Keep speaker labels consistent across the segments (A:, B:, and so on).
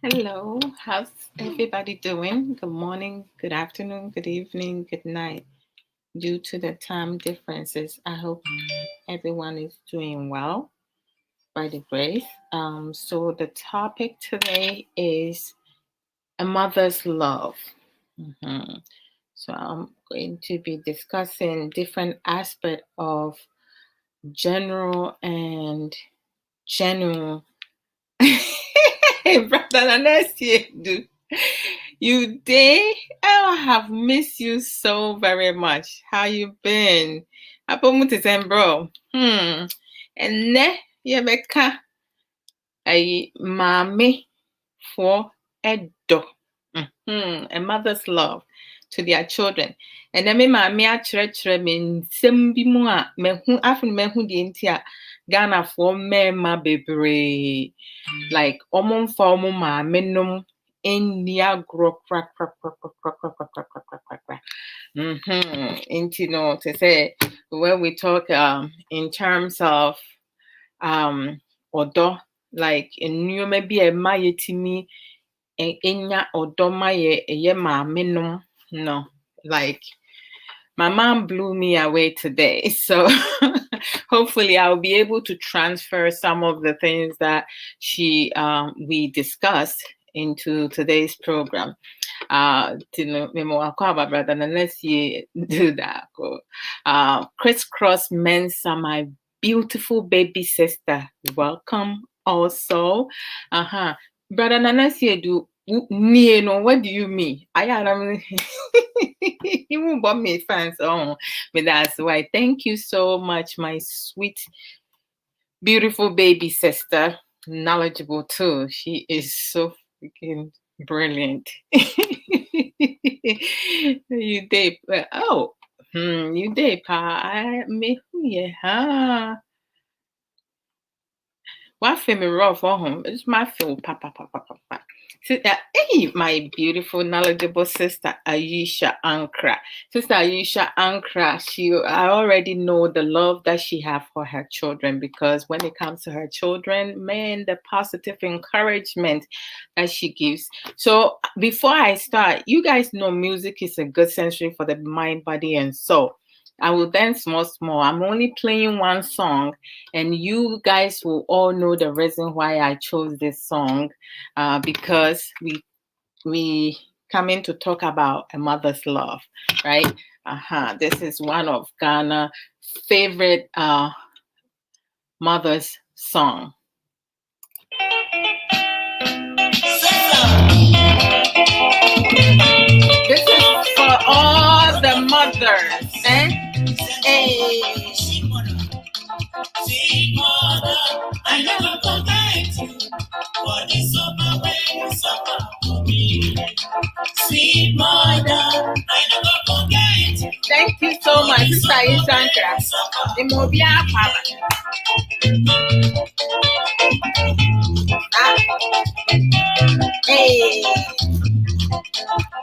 A: Hello, how's everybody doing? Good morning, good afternoon, good evening, good night. Due to the time differences, I hope everyone is doing well by the grace. So the topic today is a mother's love. Mhm. So I'm going to be discussing different aspects of general and genuine. Brother Nanesi, you day? I have missed you so very much. How you been? Apomuti bro. And ne yebeka ay mame for edo. A mother's love to their children. And then me mame akyerɛkyerɛ me nsɛm bi mu a mehu afun mehu di ntia Ghana for mema bebree. Like mfa omo maame nom enni agro kra. To say when we talk in terms of odo, like nneɛma bi a ɛma yɛtumi enya odo ma yɛ maame nom no, like my mom blew me away today, so hopefully I'll be able to transfer some of the things that we discussed into today's program. Brother, let's do that. Crisscross Mensa, my beautiful baby sister. Welcome also. Brother Nanasi, what do you mean? You won't bought me fans on, but that's why. Thank you so much, my sweet, beautiful baby sister. Knowledgeable too. She is so freaking brilliant. You did. You did, pa. I me yeah. What feel me rough for home? It's my feel papa. Hey, my beautiful, knowledgeable sister Aisha Ankra. Sister Aisha Ankra, I already know the love that she has for her children, because when it comes to her children, man, the positive encouragement that she gives. So before I start, you guys know music is a good sensory for the mind, body, and soul. I will dance small. I'm only playing one song, and you guys will all know the reason why I chose this song, because we come in to talk about a mother's love, right? This is one of Ghana's favorite mother's song. This is for all the mothers, eh? Hey. Sweet mother, I never forget you for the summer when you suffer for me. Sweet mother, I never forget you. Thank you so much, Sister Isankra. The Mobia Pala. Hey.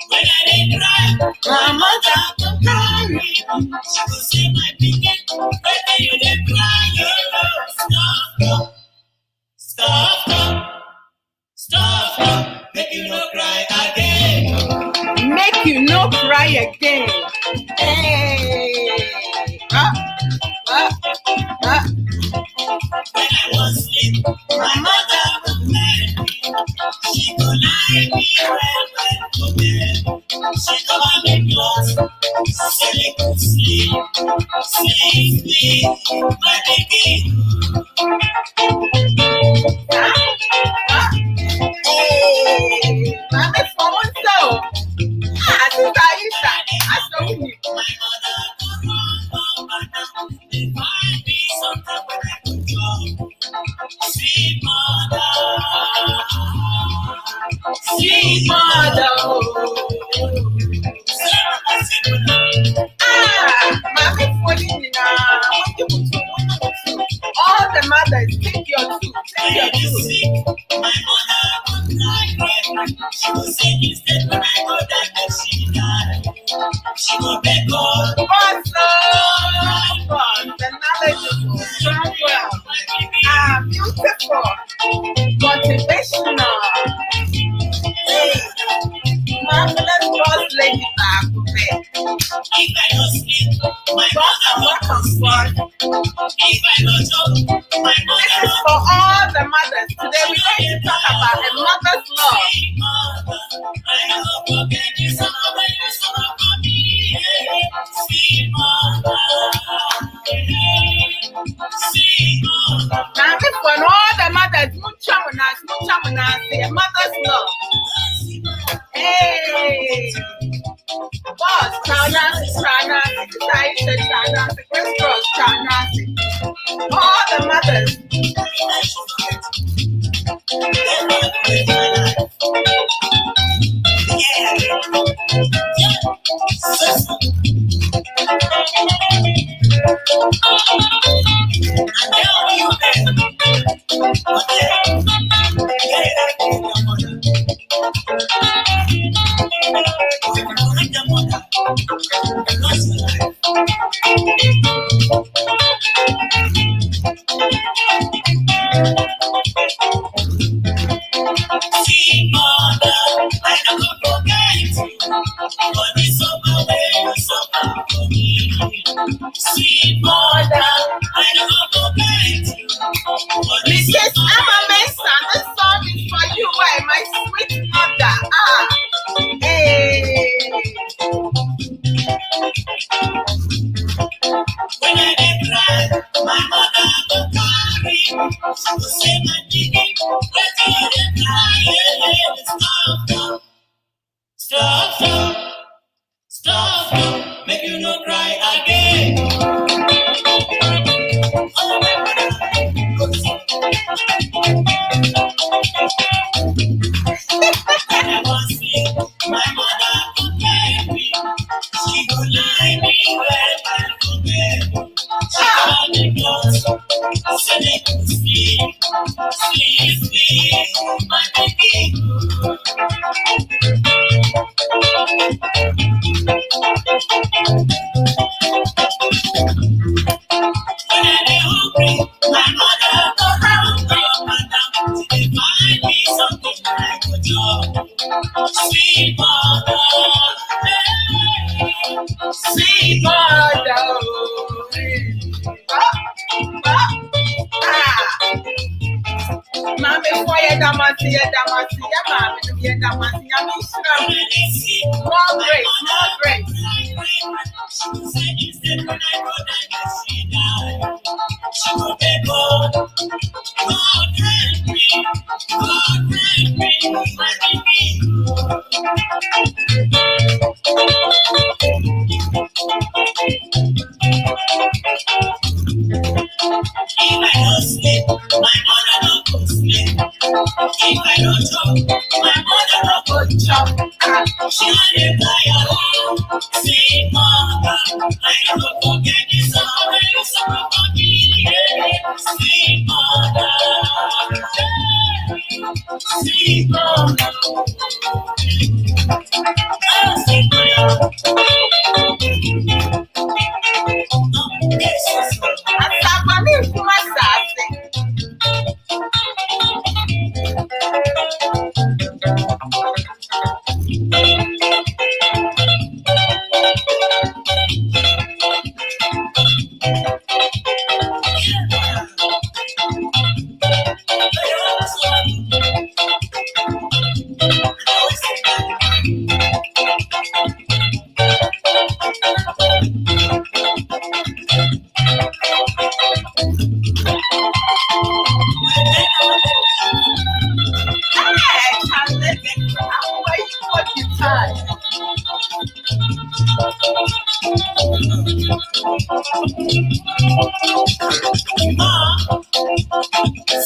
A: When I did cry, my mother would carry me. She would say, my pikin, whether you did cry, stop, make you no cry again. Make you no cry again. Hey. When I was asleep, my mother would marry me. She could lie me well for bed. She covered me clothes, so they could sleep. Sleep, my baby. Hey, mama, for one so. I think I saw you. My mother would run over now. They find me something where I could go. Sweet mother, sweet mother. Mommy, for you now. All the mothers, take your two. My mother would cry. She was sick instead when I go down and she died. She would beg God. Awesome! The knowledgeable, strong well. Beautiful, motivational. Welcome, God. This is for all the mothers. Today we're going to talk about a mother's love. Now this one, all the mothers, mucha say a mother's love. Hey, boss, Chanasi, Chris Chanasi, all the mothers. Sweet mother, I never forget you. Mrs. Emma Mason, this song is for you, my sweet mother. Hey. When I get cry, my mother will carry. She will say my digging, let me cry. Stop, make you no cry again. When I was sick, my mother could carry me. She would lie me when I forget. She called me close, said I could sleep, my baby. When I get hungry, my mother go round up and down. She find me something like a job. Sweet mother, sweet mother. Mami, why you damasi, mami, more grace. She said when I wrote that she died, she would be God help me, my baby. If I don't sleep, my mother don't go sleep. If I don't chop, my mother don't go chop. She only fly alone. Sweet mother, I never forget this song. You sung for me, sweet mother, sweet mother.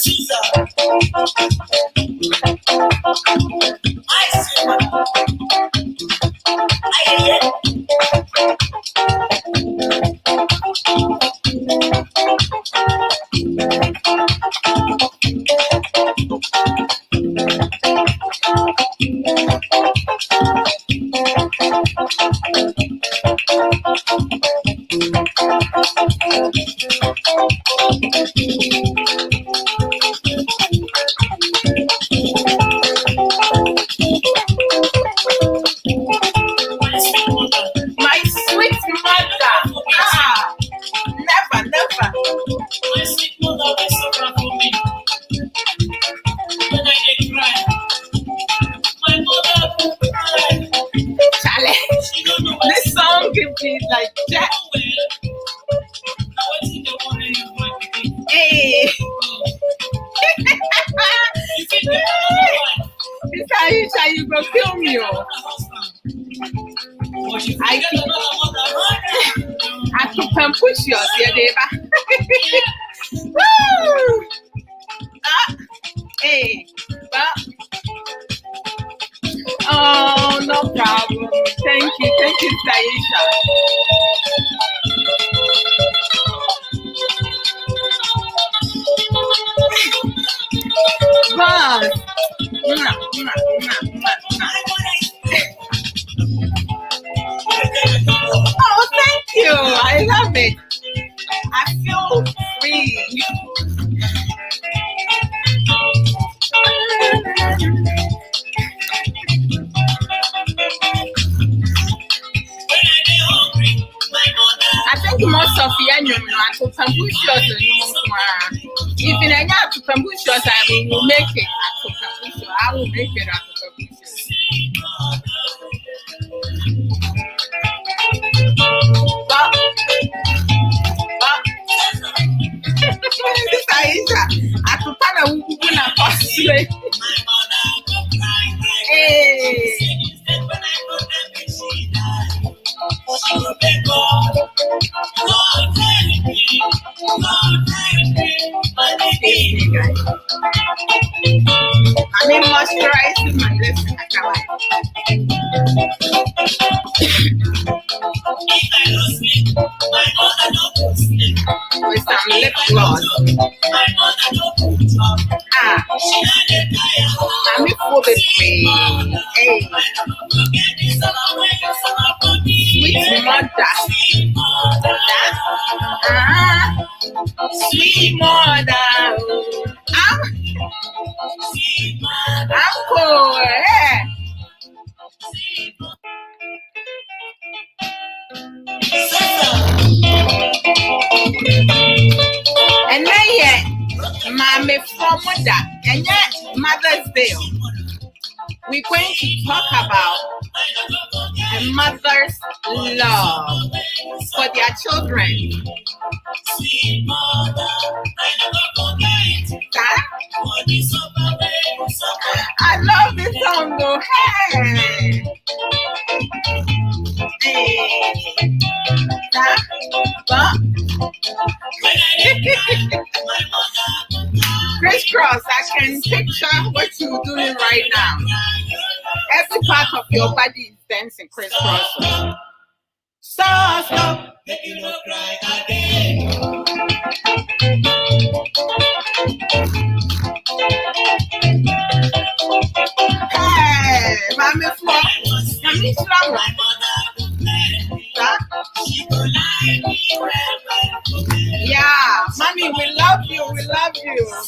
A: Sweet mother. sister, you go kill me. Oh. I keep push yours, yeah, Deva. Woo! Hey, but oh, no problem. Thank you, Taisha. God. Oh, thank you. I love it. I feel free. I think most of the annual to Pambushos even I got to Pambushos, I will make it at Pambushos. I will make it at Pambushos. This Aisha, I could find a woman at Australia. Hey. I mean, moisturizing my lips. With some lip gloss. I'm full of free. Hey. Sweet mother. Sweet mother. I'm cool. Hey. And then yet, mommy from mother, and yet Mother's Day. We're going to talk about a mother's love for their children. I love this song though. Hey. Crisscross, I can picture what you're doing right now. Every part of your body is dancing crisscross. Stop, make you not cry again. Hey, mommy, mommy, yeah, mommy, we love you,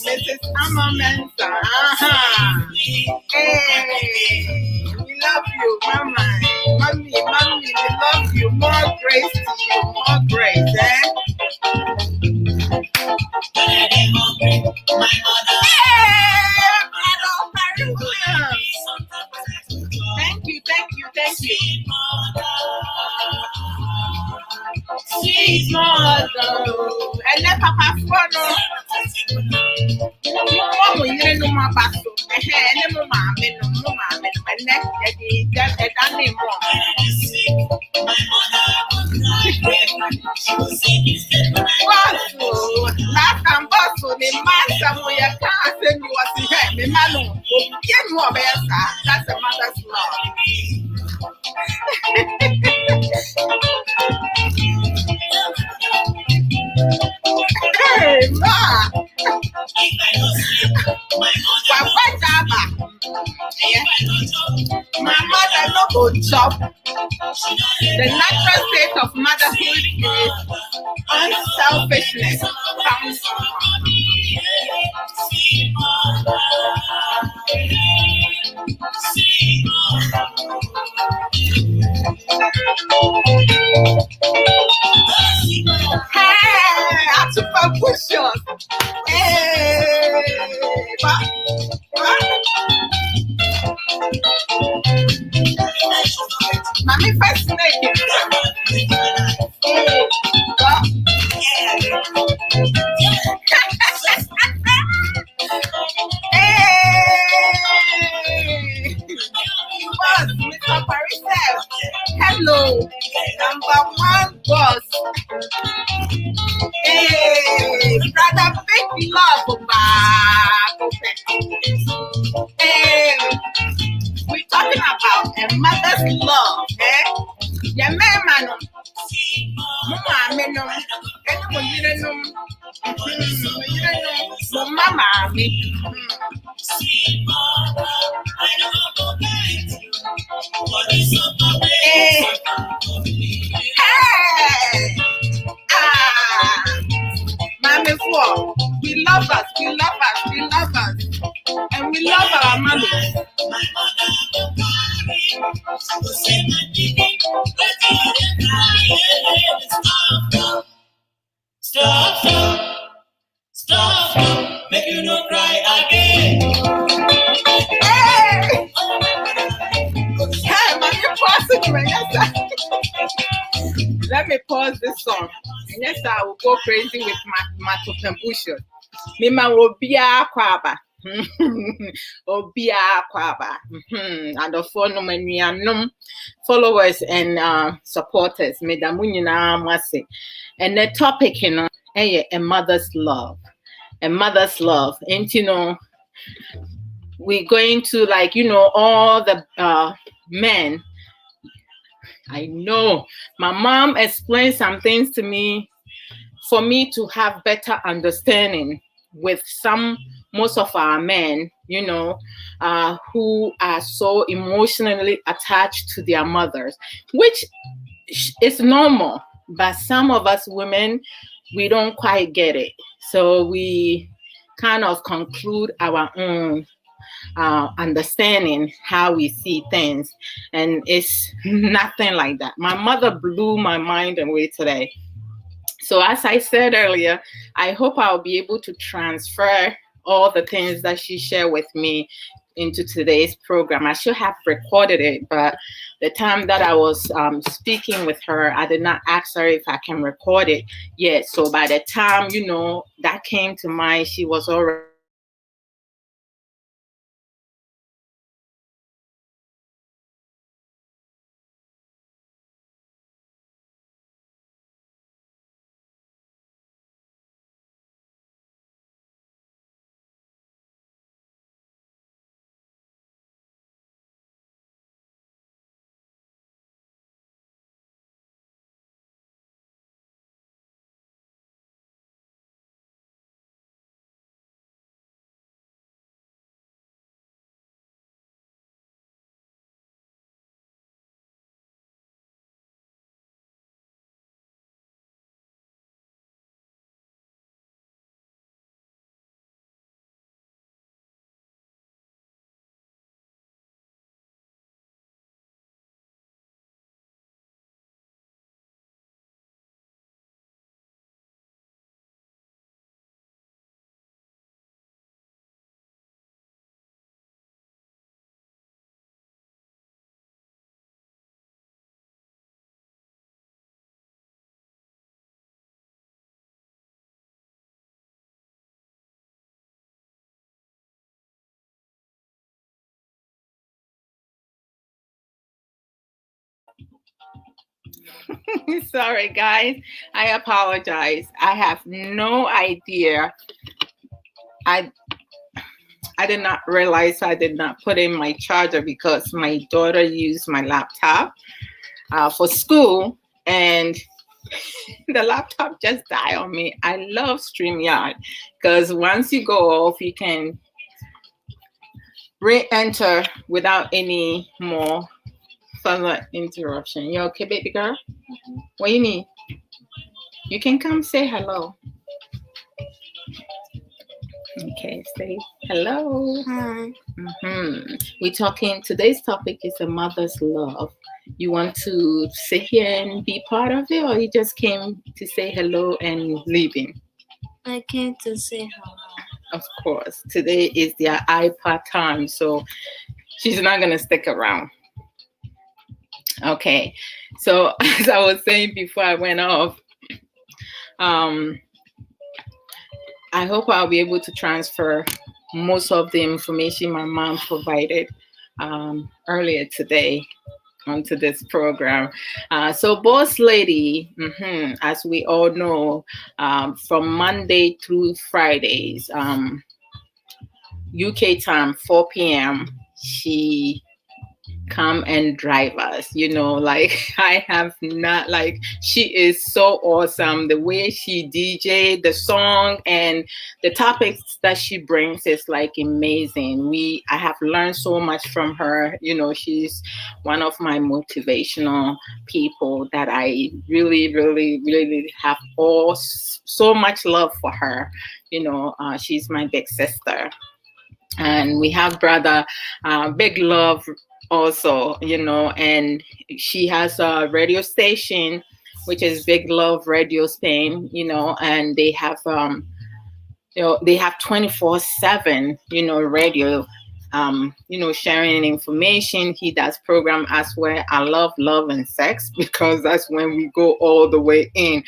A: Mrs. Amma Mensa. Hey, we love you, mama, mommy, we love you. More grace to you, more grace, eh? Thank you. Sweet mother, and let Papa follow. You didn't know my battle. And no mamma, and that name last time, Boston, the master where you can't send you was here, the man who came over there. That's a mother's love. Hey, ma! My mother no go chop. The natural state of motherhood is unselfishness. Hey, I took my push-ups. Hey, mommy fascinating. no. Number one boss. Hey, brother, big love, hey, we're talking about a mother's love, eh? Yeah, man, mama, mama, me. Hey, mommy, we love us, we love us, we love us, and we love our mommy. Stop, make you not cry again. Hey, mommy, pause it, let me pause this song. And yes, I will go crazy with my Topembusha. Mima will be a kwaba. Obia kwaba. And the phone followers and supporters. Medamunina Masi. And the topic, a mother's love. A mother's love. And we're going to all the men. I know my mom explained some things to me for me to have better understanding with most of our men, who are so emotionally attached to their mothers, which is normal. But some of us women, we don't quite get it. So we kind of conclude our own understanding how we see things, and it's nothing like that. My mother blew my mind away today. So as I said earlier, I hope I'll be able to transfer all the things that she shared with me into today's program. I should have recorded it, but the time that I was speaking with her, I did not ask her if I can record it yet. So by the time, that came to mind, she was already sorry, guys. I apologize. I have no idea. I did not realize I did not put in my charger because my daughter used my laptop for school, and the laptop just died on me. I love StreamYard because once you go off, you can re-enter without any more further interruption. You okay, baby girl? What do you need? You can come say hello. Okay, say hello.
B: Hi.
A: We're talking, today's topic is a mother's love. You want to sit here and be part of it, or you just came to say hello and leaving?
B: I came to say hello.
A: Of course. Today is their iPad time, so she's not going to stick around. Okay. So as I was saying before I went off, I hope I'll be able to transfer most of the information my mom provided earlier today. onto this program. So, Boss Lady, as we all know, from Monday through Fridays, UK time, 4 p.m., she come and drive us, like I have not, like, she is so awesome. The way she DJ the song and the topics that she brings is like amazing. I have learned so much from her. She's one of my motivational people that I really, really, really have all so much love for her. She's my big sister. And we have brother Big Love also, and she has a radio station, which is Big Love Radio Spain, and they have 24/7, radio, sharing information. He does program as well. I love Love and Sex because that's when we go all the way in.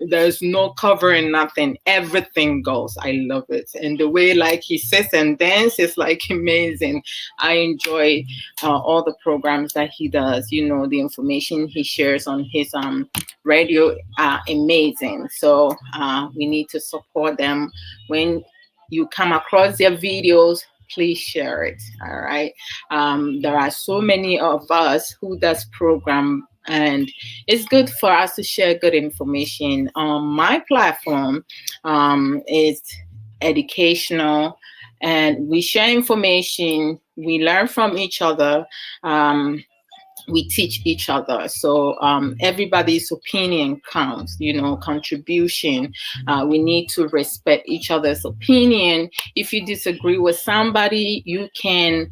A: There's no covering nothing. Everything goes. I love it. And the way like he sits and dances is like amazing. I enjoy all the programs that he does. The information he shares on his radio are amazing. So we need to support them. When you come across their videos, please share it. All right. There are so many of us who does program, and it's good for us to share good information. My platform is educational, and we share information. We learn from each other. We teach each other. So everybody's opinion counts, contribution. We need to respect each other's opinion. If you disagree with somebody, you can,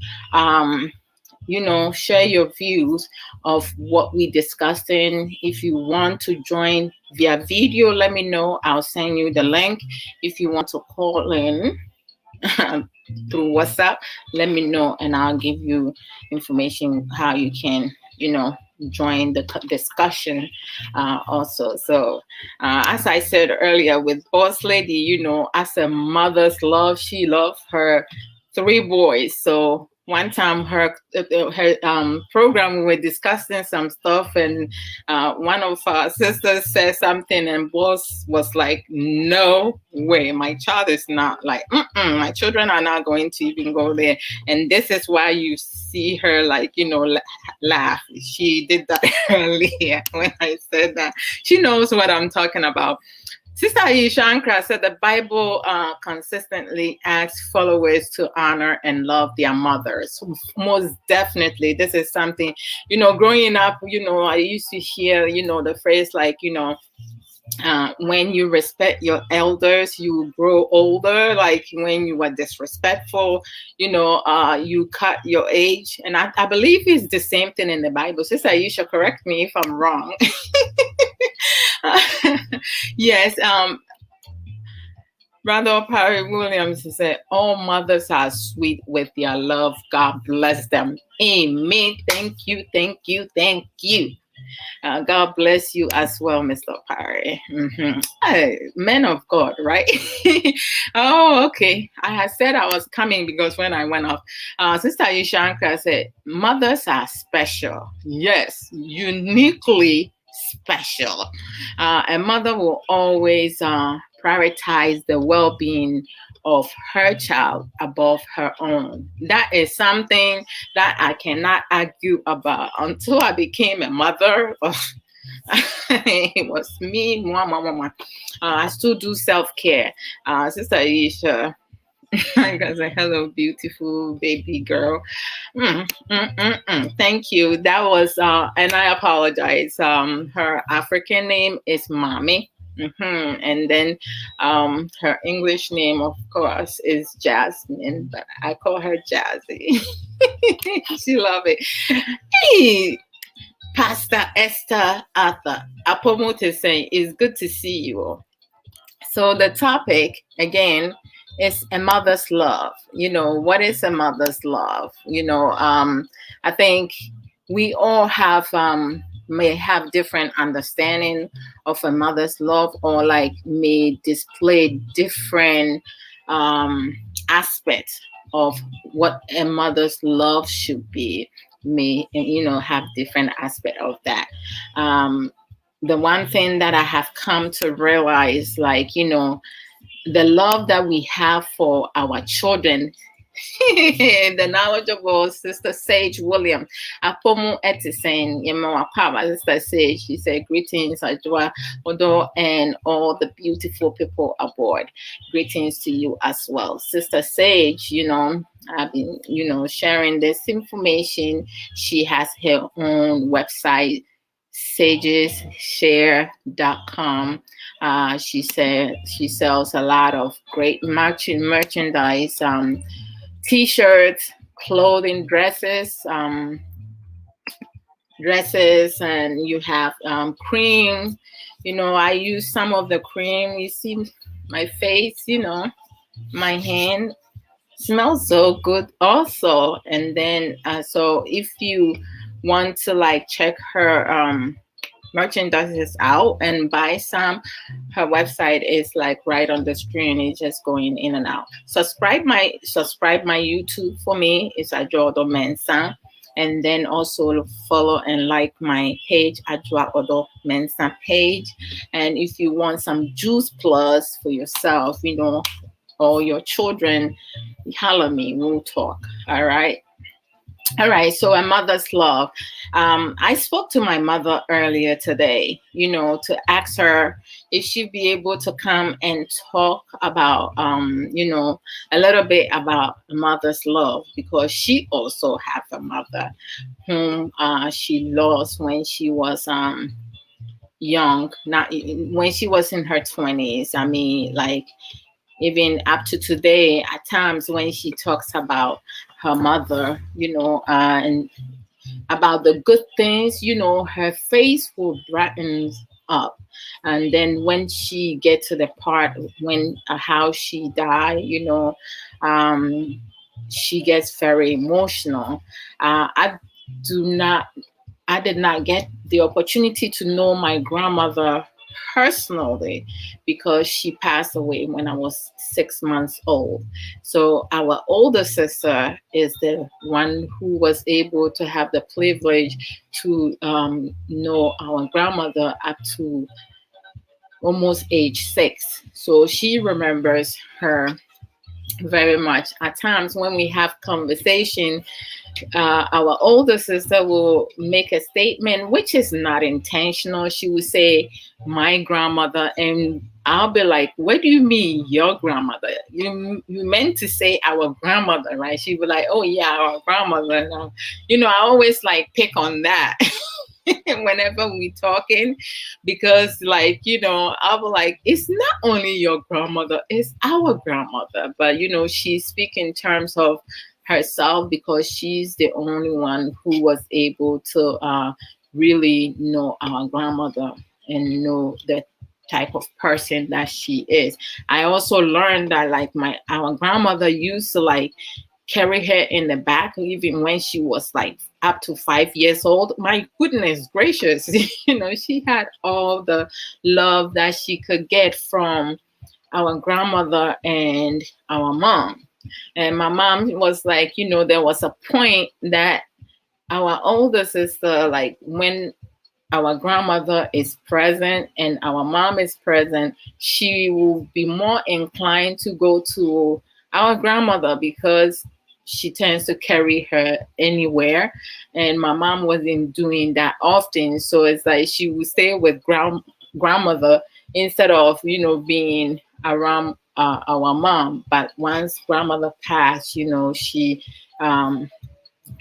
A: share your views of what we discussed in. If you want to join via video, let me know. I'll send you the link. If you want to call in, through WhatsApp, let me know and I'll give you information how you can, join the discussion also. So, as I said earlier, with Boss Lady, as a mother's love, she loved her 3 boys. So one time her program, we were discussing some stuff, and one of our sisters said something, and Boss was like, no way, my child is not like, my children are not going to even go there. And this is why you see her like, laugh. She did that earlier when I said that. She knows what I'm talking about. Sister Aisha said the Bible consistently asks followers to honor and love their mothers. Most definitely. This is something, growing up, I used to hear, the phrase like, when you respect your elders, you grow older. Like when you are disrespectful, you cut your age. And I believe it's the same thing in the Bible. Sister Aisha, correct me if I'm wrong. Yes. Brother Perry Williams said, all mothers are sweet with their love. God bless them. Amen. Thank you. Thank you. Thank you. God bless you as well, Mr. Perry. Hey, men of God, right? Oh, okay. I had said I was coming because when I went off, Sister Yushanka said, mothers are special. Yes, uniquely special. A mother will always prioritize the well-being of her child above her own. That is something that I cannot argue about. Until I became a mother, it was me. I still do self-care. Sister Aisha, I can say hello, beautiful baby girl. Thank you. That was, and I apologize. Her African name is Mommy. And then her English name, of course, is Jasmine, but I call her Jazzy. She love it. Hey, Pastor Esther Arthur Apomo is saying, it's good to see you all. So the topic, again, is a mother's love. What is a mother's love? I think we all may have different understanding of a mother's love, or like may display different aspects of what a mother's love should be. may, have different aspect of that. um the one thing that I have come to realize, like, the love that we have for our children. The knowledgeable Sister Sage William. Apomu Etisen, Yemawa Papa, Sister Sage. She said, greetings, Adwoa Odo, and all the beautiful people aboard. Greetings to you as well. Sister Sage, I've been, sharing this information. She has her own website, sageshare.com. She said she sells a lot of great merchandise, t-shirts, clothing, dresses, and you have cream. I use some of the cream. You see my face, my hand smells so good also. And then so if you want to like check her merchandise is out and buy some, her website is like right on the screen. It's just going in and out. Subscribe my YouTube for me. It's Adwoa Odo Mensa. And then also follow and like my page, Adwoa Odo Mensa page. And if you want some juice plus for yourself, or your children, holler me, we'll talk. All right. All right, so a mother's love. I spoke to my mother earlier today, to ask her if she'd be able to come and talk about, a little bit about a mother's love, because she also has a mother whom she lost when she was young, not when she was in her 20s. I mean, like, even up to today, at times when she talks about her mother, and about the good things, her face will brighten up. And then when she get to the part when how she died, um, she gets very emotional. Do not I did not get the opportunity to know my grandmother personally because she passed away when I was 6 months old. So our older sister is the one who was able to have the privilege to know our grandmother up to almost age 6. So she remembers her very much. At times when we have conversation, our older sister will make a statement which is not intentional. She will say, "My grandmother," and I'll be like, "What do you mean, your grandmother? You meant to say our grandmother, right?" She would be like, "Oh yeah, our grandmother." And, I always like pick on that. Whenever we talking, because like, I'll be like, it's not only your grandmother, it's our grandmother. But she speak in terms of herself because she's the only one who was able to really know our grandmother and know the type of person that she is. I also learned that like our grandmother used to like carry her in the back even when she was like up to 5 years old. My goodness gracious. She had all the love that she could get from our grandmother and our mom. And my mom was like, there was a point that our older sister, like when our grandmother is present and our mom is present, she will be more inclined to go to our grandmother because she tends to carry her anywhere. And my mom wasn't doing that often. So it's like she would stay with grandmother instead of, being around our mom. But once grandmother passed,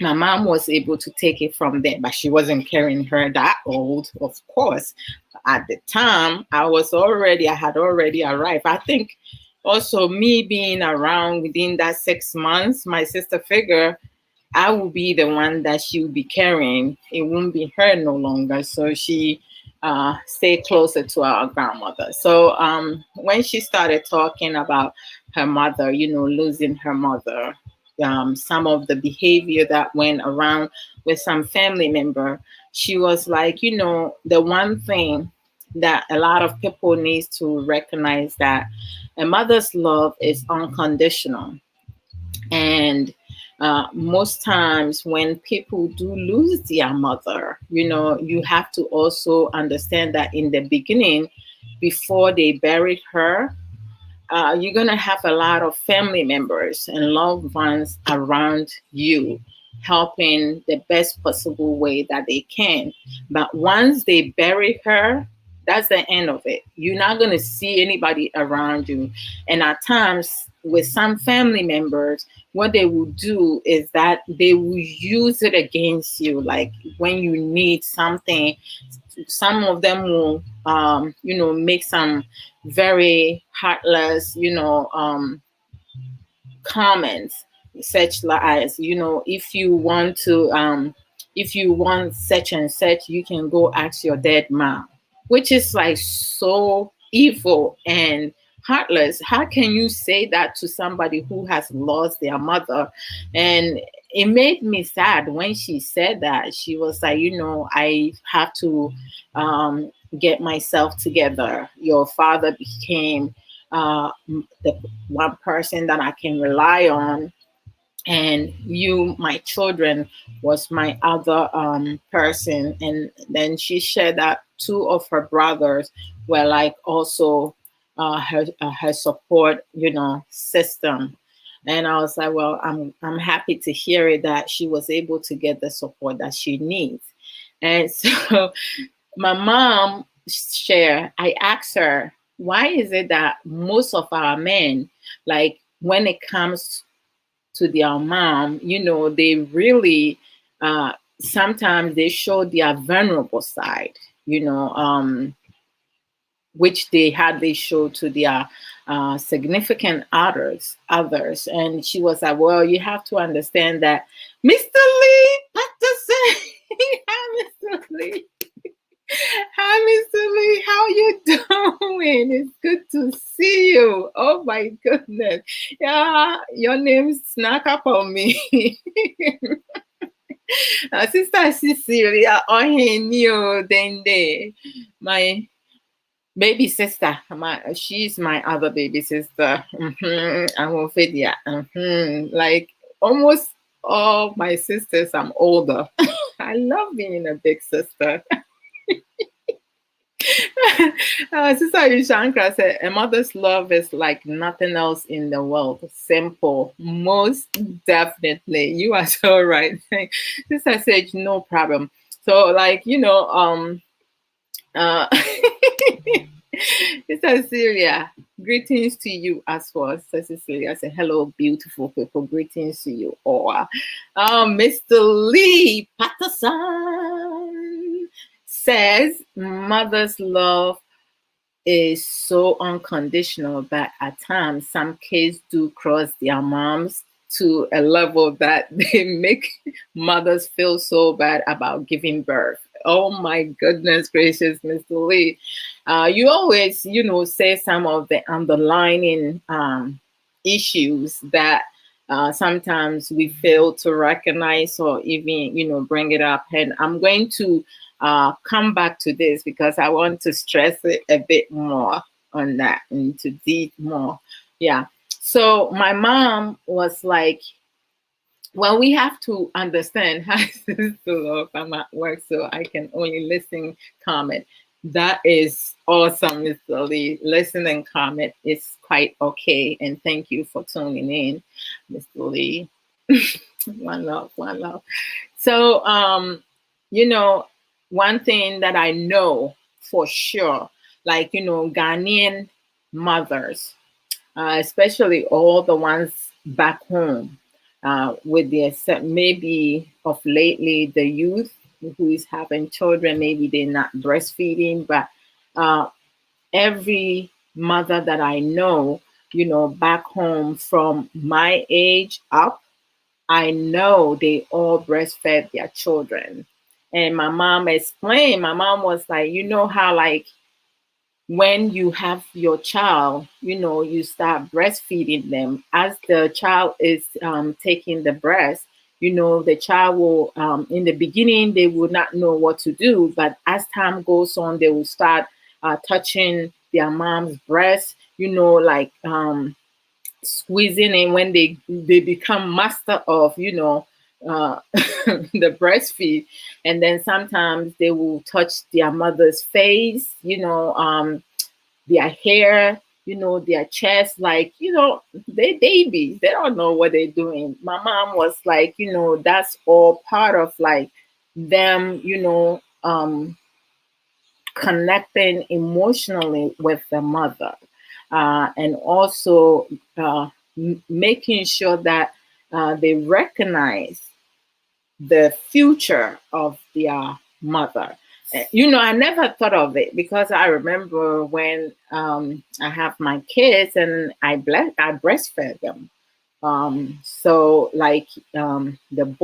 A: my mom was able to take it from there, but she wasn't carrying her that old, of course. At the time, I had already arrived. I think also me being around within that 6 months, my sister figured I will be the one that she will be carrying. It won't be her no longer. So she stayed closer to our grandmother. So when she started talking about her mother, losing her mother, some of the behavior that went around with some family member, she was like, the one thing that a lot of people needs to recognize, that a mother's love is unconditional. And Most times when people do lose their mother, you have to also understand that in the beginning, before they buried her, you're going to have a lot of family members and loved ones around you helping the best possible way that they can. But once they bury her, that's the end of it. You're not going to see anybody around you. And at times, with some family members, what they will do is that they will use it against you. Like when you need something, some of them will make some very heartless comments, such as, if you want such and such, you can go ask your dead mom, which is like so evil and heartless. How can you say that to somebody who has lost their mother? And it made me sad when she said that. She was like, I have to get myself together. Your father became the one person that I can rely on, and you, my children, was my other person. And then she shared that two of her brothers were like also her support system. And I was like, well, I'm happy to hear it, that she was able to get the support that she needs. And so my mom share, I asked her, why is it that most of our men, like when it comes to their mom, they really sometimes they show their vulnerable side, which they hardly show to their significant others. And she was like, well, you have to understand that Mr. Lee Patterson. Hi, Mr. Lee. Hi, Mr. Lee. How you doing? It's good to see you. Oh my goodness. Yeah, your name snuck up on me. Sister Cecilia, oh, he knew Dende. My baby sister. She's my other baby sister. I'm Ophelia. Like almost all my sisters, I'm older. I love being a big sister. Sister Yushankra said, a mother's love is like nothing else in the world. Simple. Most definitely. You are so right. Sister said, no problem. So, like, uh, Sister Cecilia, greetings to you as well. Sister Cecilia said, hello, beautiful people. Greetings to you all. Mr. Lee Patterson says, mother's love is so unconditional, but at times some kids do cross their moms to a level that they make mothers feel so bad about giving birth. Oh my goodness gracious, Mr. Lee. You always, say some of the underlying issues that sometimes we fail to recognize or even, bring it up. And I'm going to come back to this because I want to stress it a bit more on that and to dig more. Yeah. So my mom was like, well, we have to understand how to love. I'm at work, so I can only listen, comment. That is awesome, Mr. Lee. Listen and comment is quite okay. And thank you for tuning in, Mr. Lee. One love, one love. So, one thing that I know for sure, like, Ghanaian mothers, especially all the ones back home, with the except maybe of lately the youth who is having children, maybe they're not breastfeeding, but every mother that I know, back home from my age up, I know they all breastfed their children. And my mom explained, my mom was like, how like when you have your child, you start breastfeeding them. As the child is taking the breast, the child will, in the beginning, they will not know what to do. But as time goes on, they will start touching their mom's breast, like squeezing in when they become master of, the breastfeed. And then sometimes they will touch their mother's face, their hair, their chest, like, they babies. They don't know what they're doing. My mom was like, that's all part of like them, connecting emotionally with the mother, and also making sure that they recognize the future of their mother. I never thought of it because I remember when I have my kids and I breastfed them. So like the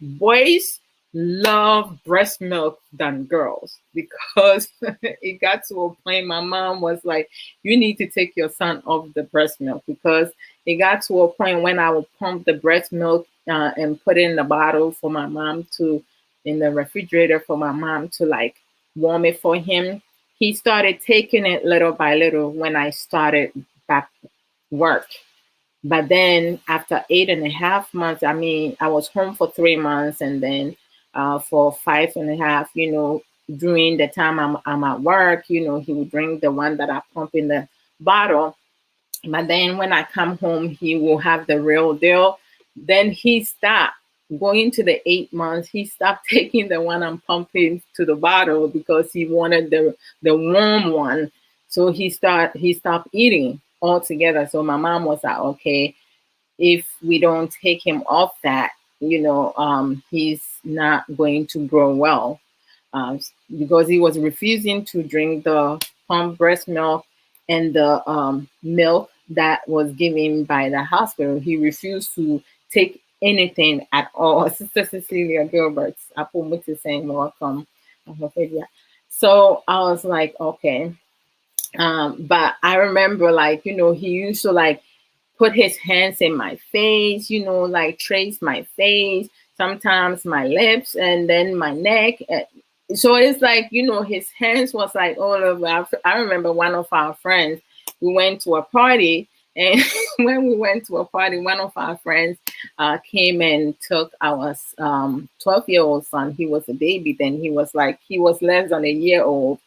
A: boys love breast milk than girls because it got to a point my mom was like, you need to take your son off the breast milk, because it got to a point when I would pump the breast milk and put it in the bottle for my mom to, in the refrigerator for my mom to like warm it for him. He started taking it little by little when I started back work. But then after 8.5 months, I mean, I was home for 3 months, and then for 5.5, during the time I'm at work, he would drink the one that I pump in the bottle. But then when I come home, he will have the real deal. Then he stopped going to the 8 months. He stopped taking the one I'm pumping to the bottle because he wanted the warm one. So he stopped eating altogether. So my mom was like, okay, if we don't take him off that, he's not going to grow well, um, because he was refusing to drink the pump breast milk and the milk that was given by the hospital. He refused to take anything at all. Sister Cecilia Gilbert's Apomute saying welcome. So I was like, okay. But I remember, like, he used to like put his hands in my face, like trace my face, sometimes my lips, and then my neck. So it's like, his hands was like all over. I remember one of our friends, we went to a party, and when we went to a party, one of our friends came and took our 12-year-old son. He was a baby then. He was less than a year old.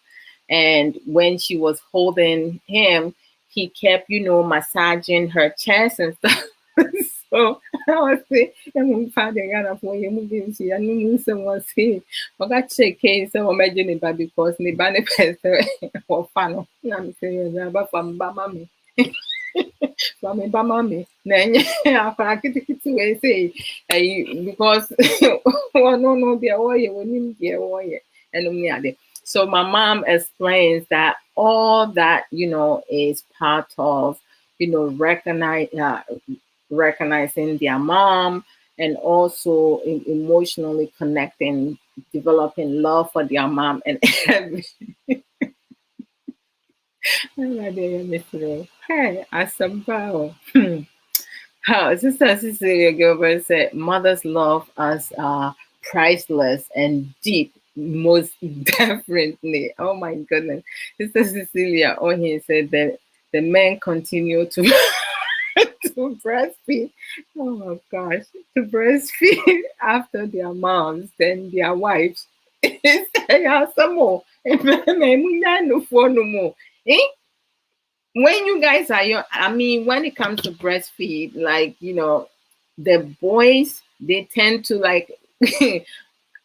A: And when she was holding him, he kept, massaging her chest and stuff. So I was saying, I'm father Ghana for you moving to your new someone saying, I got check case so imagine it because the benefits or fun. I'm saying about Bamami. Bami Bamami. Then I could say, because no, they're all you when you're all and only. So my mom explains that all that, is part of, recognizing their mom, and also emotionally connecting, developing love for their mom and everything. Hey, Asabao. How Sister Cecilia Gilbert said, mothers love us priceless and deep, most definitely. Oh my goodness. Sister Cecilia Ohin said that the men continue to to breastfeed. Oh my gosh, to breastfeed after their moms, then their wives. Yeah, some more. When you guys are young, I mean, when it comes to breastfeed, like, the boys, they tend to like,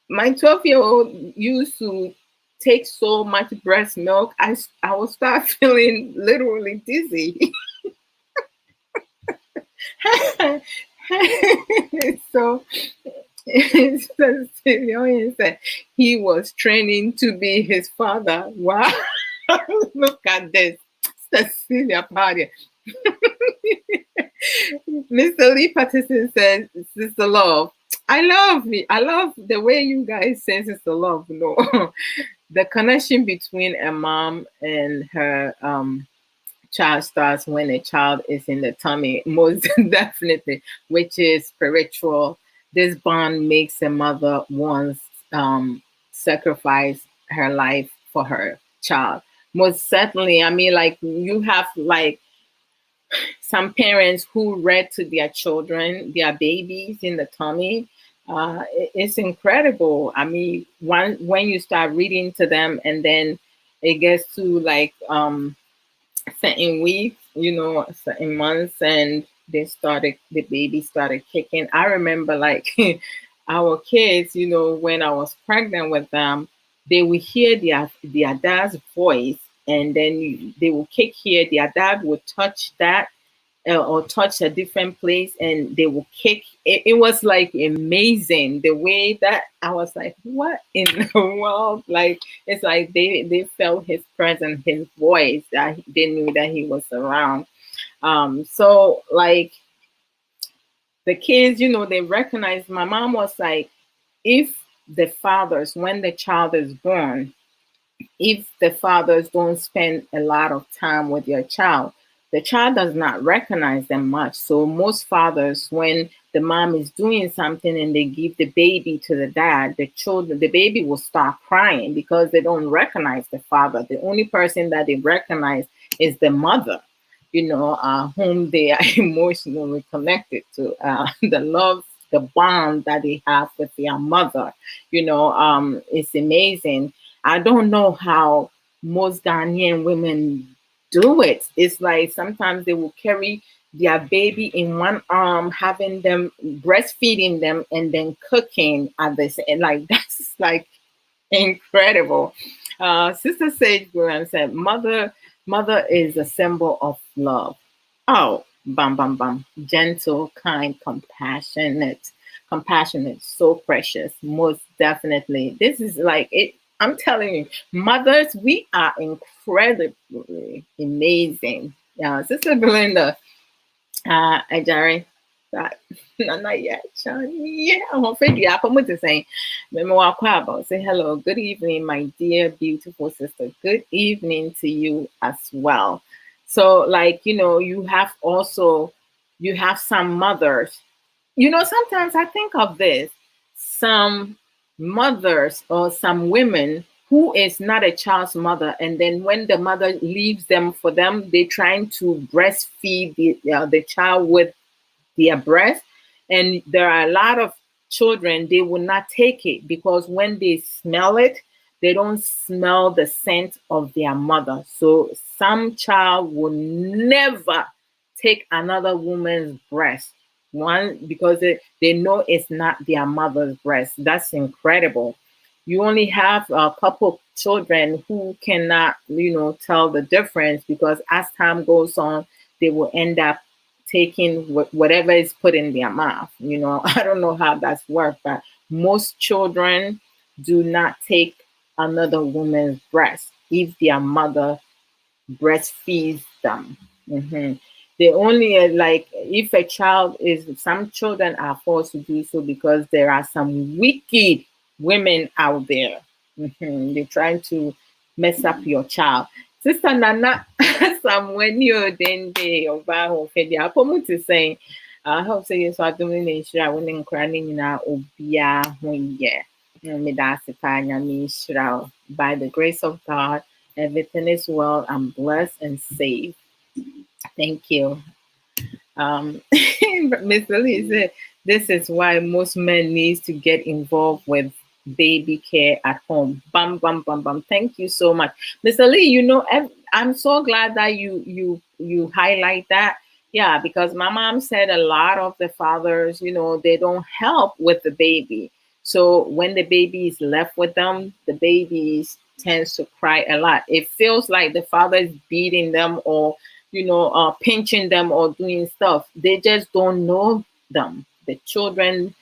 A: my 12-year-old used to take so much breast milk, I will start feeling literally dizzy. So Cecilia said he was training to be his father. Wow. Look at this. Cecilia Party. Mr. Lee Patterson says, Sister Love. I love me. I love the way you guys say Sister Love. The connection between a mom and her child starts when a child is in the tummy, most definitely, which is spiritual. This bond makes a mother once sacrifice her life for her child. Most certainly. I mean, like, you have like some parents who read to their children, their babies in the tummy. It's incredible. I mean, when you start reading to them, and then it gets to like certain weeks, certain months, and the baby started kicking. I remember like our kids, when I was pregnant with them, they would hear their dad's voice, and then they would kick here. Their dad would touch that or touch a different place, and they will kick. It was like amazing the way that I was like, what in the world? Like, it's like they felt his presence, his voice, that they knew that he was around. So like the kids, they recognized. My mom was like, if the fathers, when the child is born, if the fathers don't spend a lot of time with your child, the child does not recognize them much. So most fathers, when the mom is doing something and they give the baby to the dad, the baby will start crying because they don't recognize the father. The only person that they recognize is the mother, whom they are emotionally connected to. The love, the bond that they have with their mother, it's amazing. I don't know how most Ghanaian women do it. It's like sometimes they will carry their baby in one arm, having them breastfeeding them, and then cooking at this. And like that's like incredible. Sister Sage Graham said, Mother is a symbol of love. Oh, bam, bam, bam. Gentle, kind, compassionate, so precious, most definitely. This is like it. I'm telling you, mothers, we are incredibly amazing. Yeah, Sister Belinda, Ajari, that Nana, yeah, yeah, I'm afraid you are coming to say, say hello, good evening, my dear, beautiful sister. Good evening to you as well. So, like, you have some mothers. Sometimes I think of this, some mothers or some women who is not a child's mother, and then when the mother leaves them for them, they trying to breastfeed the child with their breast. And there are a lot of children, they will not take it because when they smell it, they don't smell the scent of their mother. So some child will never take another woman's breast. One, because they know it's not their mother's breast. That's incredible. You only have a couple children who cannot, tell the difference, because as time goes on, they will end up taking whatever is put in their mouth. I don't know how that's worked, but most children do not take another woman's breast if their mother breastfeeds them. hmm They only like if a child is. Some children are forced to do so because there are some wicked women out there. They're trying to mess up your child. Sister Nana, someone you then they over who fed the apple to say, I hope so. Yes, I don't mean I wouldn't crying in our obia when yeah. By the grace of God, everything is well. I'm blessed and safe. Thank you. Miss Lily said, this is why most men need to get involved with baby care at home. Bam, bam, bam, bam. Thank you so much. Mr. Lee, I'm so glad that you highlight that. Yeah, because my mom said a lot of the fathers, they don't help with the baby. So when the baby is left with them, the babies tends to cry a lot. It feels like the father is beating them or pinching them or doing stuff. They just don't know them. The children,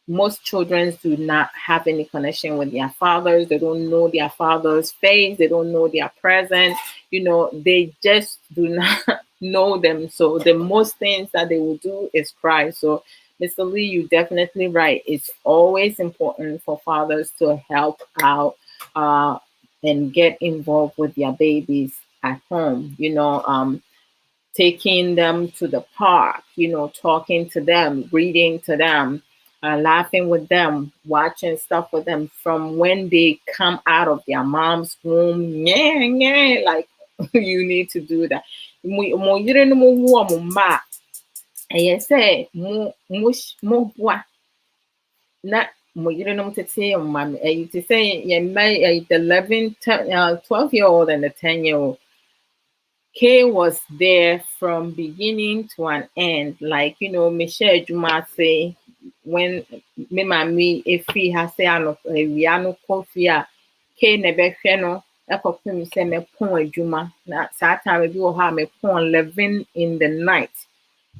A: most children do not have any connection with their fathers. They don't know their father's face. They don't know their presence. They just do not know them. So the most things that they will do is cry. So Mr. Lee, you're definitely right. It's always important for fathers to help out and get involved with their babies at home. Taking them to the park, talking to them, reading to them, laughing with them, watching stuff with them from when they come out of their mom's womb. Yeah, yeah, like you need to do that. mo yere no mo wo mo ma ɛyɛ sɛ mo boa na mo yere no tete ma me ɛyi te sɛ yɛ mma the 12-year-old and the 10-year-old. K was there from beginning to an end. Like, Michelle Juma say, when me mami efi ha say ano wiano kofi a K nebe hwe no ekopim say me pon adwuma na saa time bi wo ha me pon 11 in the night.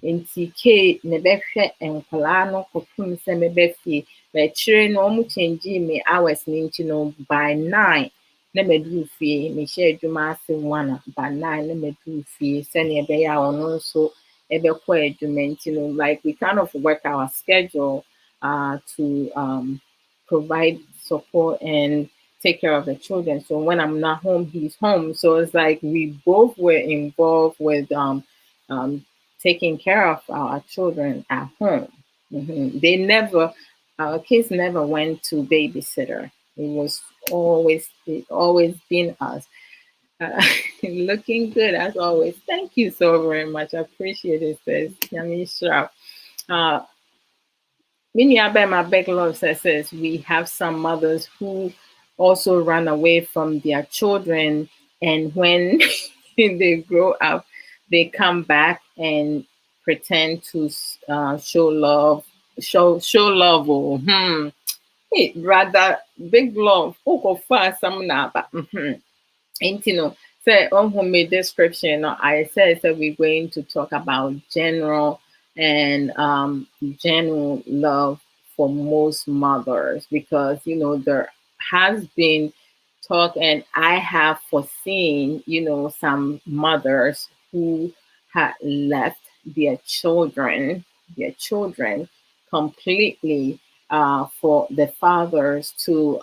A: Nti K nebe hwe nkwala no kopim say me be fie. Be chire no omu change me hours ni nti no by 9 na meduru fie me share adwuma ase one by 9 na meduru fie sɛnea ɛbɛyɛ a ɔno nso ɛbɛkɔ adwuma nti no like we kind of work our schedule to provide support and take care of the children. So when I'm not home, he's home. So it's like we both were involved with taking care of our children at home. They never, our kids never went to babysitter. It was always been us. Looking good as always. Thank you so very much. I appreciate it, sis. Yamisha. My big love says we have some mothers who also run away from their children, and when they grow up, they come back and pretend to show love. Show love. Hey, rather big love. Oh, go far some now, but say on homemade description. I said that we're going to talk about general and general love for most mothers because there has been talk and I have foreseen some mothers who had left their children completely for the fathers to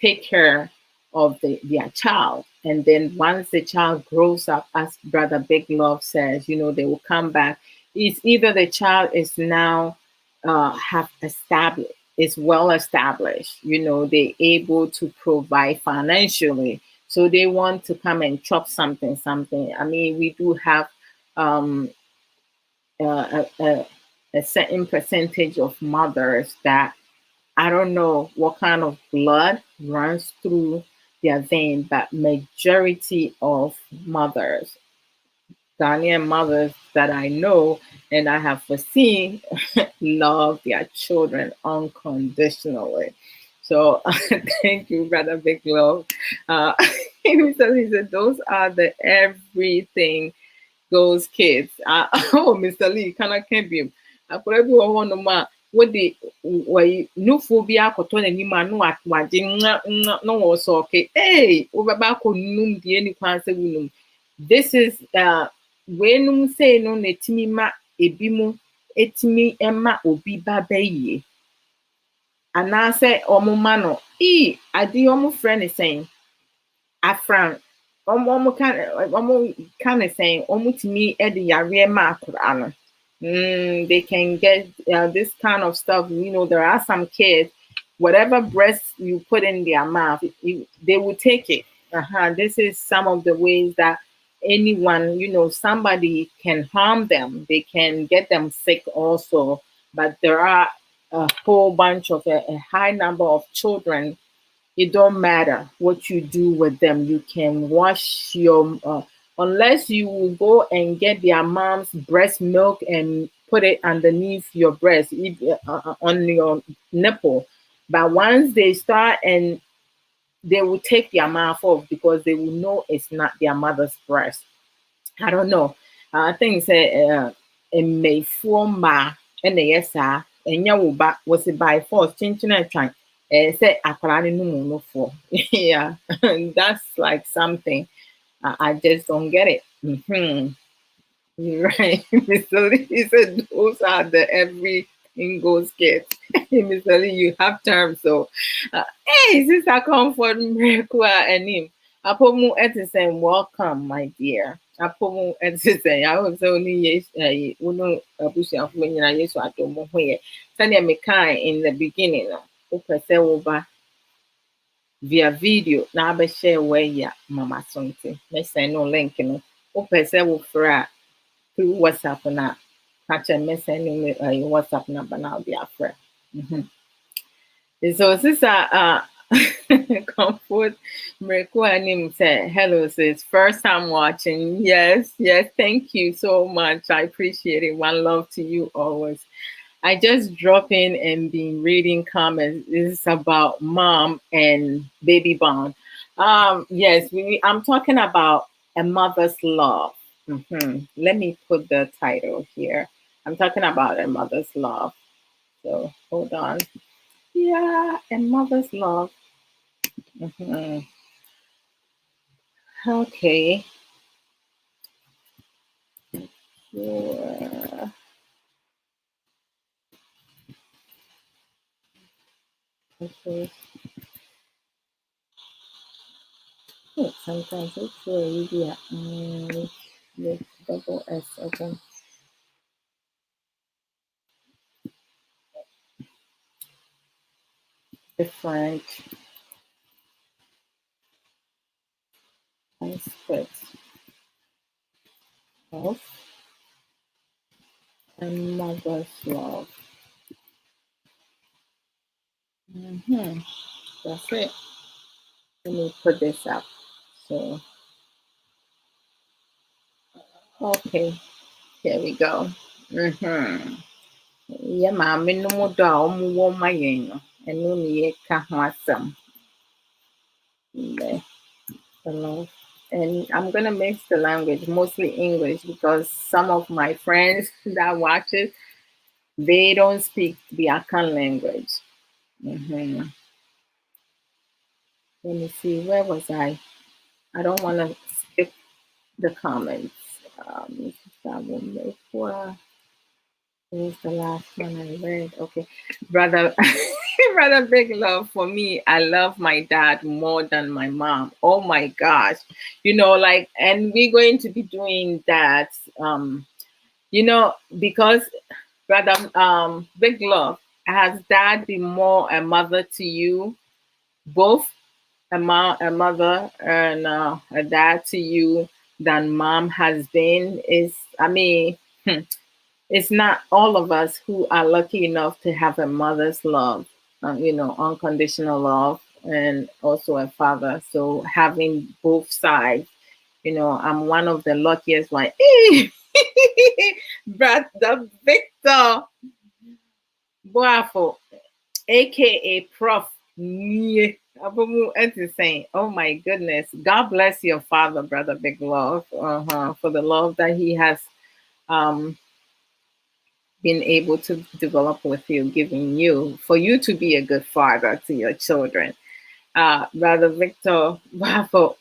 A: take care of their child. And then once the child grows up, as Brother Big Love says, they will come back. It's either the child is now have established, is well established, they're able to provide financially. So they want to come and chop something. I mean, we do have a certain percentage of mothers that I don't know what kind of blood runs through their vein, but majority of mothers, Ghanaian mothers that I know and I have foreseen, love their children unconditionally. So thank you, Brother Big Love. He said, those are the everything goes kids. Oh, Mr. Lee, can't be. I put everyone on my what the way no phobia cotton and man no at watching no also okay. Hey, over back on noom the any cancer. This is when say no netimi ma ebimu etimi emma obi babaye. And I say omumano adi omu friend is saying afran kind of saying to me Eddie they can get this kind of stuff. There are some kids, whatever breast you put in their mouth, they will take it. This is some of the ways that anyone, somebody can harm them. They can get them sick also. But there are a whole bunch of a high number of children. It don't matter what you do with them. You can wash your unless you will go and get their mom's breast milk and put it underneath your breast on your nipple. But once they start and they will take their mouth off because they will know it's not their mother's breast. I don't know. I think it's a may form ma and yes sir and ya was it by force changing and trying say no for yeah. That's like something I just don't get it. Right. Mr. Lee said those are the everything goes kids. Mr. Lee, you have terms. So hey, sister comfort miracle and him. Apomu Edison, welcome, my dear. Apomu Edison, I was only yes, uno abusia when you yes, I don't know where. Sanya Mekai in the beginning. Okay, over via video. Now I share where ya mama something. Let's say no link, wopɛ sɛ wofrɛ a through WhatsApp na ka kyerɛ me send me WhatsApp number na ɔde afrɛ. So sister comfort Mreku Anim said, hello sis, first time watching. Yes, thank you so much. I appreciate it. One love to you always. I just drop in and been reading comments. This is about mom and baby bond. Yes, I'm talking about a mother's love. Let me put the title here. I'm talking about a mother's love. So hold on. Yeah, a mother's love. Okay. Sure. Okay. Oh, sometimes it's very easy. With double S open. Different aspects of a mother's love. That's it. Let me put this up. So, okay, here we go. Yeah, maame no mu dɔ a ɔmo wɔ ma yɛn no, ɛno na yɛka ho asɛm. The love. And I'm gonna mix the language, mostly English, because some of my friends that watch it, they don't speak the Akan language. Let me see, where was I? I don't want to skip the comments. Here's the last one I read. Okay, brother, brother, big love for me. I love my dad more than my mom. Oh my gosh, like, and we're going to be doing that. Because brother, big love. Has dad been more a mother to you? Both a mother and a dad to you than mom has been? It's not all of us who are lucky enough to have a mother's love, unconditional love, and also a father. So having both sides, I'm one of the luckiest one. Brother Victor Boafo, aka Prof. Saying, oh my goodness, God bless your father, brother Big Love, for the love that he has um been able to develop with you, giving you, for you to be a good father to your children. Brother Victor Wafo,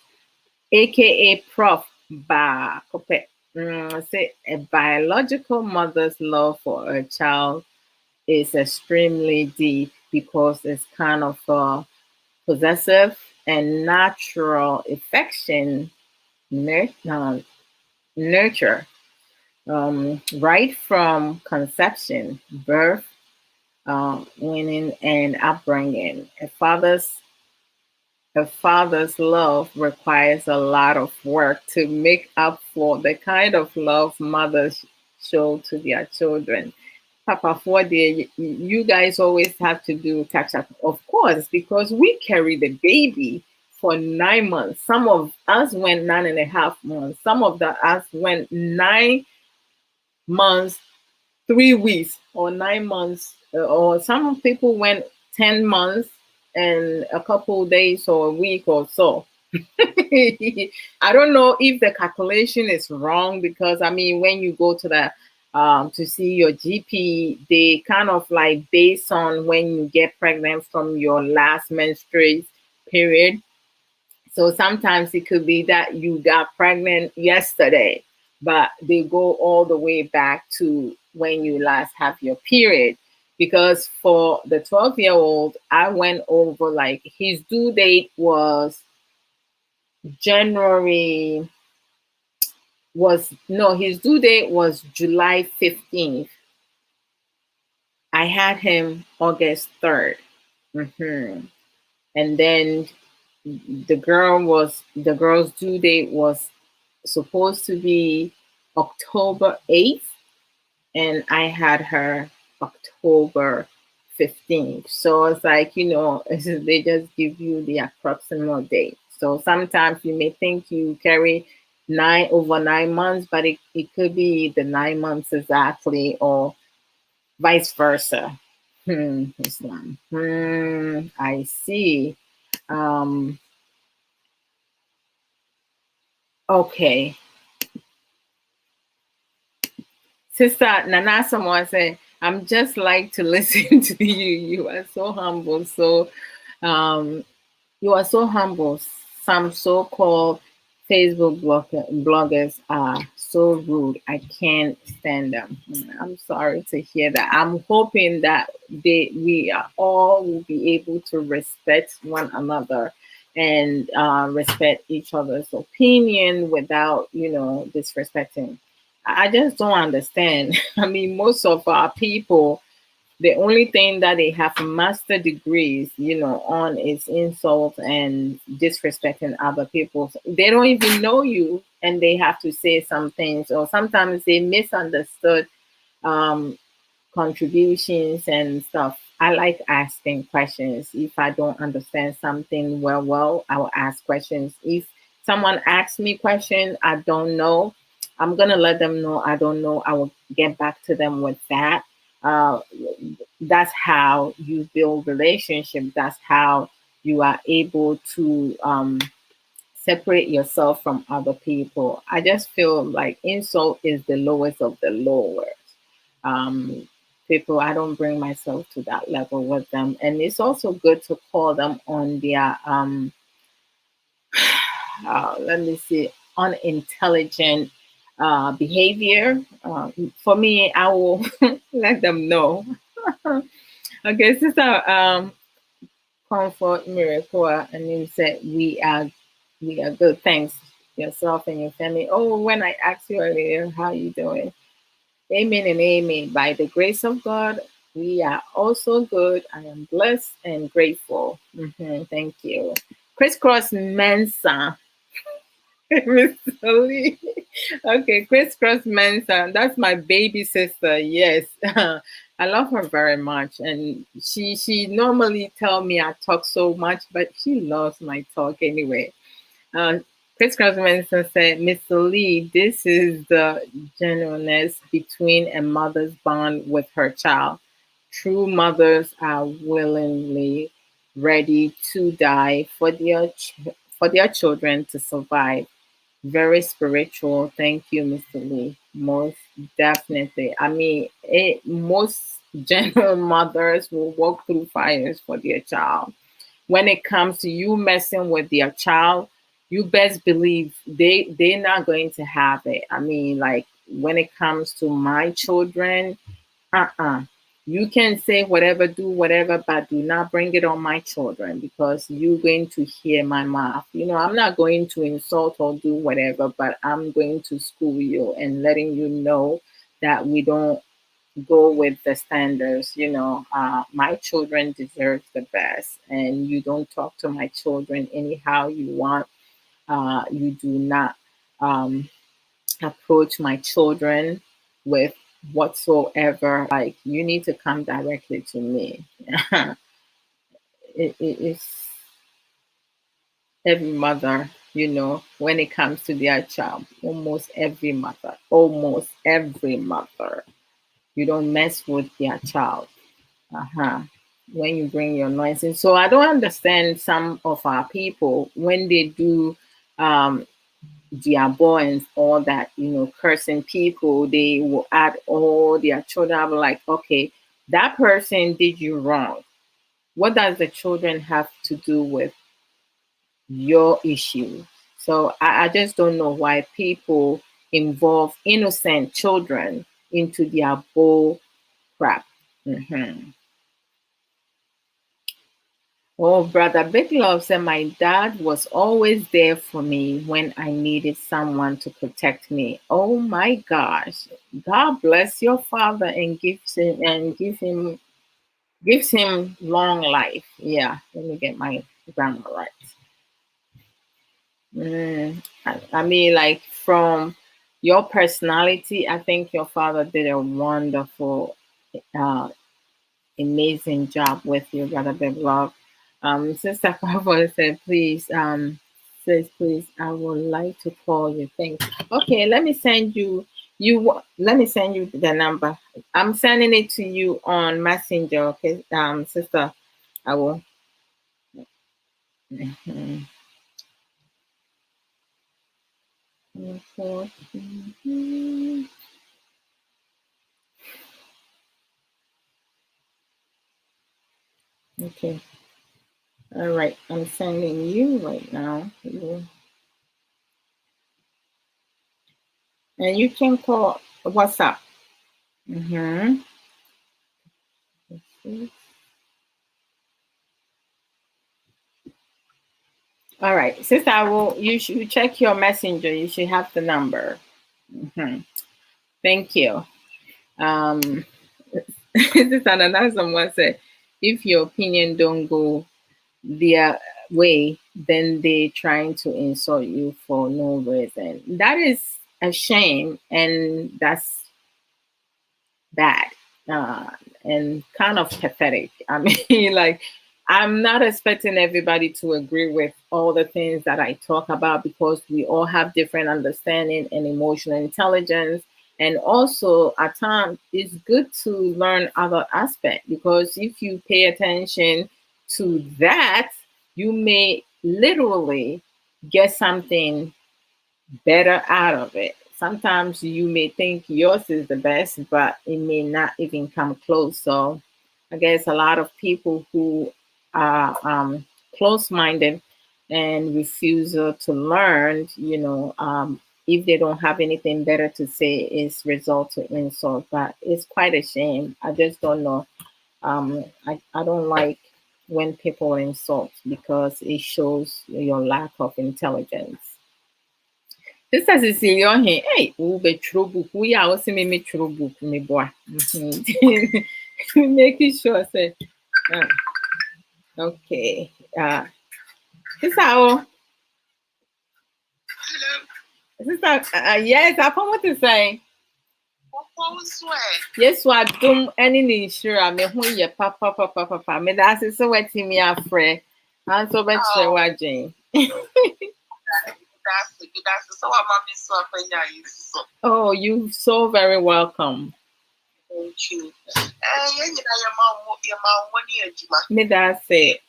A: aka Prof. Ba Kope, say a biological mother's love for a child is extremely deep because it's kind of possessive and natural affection, nurture, right from conception, birth, winning, and upbringing. A father's love requires a lot of work to make up for the kind of love mothers show to their children. Papa, for the you guys always have to do catch up, of course, because we carry the baby for 9 months. Some of us went 9.5 months. Some of us went 9 months, 3 weeks, or 9 months, or some people went 10 months and a couple days or a week or so. I don't know if the calculation is wrong because when you go to the to see your GP, they kind of like based on when you get pregnant from your last menstrual period. So sometimes it could be that you got pregnant yesterday, but they go all the way back to when you last have your period. Because for the 12-year-old, I went over like his due date was January was no, his due date was July 15th. I had him August 3rd. And then the girl's due date was supposed to be October 8th, and I had her October 15th. So it's like, they just give you the approximate date. So sometimes you may think you carry 9 over 9 months, but it could be the 9 months exactly, or vice versa. Islam. I see. Um, okay. Sister Nana someone said, I'm just like to listen to you. You are so humble. So um you are so humble. Some so-called bloggers are so rude. I can't stand them. I'm sorry to hear that. I'm hoping that we are all will be able to respect one another and respect each other's opinion without, disrespecting. I just don't understand. I mean, most of our people, the only thing that they have master degrees, on is insult and disrespecting other people. They don't even know you, and they have to say some things, or sometimes they misunderstood um, contributions and stuff. I like asking questions. If I don't understand something well, I will ask questions. If someone asks me question I don't know, I'm gonna let them know I don't know. I will get back to them with that. Uh, that's how you build relationship. That's how you are able to separate yourself from other people. I just feel like insult is the lowest of the lowest. Um, People, I don't bring myself to that level with them, and it's also good to call them on their let me see, unintelligent behavior. For me, I will let them know. Okay, sister, comfort miracle, and you said we are good. Thanks yourself and your family. Oh, when I asked you earlier, how you doing? Amen and amen. By the grace of God, we are also good. I am blessed and grateful. Thank you. Crisscross Mensa. Mr. Lee. Okay, Crisscross Mensa. That's my baby sister. Yes. I love her very much. And she normally tell me I talk so much, but she loves my talk anyway. Uh, Chris Cosmanson said, Mr. Lee, this is the genuineness between a mother's bond with her child. True mothers are willingly ready to die for their children to survive. Very spiritual. Thank you, Mr. Lee. Most definitely. I mean, most general mothers will walk through fires for their child. When it comes to you messing with their child, you best believe they're not going to have it. I mean, like when it comes to my children, you can say whatever, do whatever, but do not bring it on my children because you're going to hear my mouth. I'm not going to insult or do whatever, but I'm going to school you and letting you know that we don't go with the standards. My children deserve the best, and you don't talk to my children anyhow you want. You do not um, approach my children with whatsoever. Like, you need to come directly to me. It's every mother, when it comes to their child, almost every mother, you don't mess with their child. When you bring your noise in. So I don't understand some of our people when they do diabo and all that, cursing people, they will add all their children. I'm like, okay, that person did you wrong. What does the children have to do with your issue? So I just don't know why people involve innocent children into their bull crap. hmm Oh, brother Big Love said my dad was always there for me when I needed someone to protect me. Oh my gosh. God bless your father and gives him long life. Yeah, let me get my grammar right. I mean, like from your personality, I think your father did a wonderful, uh, amazing job with you, Brother Bevelov. Sister Crawford said, please, says, please, I would like to call you. Thanks. Okay, let me send you. Let me send you the number. I'm sending it to you on Messenger. Okay, sister, I will. Mhm. Mhm. Okay. All right. I'm sending you right now. And you can call WhatsApp. Mm-hmm. All right. Sister, you should check your messenger. You should have the number. Mm-hmm. Thank you. Sister Anana, someone said, if your opinion don't go their way, then they trying to insult you for no reason. That is a shame, and that's bad, uh, and kind of pathetic. I mean, like, I'm not expecting everybody to agree with all the things that I talk about because we all have different understanding and emotional intelligence. And also, at times, it's good to learn other aspects because if you pay attention to that, you may literally get something better out of it. Sometimes you may think yours is the best, but it may not even come close. So I guess a lot of people who are close minded and refuse to learn, if they don't have anything better to say, is result to insult. But it's quite a shame. I just don't know. I don't like when people insult because it shows your lack of intelligence. Sister Cecilia ɔhe wobɛtwerɛ book woyɛ a wose memetwerɛ book meboa. Making sure say okay. Sister sister yes, I come what to say. Yes, what dum any ne nhyira me ho yɛ papa me da ase sɛ watimi afrɛ anso bɛkyerɛ w'adwen. Oh, you so very welcome. Thank you. Me that say.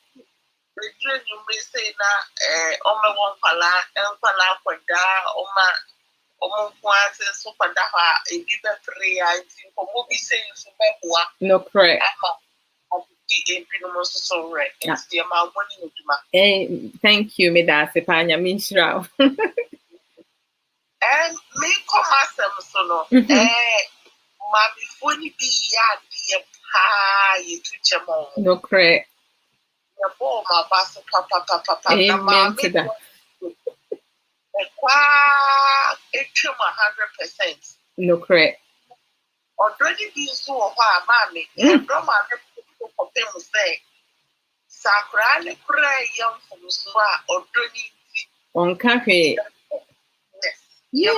A: No correct. Hey, thank you, me that say panya minshra. And me come asem so no. Mami foni bi ya die pa ye tuchemo. No correct. Ya bo ma baso papa. Amen to that. It's 100%. No correct. Already being so mommy, and don't say Sakrali pray young from Swa or on cafe. Yes,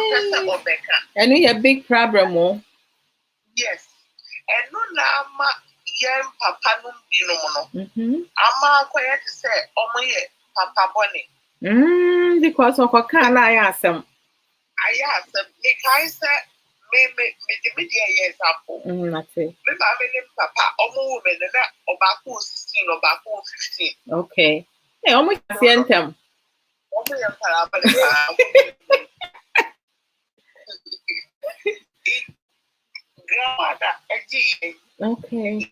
A: and we have big problem. Oh. Yes, and no nama yam papa no binomo. Ama quiet to say, oh my papa bonny. Because of a car, I asked them. I asked them, I said, me yes, apple. That's it. Maybe papa, almost woman, and about 16 or about 15. Okay. Hey, almost sent them. Okay.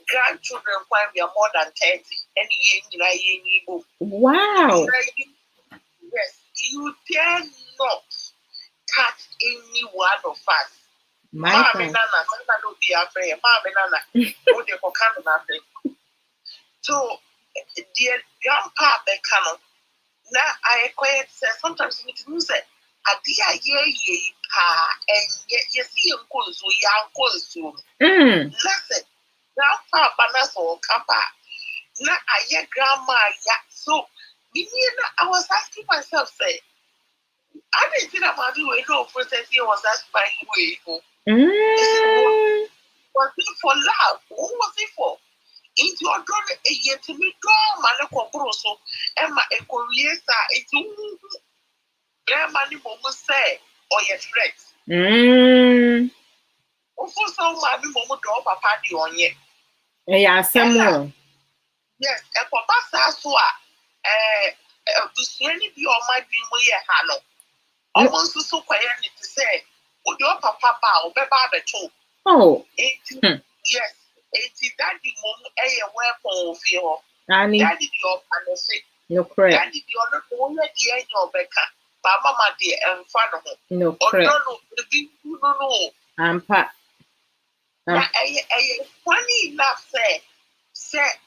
A: Grandchildren we are more than 30. Wow. Yes, you dare not touch any one of us. My be afraid. So, dear grandpa, Becano. Now I acquired sometimes you need to use it. A dear ye and yet you see him close we are close to. Listen, grandpa, Banas or Kappa.
C: na aye grandma ya. So I was asking myself, say, I didn't think about doing no process here was asking way. Was it for love? Who was it for? Into your daughter a year to me, draw Malako Broso, Emma a Koreasa, into Grandma Momo say, or your threats. Also, so my Momo drop a party on ye.
A: Yeah, someone.
C: Yes, a papa Sasua, Busini be on my dream way a halo. Almost so quiet to say, would your papa bow, Baba too?
A: Oh,
C: yes. It's daddy mom a weapon of your
A: Annie,
C: daddy your fantasy.
A: no correct.
C: Daddy your only dear your Becca, Mama dear and front of him.
A: No
C: Or
A: correct.
C: No.
A: I'm pat.
C: Funny enough, say,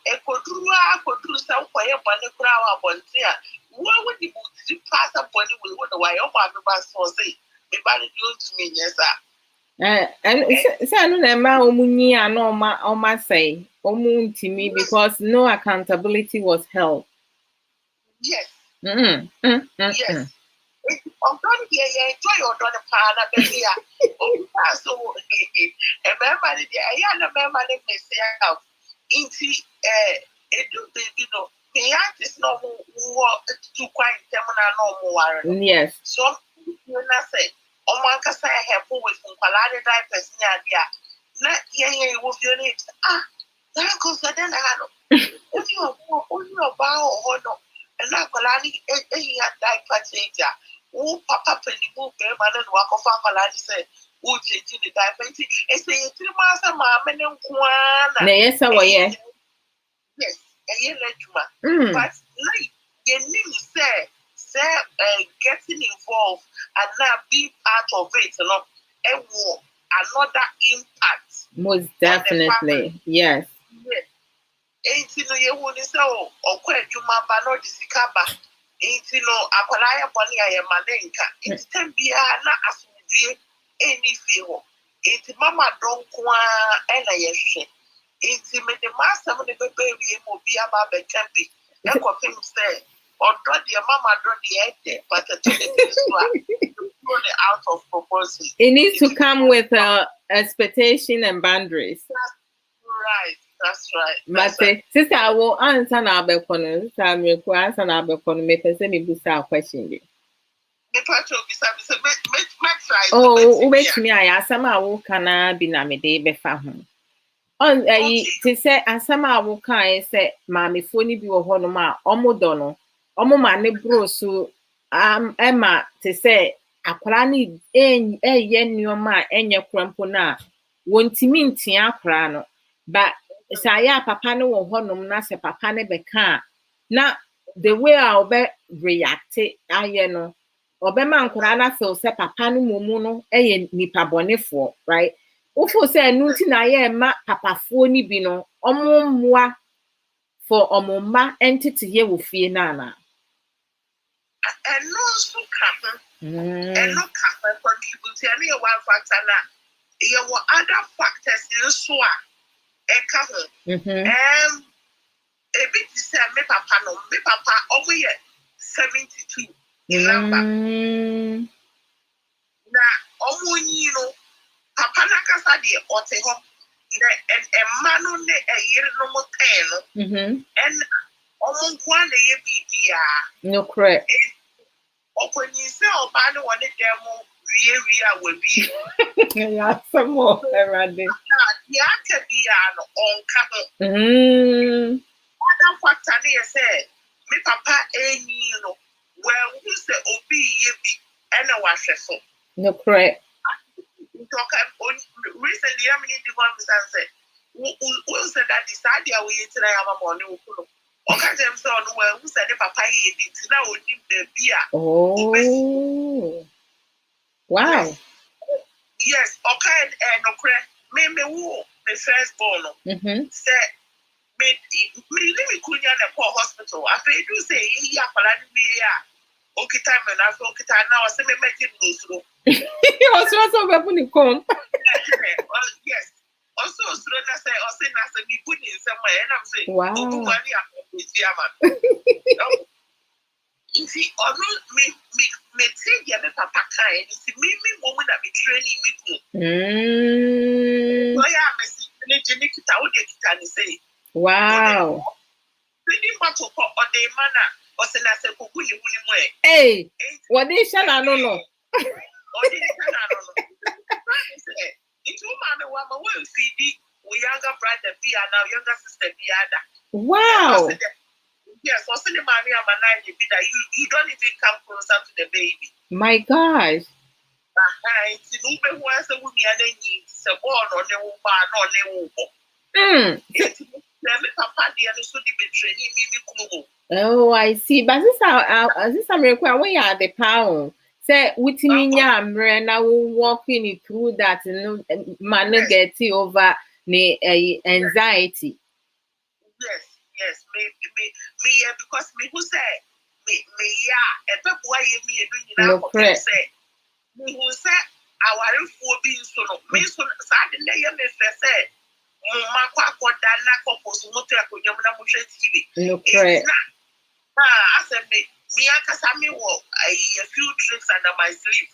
C: a quadrua, some quiet bunny crown upon here. What would you pass upon you with what the way your mother was say? The body to me, yes, sir.
A: And say no na ma omunyi ano ma say omunti me because no accountability was held.
C: Yes.
A: Yes.
C: I'm done here, enjoy your daughter, partner, baby. So, remember, I am a member of myself. Into a do baby, no, the aunt is no more too quiet, no more.
A: Yes.
C: So, you say, oh, my cassa, I have always from Palade diapers near not ye will feel it. That goes the then I know. If you are bow or no, and now Palani, diaper changer. Oh, Papa Penny Book, man, and walk of Palani said, who changing the diaper? It's a 3 months a mamma and one.
A: Yes, I
C: yes, a year later. But like you need say, getting involved and now being part of it, it will another impact.
A: Most definitely, yes.
C: Ain't you know you wouldn't say, or quite you mamba no disicaba. Ain't you know, Apalaya Bonnie, I am Malenka. It's 10 be not as we any feel. It's Mama don't and I shit. It's me the master of the baby will be about the camping. That's what him say. Or don't your mama don't the egg, but out of proportion.
A: It needs to come with expectation and boundaries.
C: Right. That's right.
A: Mate, sister, I will answer now. Bekono, sister, me ko answer now. Bekono, me pese me busa question you. Oh, wait me. I asama awo kana bi na me de befa ho. On te say asama awo kan say maame fo ni bi wo ho no ma omodo no. Omo ma ne bro so Emma te say akwara ni eye nneoma enye krampo na wontimi ntia akwara no. But saya papa no wo honom na se papa ne beka na the way I be react aye no obema nkora na feel se papa no mumu no eye nipa bonefo right ufo se enu ti na ye ma papafo ni bi no omumwa for omumma entity ye wo fie na na
C: and no so come and no come contribute any one factor na you were other factors in so a a bit say me papa over here 72 in number na you know papa na kasa de ote ho and manu ne yire no mo ten and nkwa na ye bibia
A: no correct
C: okonyi se oba ne woni dem wie a wabi
A: ya samo erade
C: ya ka bia no onka ho other factor na say me papa enyi no well who say obi ye bi ena wahwefo
A: no correct
C: recently I'm in the one say who said that decide we try our money ukulo oka dem say on well who said papa ye bi tina oni the bia
A: oh wow
C: yes okay no correct me who the first born say me kunya na poor hospital after you say ya fala ni ya okita me na so okita na o say me make it no
A: also be put in com
C: yes also so na say say me put in somewhere, and I'm saying,
A: wow.
C: Oh, money, I'm if he or me take your papa kind, it's me woman that be training me too. So yeah, me Nikita, what they can say.
A: Wow.
C: Pretty much or the manner, or send us a good way.
A: Hey, what they shall I don't know.
C: Or they can I don't know. It's woman, woman will feed we younger brother be and now younger sister be other.
A: Wow.
C: Yes, what's the money I'm a be that you don't even come closer to the baby.
A: My gosh.
C: It's in Uber was a woman and it's a born on the woman on the woman. Papa, the other should be training.
A: Oh, I see. But this I'm required when you are the pound. Say with me, I'm now walking it through that man get over the anxiety.
C: Yes, me, yeah, because me who say me, yeah, and people why me doing that say me who say our four being so me so sad na me say mama kwa da na kopos moto ya kunyam na mo hwe TV.
A: No correct.
C: I said me akasa me wo a few tricks under my sleeve.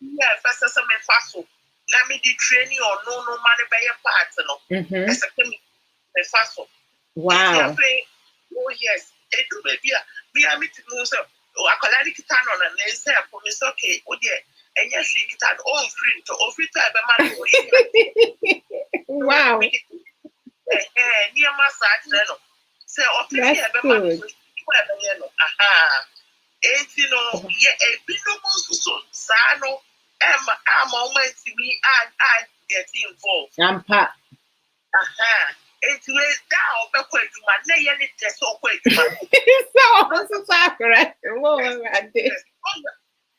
C: Yeah, first some me faso. Let me the training or no money by your part no. As a me faso.
A: Wow.
C: Oh yes, it do baby. Me am to know so I call it kitan on and they say I promise okay. Oh dear. And yes, she kitan all free to offer to
A: wow.
C: Near my side no. So
A: that's good.
C: It's you know, yeah, a bit almost so sano. I'm almost to me I get involved.
A: I'm pat.
C: It's way down, but quite to my name, and it's so quick.
A: So correct. Oh, I did.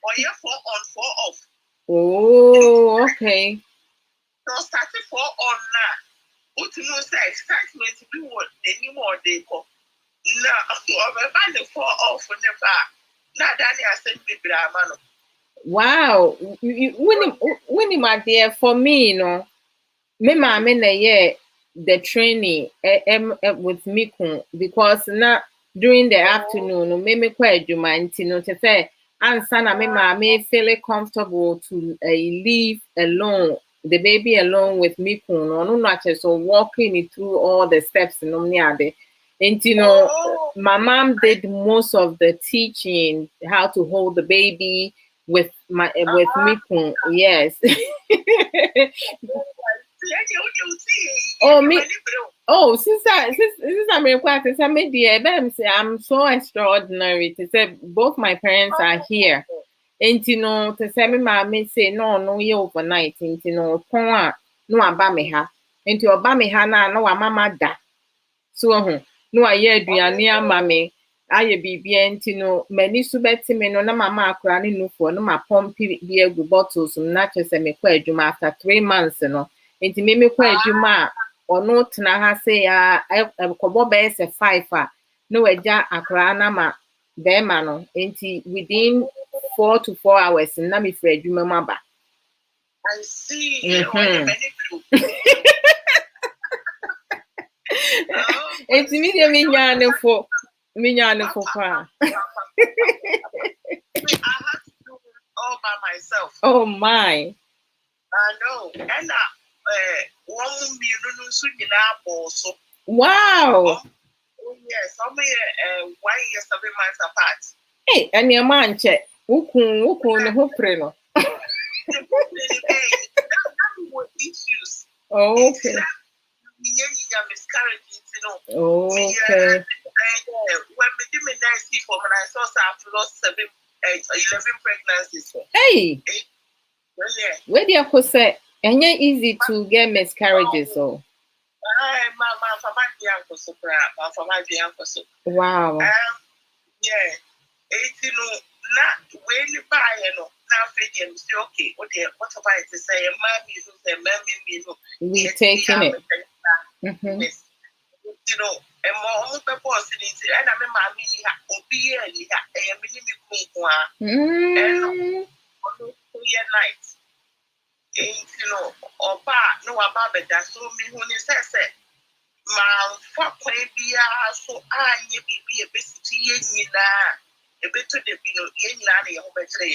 C: Or yeah, 4 on 4 off.
A: Oh, okay.
C: So starting 4 on now. What you know, say excitement to do what any more they call. No, I'm the 4 off for never. Now, Danny, I sent me Bramano.
A: Wow. Winnie, my dear, for me, you know, me mama na yeah the training with Miku because now during the afternoon no me quite do my no to say answer na me mama feel comfortable to leave alone the baby alone with Miku no not so walking it through all the steps no near and you know my mom did most of the teaching how to hold the baby with Miku. Yes. Oh me! Oh, since I'm required to say me dear, I'm so extraordinary to say both my parents are here. And you know, to say me mommy say no you overnight. And you know, no abame ha. And you abame ha na no mama da. So no aye aduane ama me. Aye bibia nti no mani so beti me no na mama akora ne nufo no ma pompi bi egu bottles na chese me kwa adwuma after 3 months no. Nti me kwa adwuma ono tena ha se ya kobo be se 5 a no agya akra na ma be ma no nti within 4 to 4 hours na me fra adwuma maba.
C: I see.
A: Nti me dey me nyane fo pa.
C: I have to do it all by myself.
A: Oh my.
C: I know. And one million so.
A: Wow.
C: Oh yes, I'm 1 year 7 months apart.
A: Hey, and your man check. Wukun no hopre no.
C: Issues.
A: Oh, okay.
C: Miscarriages, you know.
A: Oh, okay.
C: When we did my nice for when I saw I've lost 11 pregnancies.
A: Hey.
C: Yeah.
A: Where do you say? And it's easy to get miscarriages, so. Wow.
C: Yeah. You know, not when you buy, you know, now say okay, what about it to say, mommy,
A: we taking it.
C: Yes. You know, and more people sitting, and I mean, mommy, be a minimum and 2 year night. you know, oba no about that so me who says ma for bia so anye bibi e besiti ye nyina e beto de bi no ye nyina na ye ho betre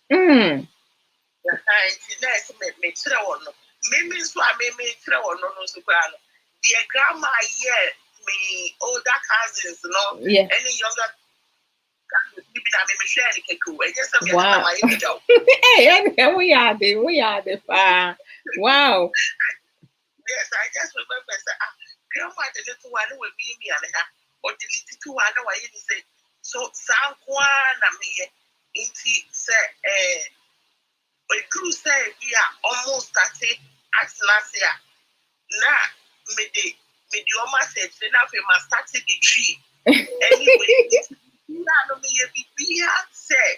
C: the time next me tire wono me so a me tire wono no so kwa no the grandma here me older cousins no any younger wow.
A: Hey, we are the wow.
C: Yes, I just remember grandma the little one will be me and her or the little one why you say so San Juan me inti say a crew say we are almost started at last year. Now me the almost said now we must start the tree. Anyway, now me be say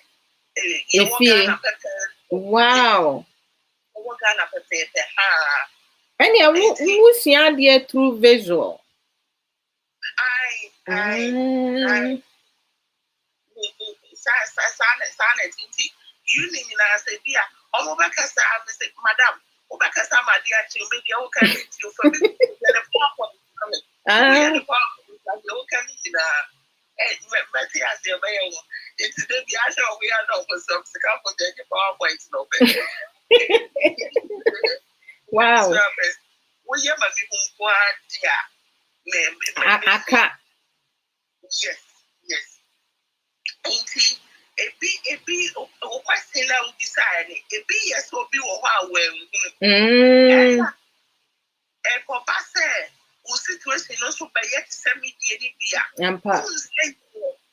A: wow.
C: Ghana pepe ha.
A: And yeah, who see there through visual?
C: I you need to say, dear, oh, Obakasa, I say, Madam, Obakasa, my dear, to me, the old can you for me, the pop the can Matthias, the mayor. It's the Biasha, we are not for some couple of PowerPoints, no better.
A: Wow.
C: We have a people, dear. Yes. Ain't a be question now decided. A be yes will be well. And for Basse, who situation also by yet send me the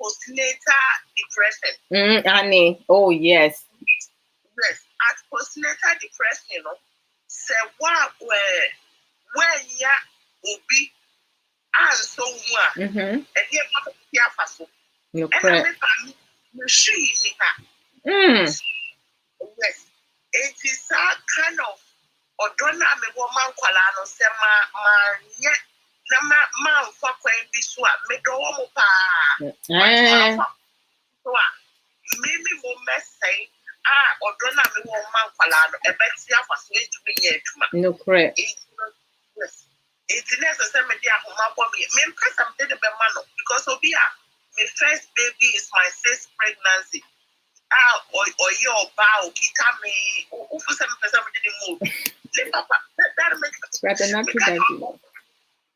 C: postnatal depression.
A: Annie. Oh, yes.
C: Yes, at postnatal depression, you know, say what where ya will be and so and yet not be a faso.
A: No correct.
C: Machine. Yes, it is a kind of or don't have a woman qualano sema yet man for be swap me go maybe more messy or don't have a woman qualano a better for sweet to be yet.
A: No correct.
C: Yes, it's necessary for me. Men press some did a man because Obia, my first baby is my sixth pregnancy. Or your bow, Kita me, who for 7% didn't move. That makes
A: rather not too bad.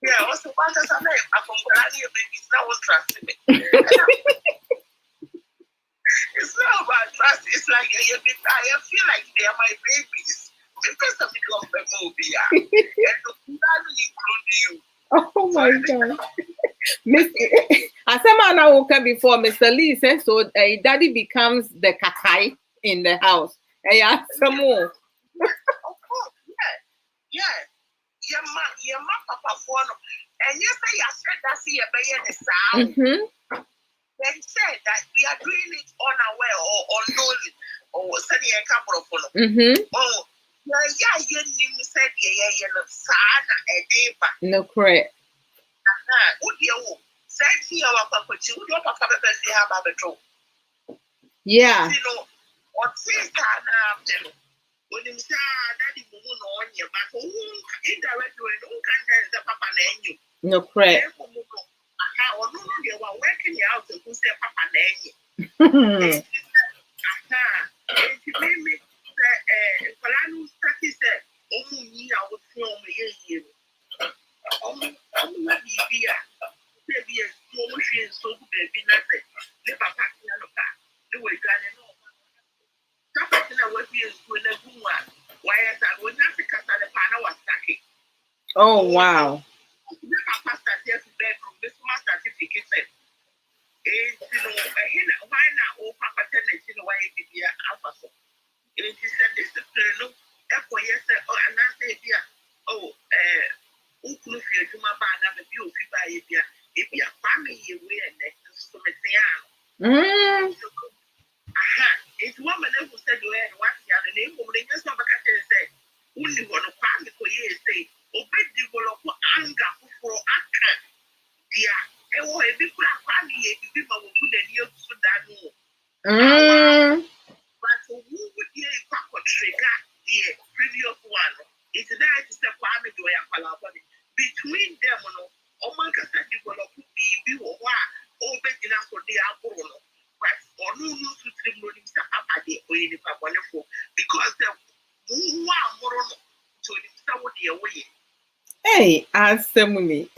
C: Yeah, also, what does I mean? I'm from Granny babies, now won't trust me. It's not about trust, it's like I feel like they are my babies. Because of the movie, and that will include you.
A: Oh my God. As a man I woke up before Mr. Lee says so daddy becomes the kakai in the house. Yeah, some more.
C: Of course, yeah. Your papa for no. And yes, I said that's here by the sound. They said that we are doing it unaware or unknowingly or sending a couple of follow. Oh, yeah, you said yeah, sana a neighbor.
A: No correct.
C: Said here our papa, you don't have a better.
A: Yeah.
C: You know, what says that when you say daddy on your back, indirectly, no can the papa name you.
A: No correct.
C: Or no, you are working out to say papa name. It made me say, Palano Stati said, oh, me, I would film you. Oh, maybe a small machine so baby, nothing. The papa, the way Ghana.
A: Oh wow.
C: It's one man who said, what's the other name? When just never catch and say, only one of Kwame for years say, obey develop anger for action. Yeah, and what a big Kwame, if you will put a new Sudan. But who would hear a trigger the It's nice to say Kwame Joya Palaboni. Between them, no, Omanka said develop be or begging us for the Apollo. But or no to trim Mr. Papa de Oye Papanefo because the one more to the away.
A: Hey, Nsem me.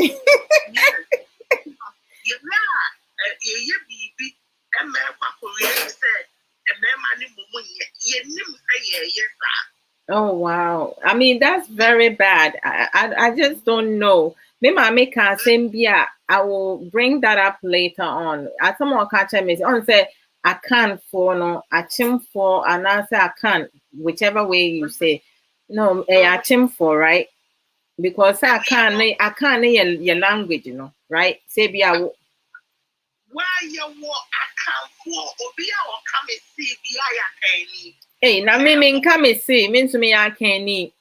A: Oh wow! I mean that's very bad. I just don't know. Maybe I make a same beer. I will bring that up later on. As someone catch me on say I can't for no, I chim for, and I say I can't, whichever way you say. No, I chim for right because I can't your language, you know, right? Say be I.
C: Why you walk account for or be our come and see be I.
A: Hey, now me come and see means to me I can't need.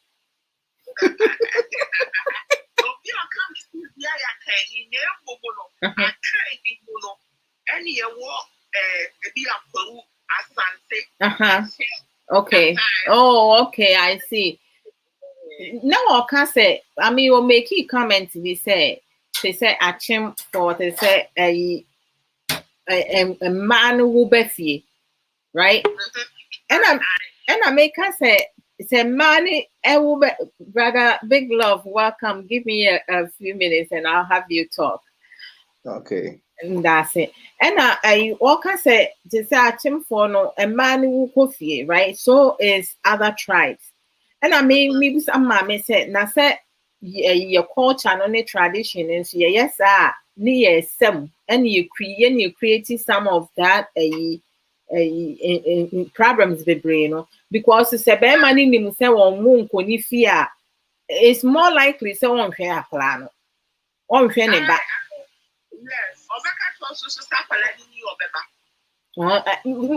A: Okay. Oh, okay. I see. Now I can say. I mean, we'll make it comment. They say I chim for. They say a man who be right? And I make her say. Say, money, brother, big love, welcome. Give me a few minutes and I'll have you talk.
D: Okay.
A: And that's it. And I walk and say, just a for no, a man who coffee, right? So is other tribes. And I mean, maybe some mammy said, now say, your culture and the tradition is yes, near some, and you creating some of that, problems the brain, because it's a bear money in say on moon conifia. It's more likely so on fair plan. On fair back.
C: Yes,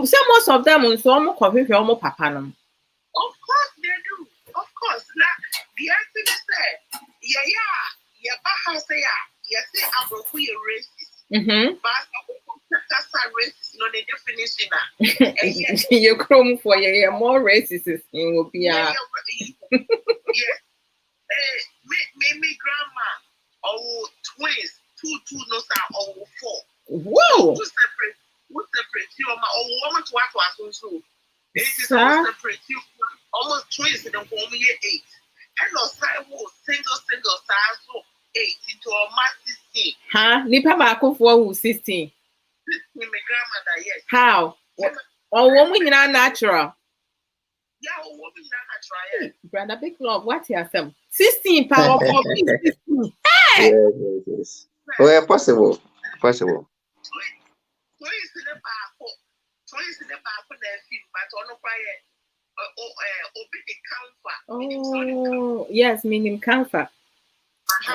A: So most of them on some coffee for almost papa.
C: Of course they do. Of course. Now the answer is said, yeah, baha say say Abrabo racist. But that's a racist, no the definition.
A: You chrome for you more racist in will be
C: yes. Me grandma or twins, two no or 4.
A: Whoa.
C: Who separate you woman to what so. It is separate you almost twins in the home 8. And no side single size so 8 into a mass 16.
A: Nipa baako for 16.
C: My grandmother, yes.
A: How? Or woman natural.
C: Yeah, woman natural.
A: Brother Big Love, what you some? 16 power for 16.
D: Hey! Yes. Well, possible.
C: Twins in the back, but on
A: oh, yes, meaning comfort.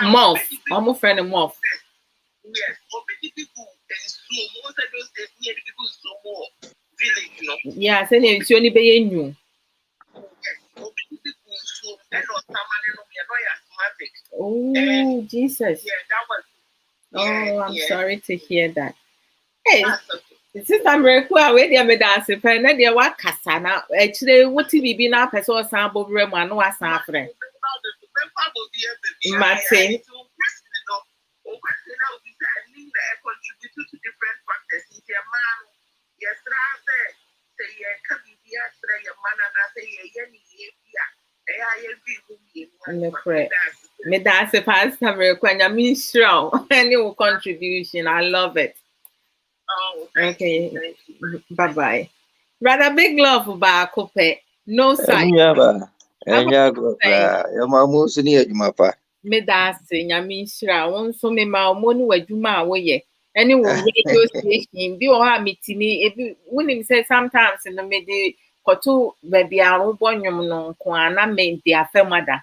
A: Muff. I'm a friend of Muff.
C: Yes, people most of those days near the people so more village, you know.
A: Yeah, saying it's only paying you.
C: Yes, people so and not asthmatic.
A: Oh, Jesus.
C: Yeah, that was.
A: Oh, I'm sorry to hear that. Hey, since I'm very cool, I wait there, me dance. If I know there what kasana, actually, what TV be now? Person sample room, I know what's happening. Martin.
C: Contribute to different factors. If your man, yes, say, can be your man, and I say,
A: me that's a pastor when I mean sure any contribution. I love it.
C: Oh,
A: okay. Bye bye. Rather big love for Bakope. No side. Me that's I mean sure. One so me ma money where you ma way. Anyway, radio station be or have meeting if when him say sometimes in the middle koto baby I born no kwana me their mother.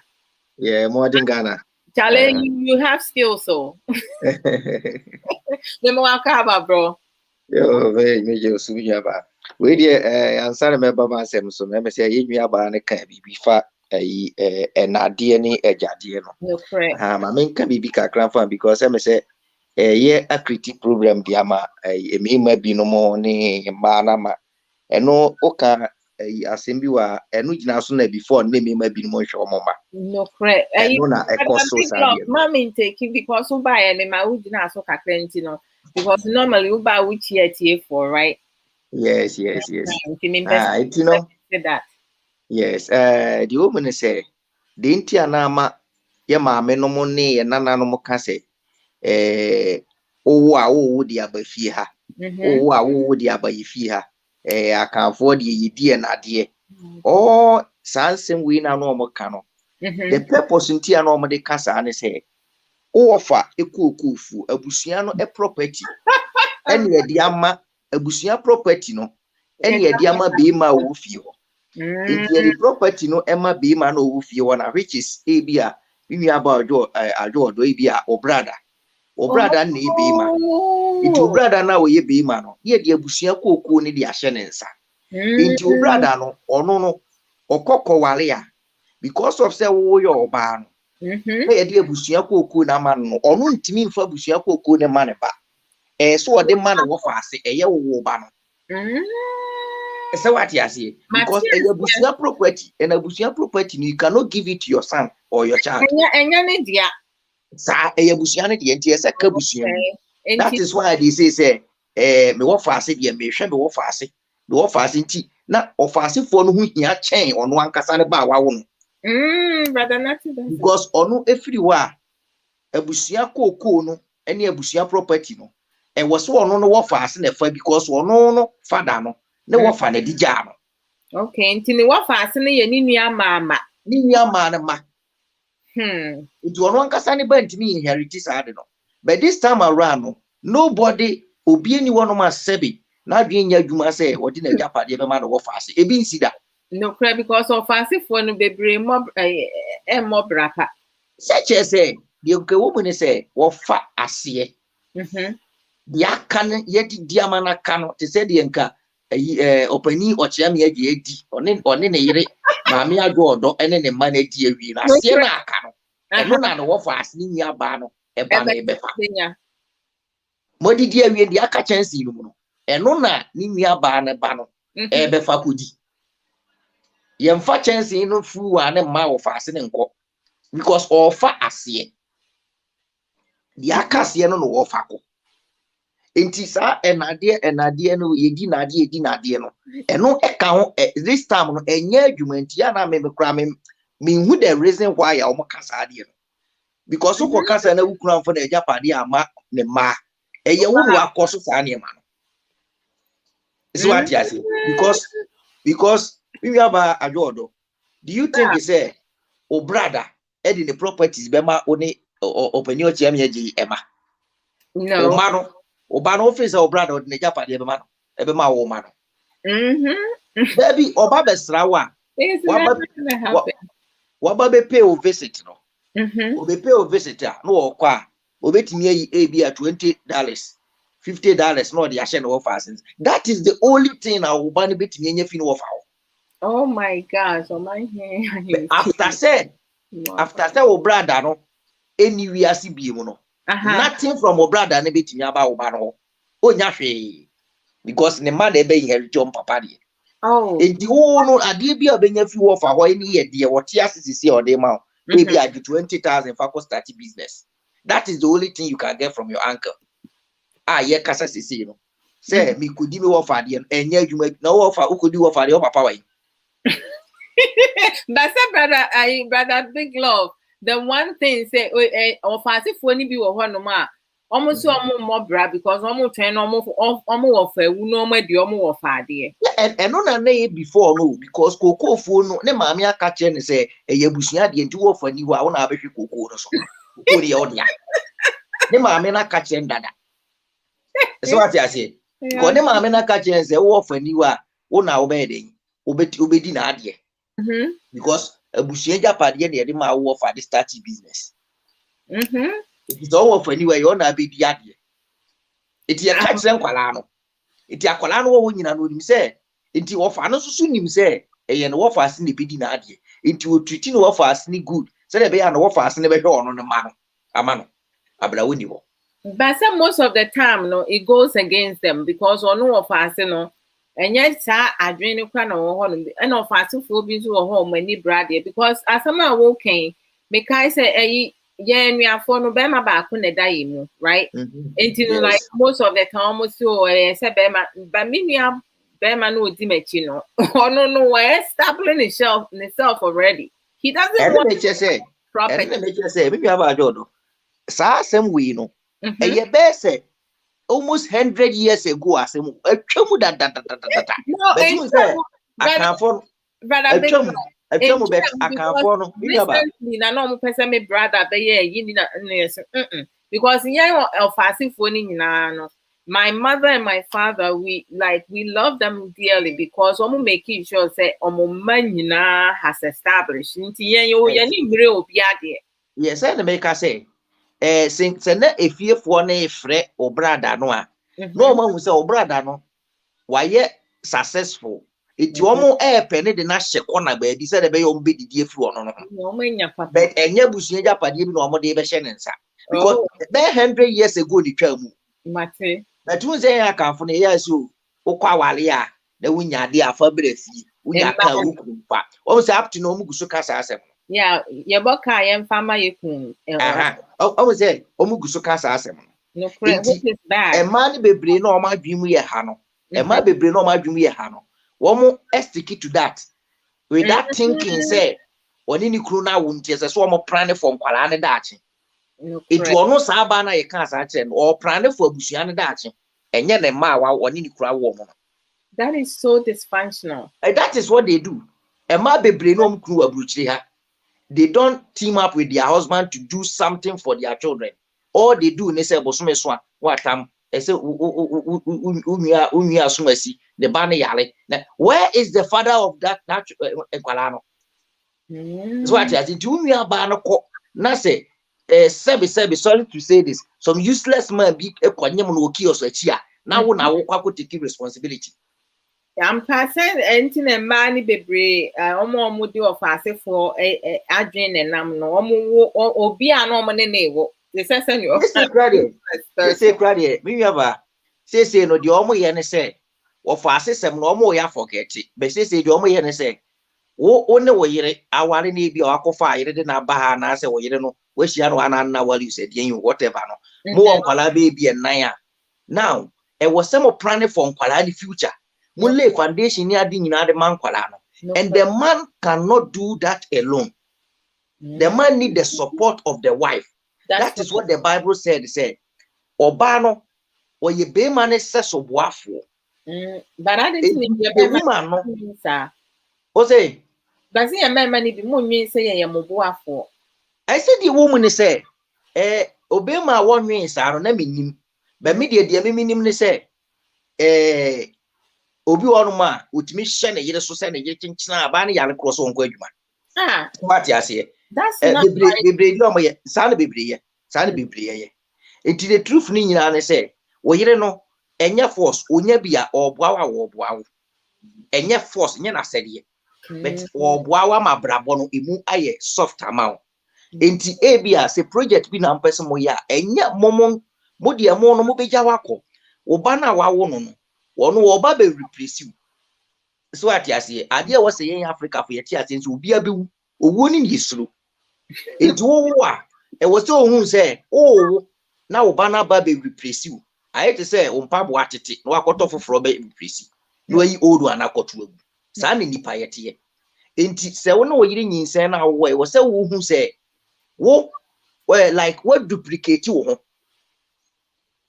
D: Yeah, more than Ghana.
A: Charlie, you have skills, so. The more I bro.
D: Yo, very major Subiaba. We dear answer me Baba Nsem, so let me say, you about a can be fat a DNA a jadiano.
A: No, correct.
D: My main can be grandfather because I say, a critic program, Diama, a me may be no more, manama, and no, okay, asɛm bi wa ɛno gyina so na before ne me ma bi no hwɛ ɔmoma
A: no correct
D: ɛno na ɛkɔ so saa
A: mommy take because who buy me ma who gyina so kakra nti no because normally who buy which year for right.
D: Yes. You know
A: that.
D: Yes, the woman say the intia nama ye maame no mo ne ye nana no mo ka se owo a wo di abafie ha owo a wo di abayi ha akanfo de yidi na ade oh sansem we na no mo ka no the purpose intia no mo de kasa ne say ofa ekokufu abusua no property ene ye di ama abusua property no ene ye di ama be ma wo fie ho the property no Emma be man over few one which is abia we about Adwoa Odo abia or brother ne be man into brother now ye be man ye the abusua koku ni the ashenensa into brother no ono okokowale because of say wo your ba no ye the abusua koku na man no ono ntimi mfa abusua koku ne man ba so o de man wo fa ase eye wo ba no so what you say? Because a abusia property, and abusia property, you cannot give it to your son or your child. Sa a abusia that is why they say me what fast ye me hwe me what fast nti na ofase for no hu hia chen ono ankasa ne ba wa wo no
A: brother not
D: because ono everywhere abusia kokoo no ene abusia property no e wo so ono no wo fast na fa because ono no father no ne wofa na dija no
A: okay nti ne wofa ase ne ye ni nua maama
D: ma nti ono ankasa ne ba ntimi inherit saade no but this time around no nobody obi ani wono ma sebi na adwen nya adwuma se odi na japade be ma no wofa ase ebi nsida
A: no cry because of ase for no bebre mo mo braka
D: such as say the woman ne say wofa ase dia kan ye di diama na kan te say de nka opani ochia me agi edi one ne yire maami Adwoa Odo ene ne ma na di awi na ase na aka no eno na no wofa ase ni nya ba no eba na ebefa modi di awi di aka chance no mu no eno na ni nya ba na ba no ebefa kodi ye mfa chance no fu wa ne ma wofa ase ne nko because ofa ase di aka ase no wofa ko enti sa enade no yedi nade no eno eka ho this time no enye adwumanti ya na me kra me hu the reason why ya omo kasa ade no because ko kasa na wukura mfo na ejapade ama ne ma eye wo no akoso sa ne ma no is what you say because we have Adwoa Odo do you think you say o brother edi the properties be ma oni opani o chiam yeji ema
A: no
D: o ma no oba no office o brother odi ne japade ebe ma wo ma no baby oba besra wa wa be pay o visit no obe pay o visit no okwa obetimi ayi ebi at $20 $50 no the ashe no offers that is the only thing I will ban betimi enya fi no offer.
A: Oh my gosh, oh my hand.
D: after say o brother no anywhere asi biemu no nothing from o brother na betimi aba wo ba no onya hwe because ne man ebe inherit your papa de enti wo no ade bia obenya fi wo fa ho ni ye de wote asisi o de ma maybe I do 20,000 for cost start business. That is the only thing you can get from your uncle. Ye kasa sisi no say me could me wo fa de enye adwuma na wo fa ukodi wo fa de o papa wai.
A: But say brother Big Love, the one thing say ofasifo ni bi wo ho no ma almost more bra because almost train almost of a no ma di almost of ade
D: and no na before no because koko fo no ne maami aka che ne say eyabusua de nti wo fa ni ho a wo na abehwe koko no so koko de odia ne maami na aka che ndada so what you say ko ne maami na aka che say wo fa ni ho a wo na wo be den obedi na ade because abusua japade ne de ma wo fa de start business it's all of anyway you na be di ade enti ya catch them kwala no enti akwala no wo nyina no nim say enti wo fa no susu nim say eye no wo fa ase ne bedi na ade enti wo treat no wo fa ase ne good say dey be ya no wo fa ase ne be hwe ono no ma no ama no abla woni wo
A: but some most of the time no it goes against them because ono wo fa ase no And yes, I drink a crown or home, and of fast food be to a home when you brother, because as a man walking, make I say, yeah, we are for no bema back when they die, right? And you know, like most of the time, almost so, I said, Bema, but me, Bema no dimmet, you know, or no, where establishing himself already. He doesn't want
D: to say,
A: property.
D: And let me just say, maybe about Jodo. Sa some we know. A ye best say almost 100 years ago, I say, a chumu that.
A: No,
D: But you say, I can't for a chumu, bet I can't for
A: recently, na no person me brother, but yeah, you need because yeah, of fasting for my mother and my father, we love them dearly because omo making sure say omo man has established.
D: Yes, and make us say, since if you for a fre or brother no, no man will say, oh brother no, why yet successful. It's almost a penny the national corner, baby said a bay on bid dear flu no. But a nebusia Japan no more de beshenensa. Because 100 years ago, the term. But you say I come from the years who Okawalia, the winya dear fabrici, winya ukumpa. Almost up to no Mugusukas.
A: Yeah, your book I am farmer you can.
D: I was say, Omugusukas asem.
A: No, is bad.
D: A man be brain or my dream we hano. A man be brain or my dream we hano. One more sticky to that. With that thinking, say, when any crew now won't just a swarm of prana from Kalana Dachi. It will no sabana a cancer or prana for Busiana Dachi. And yet a mawa or any crowd woman.
A: That is so dysfunctional.
D: And that is what they do. A man be brain home crew of Bruchia. They don't team up with their husband to do something for their children. All they do, they say, Bosumeswa, what I say, Umia Sumesi, the Bani Yale. Where is the father of that Equalano? That's what I said. Umia Banako, Nase, Sebi, sorry to say this. Some useless man be a Quanyamuki or Swachia. Now, I could take responsibility.
A: I'm passing anything a money baby. Almost do of us for a Adrian and I'm no or be a normal name. The session you
D: say credit. Me ever say no, the almost yen say, or fast some no more ya forget it. But say the almost yen say, oh, only way I want to be or fire in a bahana, say, well, you know, wish you know, while you said, you whatever, no more Kala baby and Naya. Now, it was some planning for the future. Mule foundation near the man Kwalano. And the man cannot do that alone. The man need the support of the wife. That is what the Bible said. Obano or ye be man says of waffle.
A: But I didn't think the woman no sir.
D: O say,
A: but see a man be more mean say waffle.
D: I said the woman say, Obema 1 means I don't know. But media dear minim say, Obi Onuma, which me shen a year so send a yetin bani yan cross on Queduma. What ya say?
A: That's not
D: the San Biblia. It is the truth, Nina, and say, well, you know, and your force, Unyabia or Bow, and your force, Yana said ye. But or Bowa, my brabono, imu aye, soft amount. Inti Abia, say project bin and person moya, and yet momon, Modia mono mobijawako, Obana wawono. One will be replace you. So what I say, idea was saying Africa for your tears will be a bill, or winning his through. Into war. It was so who say, oh, now Bana Baby replace you. I had to say, on Pab watched it, no, I got off from replace you. No, you old one, I got to San in the piety. Inti say, no, you didn't say now, way was so who say, well, like what duplicate you?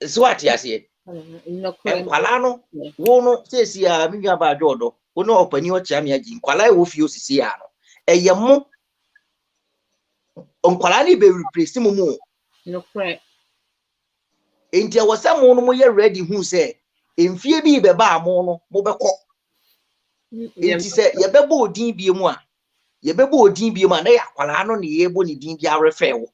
D: So what I say. Kwalano wono sesi ya mi aba dodo wono opani o chiamia ji kwala wo fi osisi ya no eyemo onkwala ni be replace mu
A: no correct
D: enti e wose mu no mo ye ready hu se emfie bi be ba mo no mo be ko enti se ye be bo odin bi mu a na ya kwala no ne ye bo ni din bi arefe wo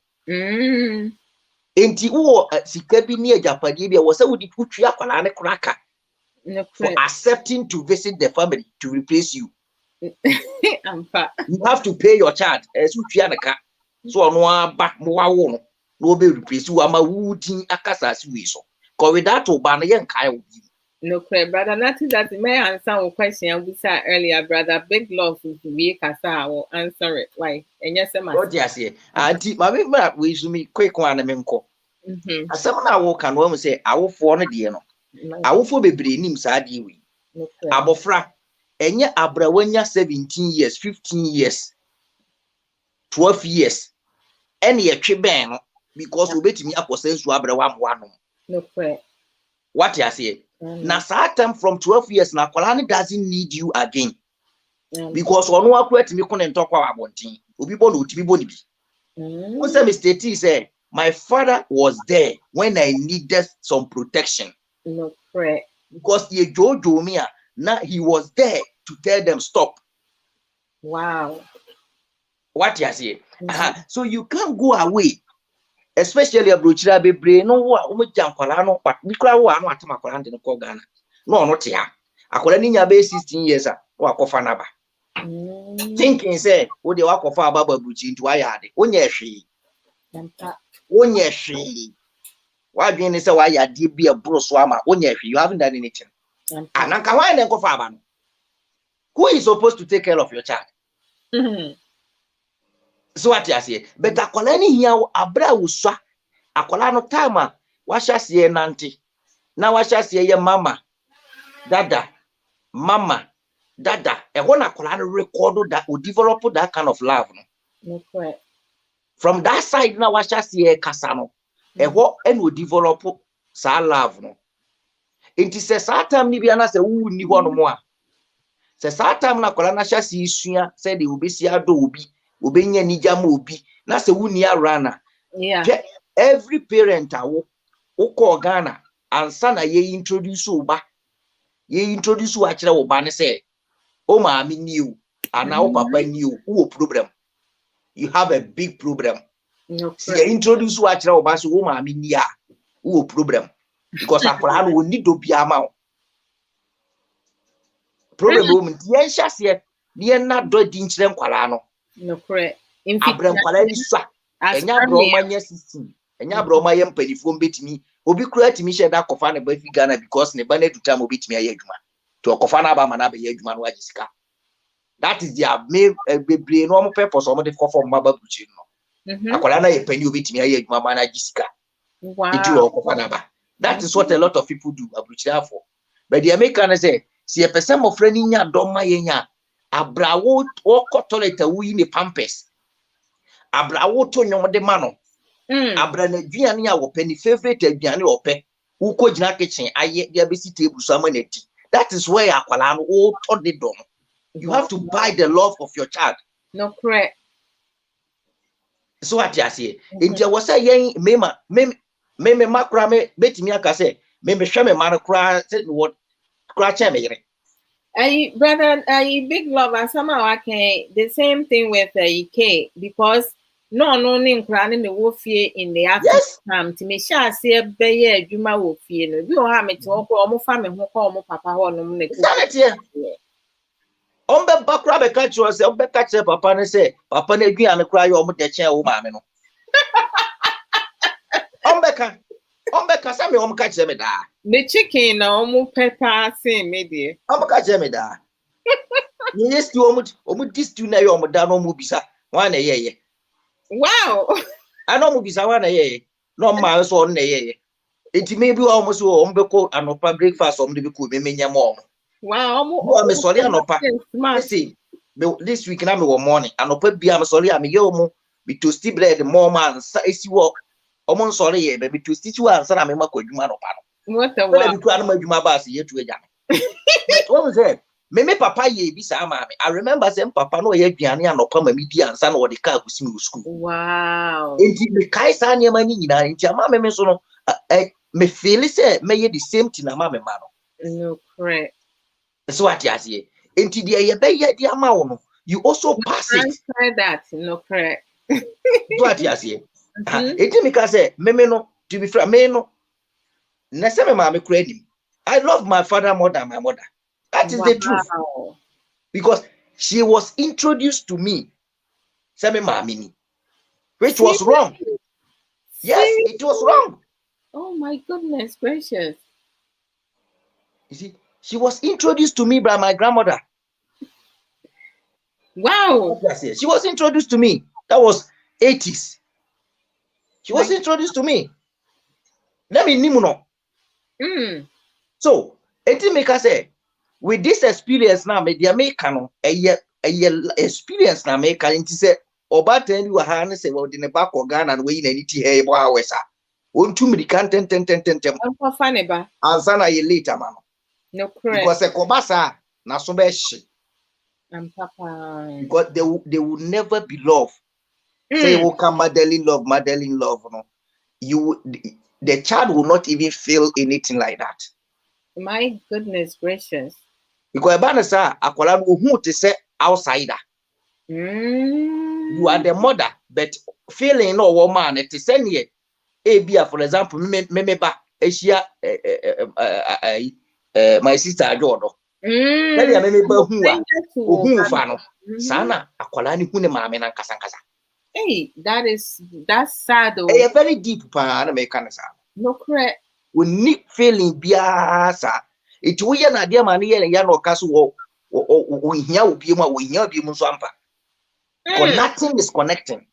D: Enti wo sika bi ni ajapade bi wo say wodi twua kwala ne kraka for accepting to visit the family to replace you. You have to pay your charge. So twua ne ka. So no aba mo wa wo no. No be replace you ama wudi akasa si we so. Ko without oba na yen kai obi.
A: No, brother. Nothing that may answer our question we said earlier, brother. Big love is we kasa will answer it. Why? And yes, I
D: What you say? Auntie, my member we zoom me quick one and menko. Asɛm na wo ka no am say awofoɔ no deɛ no. Awofoɔ bebree nim saa deɛ wi. Abofra enye abrawanya 17 years, 15 years, 12 years. Any yɛtwe bɛn no because obetumi akɔsɛ nsu abrawa mmoa no.
A: No prayer.
D: What you say? Na saa time from 12 years na akwala doesn't need you again. Because ono akura timi kone ntɔkwa abontin. Obi bo no otimi bo ni bi. Who mistake say my father was there when I needed some protection.
A: No prayer.
D: Because the Jojo me now he was there to tell them stop.
A: Wow.
D: What you say? So you can't go away. Especially a brochira bebre no wa umu jankwala no but mikra wa no atama kwala de no ko Ghana. No tia. Akwala ni nya be 16 years wa kofa naba. Thinking say wo de wa kofa ababa bruchi ntu ayade. Onye hwe. Onye hwe. Wa dwen ni say wa yade bi e bro so ama onye hwe. You haven't done anything. Ananka why na kofa aba no? Who is supposed to take care of your child? So what you say? But akwala ni hia abra wuswa. Akwala no time washa sie nante. Na washa sie ye mama. Dada. Mama. Dada. E na akwala no record that will develop that kind of love no.
A: No.
D: From that side na washa sie kasa no. E will develop sa love no. Inti se sa time ni bia na se wu ni ho no mo a. Se sa time na akwala na sha sie sua se de obesi ado obi. Obenya nijama obi na se wuni arana.
A: Yeah.
D: Every parent awo call Ghana ansa na ye introduce oba. Ye introduce wa kire oba ne say o maami new and now papa new who problem. You have a big problem.
A: No.
D: Ye introduce wa kire oba so o maami nia who problem because akwala no need to be ama. Problem woman yen hyase ye na do di nkire nkwala no.
A: No correct.
D: Abram kwala ni swa. Enya broma nya 16. Enya broma ye mpanifo mbetimi. Obi kura timi she da kofa na ba fi Ghana because ne ba na du time obetimi aye adwuma. To kofa na ba ma na ba ye adwuma no agisika. That is their main bebre no mo purpose omo de kofa mo ba buchi no. Akwala na ye pani obetimi aye adwuma ma na agisika.
A: Wow.
D: Edu kofa na ba. That is what a lot of people do abuchi for. But the American say, see a person of friend nya doma ye nya Abrawo oko toilet wi ni pampers. Abrawo to nyom de mano. Abra na aduane a wo pe ni favorite aduane wo pe. Wo ko gina kitchen aye dia be si table so amaneti. That is where akwala no wo to de dom. You have to buy the love of your child.
A: No correct.
D: So what you say? Inja wo say yen me makra me betimi aka say me hwe me man kra say what kra che me yire.
A: Brother, big love, and somehow I can the same thing with K because no in the warfare in the afternoon to me shall say be Juma warfare. No, you have me to almost family who call papa or no.
D: Ombe bakra be catch you say ombe catch papa ne say papa ne dwi an kra yo de che wo maame no. Ombe ka say me catch me da.
A: The chicken no pepper same media.
D: Catch me da. Yes, you omu this do na yo da no mu bisa. Wan na ye.
A: Wow.
D: I know mu bisa wan na ye. No ma so on na ye. Enti maybe almost ombe ko anopa breakfast omde be ko me menya mo.
A: Wow,
D: I'm sorry anopa. See, this week na me wo morning anopa bia I'm sorry am ye omu be toasty bread more man sa esi wo. Omo sorry ye be to stitch one answer na me makwadwuma no pa no.
A: What a wow.
D: Be kura no madwuma ba se yetu agya. But what was it? Me papa ye bi sa ma me. I remember say papa no ye aduane anopa ma me di ansa na wo de ka akusi me school.
A: Wow.
D: Enti me kai sa nyama ni nyina enti ama me so no me feel say me ye the same thing ama me ma no.
A: No correct.
D: So what you say? Enti de ye be ye di ama wo no. You also pass it.
A: Try that. No correct.
D: What you say? Enti me ka say me no to be frank me no. Nsem mama kura nim. I love my father more than my mother. That is the truth. Because she was introduced to me. Semi mama, which was wrong. Yes, it was wrong.
A: Oh my goodness gracious.
D: You see, she was introduced to me by my grandmother.
A: Wow.
D: She was introduced to me. That was 80s. She was introduced to me. Let me nimuno. So, it make us say, with this experience now, me the American a year experience now make into say, oba tell you a say, well, in the back of Ghana and we in any tea, wow, wesa. One too many can ten.
A: Funny ba.
D: Ansana ye later, man.
A: No correct.
D: Because a kobasa na so beshi.
A: And Papa.
D: Because they will never be loved. Say you will come modeling love. No, the child will not even feel anything like that.
A: My goodness gracious.
D: Because banasa akwala who to say outsider. You are the mother, but feeling no woman it is any abia, for example, memeba Asia my sister Adwoa Odo. Tell ya memeba who fano. Sana akwala ni hune mame na nkasa.
A: Hey, that's sad though.
D: A very deep pan American.
A: No correct.
D: We need feeling biasa. It we na dear man here and yan or castle we hear swampa. Nothing is connecting.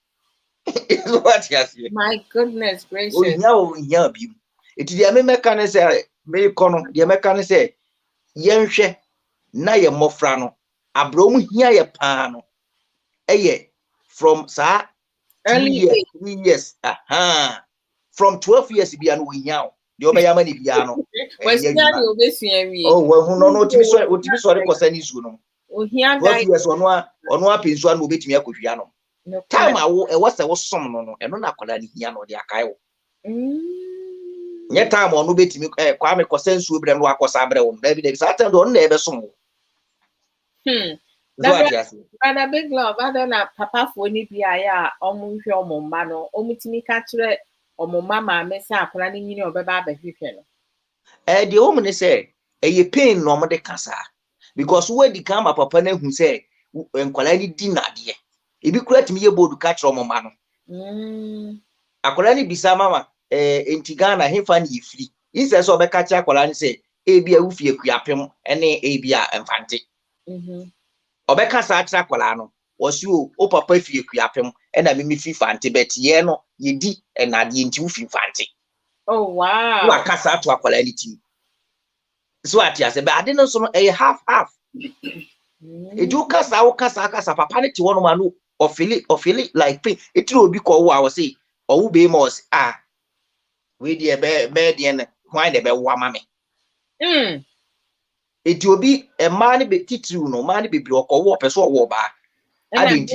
D: It's what you see.
A: My goodness gracious.
D: We hear beam. It is the American say, may cono, the American say, Yenshe, na ye mofrano, Abrabo here ye pano. From sa
A: early
D: 3 years. From 12 years, be an winyao. The Obayamani piano.
A: Oh,
D: well, no, to be sorry, because any soon. 12 years on one pins one will be to me a piano. Time I was some no, and not calling piano, the Akaio. Yet time on Ubit me, Kwame Cosensu, and Wako Sabre, maybe the Saturn don't never so.
A: Brother Big Love, I don't know, Papa for any PIR, almost your mano, omitimi catcher, or mamma, Miss Applanning, you know, Baba, you can.
D: The woman say, a pain no more the cancer. Because where the come up upon who say, when quality dinner, dear. If you create me able to catch on mano. I could only be some mamma, in Tigana, him find you free. He says, over catch a colani say, Abia Ufia Quiapim, and Abia and Fanti. Obeka sa atra kwala was you o papa fie kuapem e na me fi fanti bet ye no ye di e na de nti fi fanti.
A: Oh wow.
D: Wa kasa to akwala ni ti. So atia se be ade no so no e half. E do kasa o kasa papa ne ti wono ma no o feel like pain. E ti obi ko wo a wo say o wo be mos we de be de ne hwan de be wo ma me. It will be a man be titru no man be block person or ba. I didn't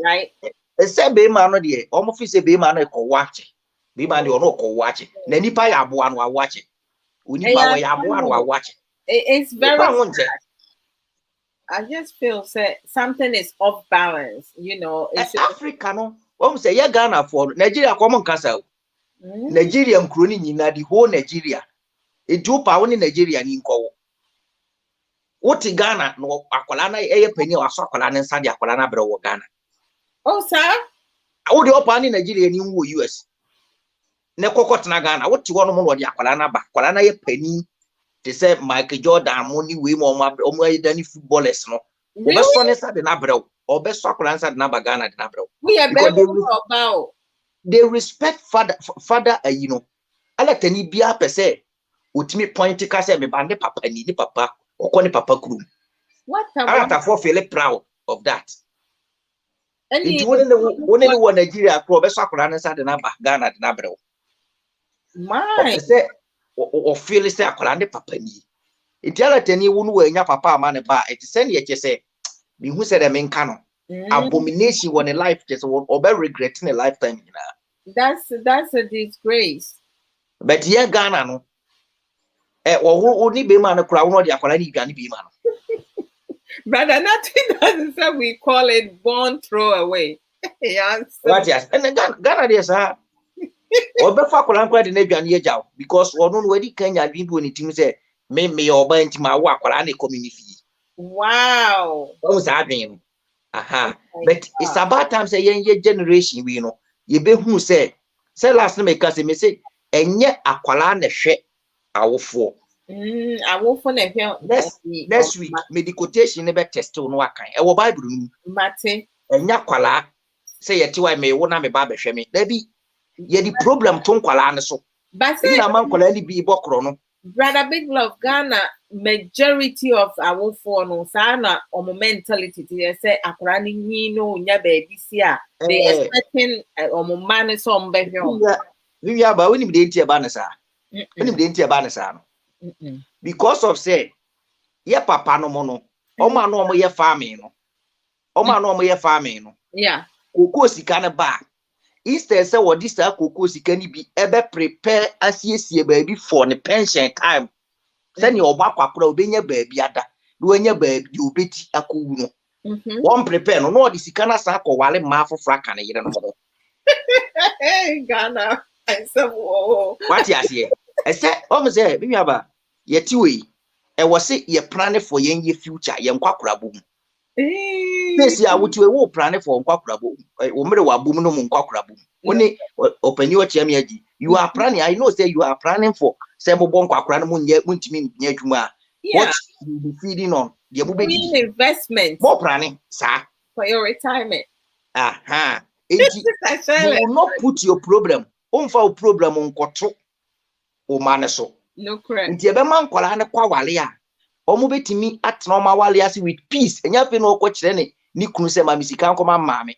A: right.
D: A say be man no de almost say be man ko watch. Be man no ko watch. Na nipa ya aboa no watch. Unipa we ya aboa no watch.
A: It's very I just feel say something is off balance, you know.
D: It's Africa no. Say ya Ghana for Nigeria common castle. Nigerian crony na the whole Nigeria. It do power in Nigeria ni nko. What Ghana no akwala na penny or so akwala na nsa de akwala na bre wo Ghana.
A: Oh sir.
D: Wo de opa ni Nigeria ni wo US. Ne kokot na Ghana what wo no mo de akwala na ba. Akwala na penny they say Michael Jordan money we mo dani footballers no. Obe so ne sa de na bre wo. Obe so akwala nsa de na ba Ghana de na bre wo.
A: We are about
D: they respect father you know. Ala tani bia pese utimi point ka say me bande papa ni papa. Okoni papa krum.
A: What
D: I for feel proud of that. It only one Nigeria pro be sakura na de na ba Ghana de na bre.
A: My
D: say o feel say akora ne papa ni. It ala tani wonu we nya papa ama ne ba it send ye say me hu say de me nka no. Abomination one in life just or be regretting a lifetime.
A: That's a disgrace.
D: But yeah Ghana no only be man kura wono de akwala ni dwane be man.
A: Brother, nothing doesn't say we call it born throw away. Yes.
D: What yes? And Ghana dey say obefa akwala nkwa de na dwane ye jaw because ono no wadi Kenya bi do anything say me oba ntima wo akwala na community.
A: Wow.
D: Don't say adwen. But it's about time say your generation we know. Ye be hu say last me ka say me say enye akwala na hwe awofo
A: I will phone a here.
D: Next week, medication never test on what kind. Our Bible,
A: Mate.
D: and Yakwala say a two I may want me barber shemi. There be ye the problem ton kwala so.
A: But
D: Even a man kwala be bokrono.
A: Brother Big Love Ghana, majority of our phone sana or mentality say akrani ni no nya baby sia. They expecting man some baby.
D: We are about when you didn't hear banasa. When you didn't hear banasa. Because of say, ye papa no mono, o man no mo ye farming no. O man no mo ye farming no.
A: Yeah.
D: Koko sika ba. Instead say what this koko sika ni bi ebe prepare asiesie baby for the pension time. Send your back kwakura obenya baby ada. Do enya baby obeti akowu no. One prepare no no the sika na sa akowale ma afofra kan yire no mo.
A: Ghana. Nsem wo.
D: What you say? I said, say bi aba ye ti we. E wo se ye plan for ye future ye nkwakura bom. Yes, ya wutu e wo plan for nkwakura bom. O mere wa bom no mu nkwakura bom. Oni opani o chiam yaji. You are planning, I know say you are planning for say mo bon nkwakura no mu nye muntimi nya adwuma. What you be feeding on? The
A: investment.
D: More planning, sir.
A: For your retirement.
D: Aha. You will not put your problem. Umfa problem on kwotro. O maneso.
A: No correct.
D: Nti ebe man kwala ne kwa wale a. Omo betimi atena ma wale ase with peace. Enya fe no okwo kire ne ni kunu se ma misika nkoma maame.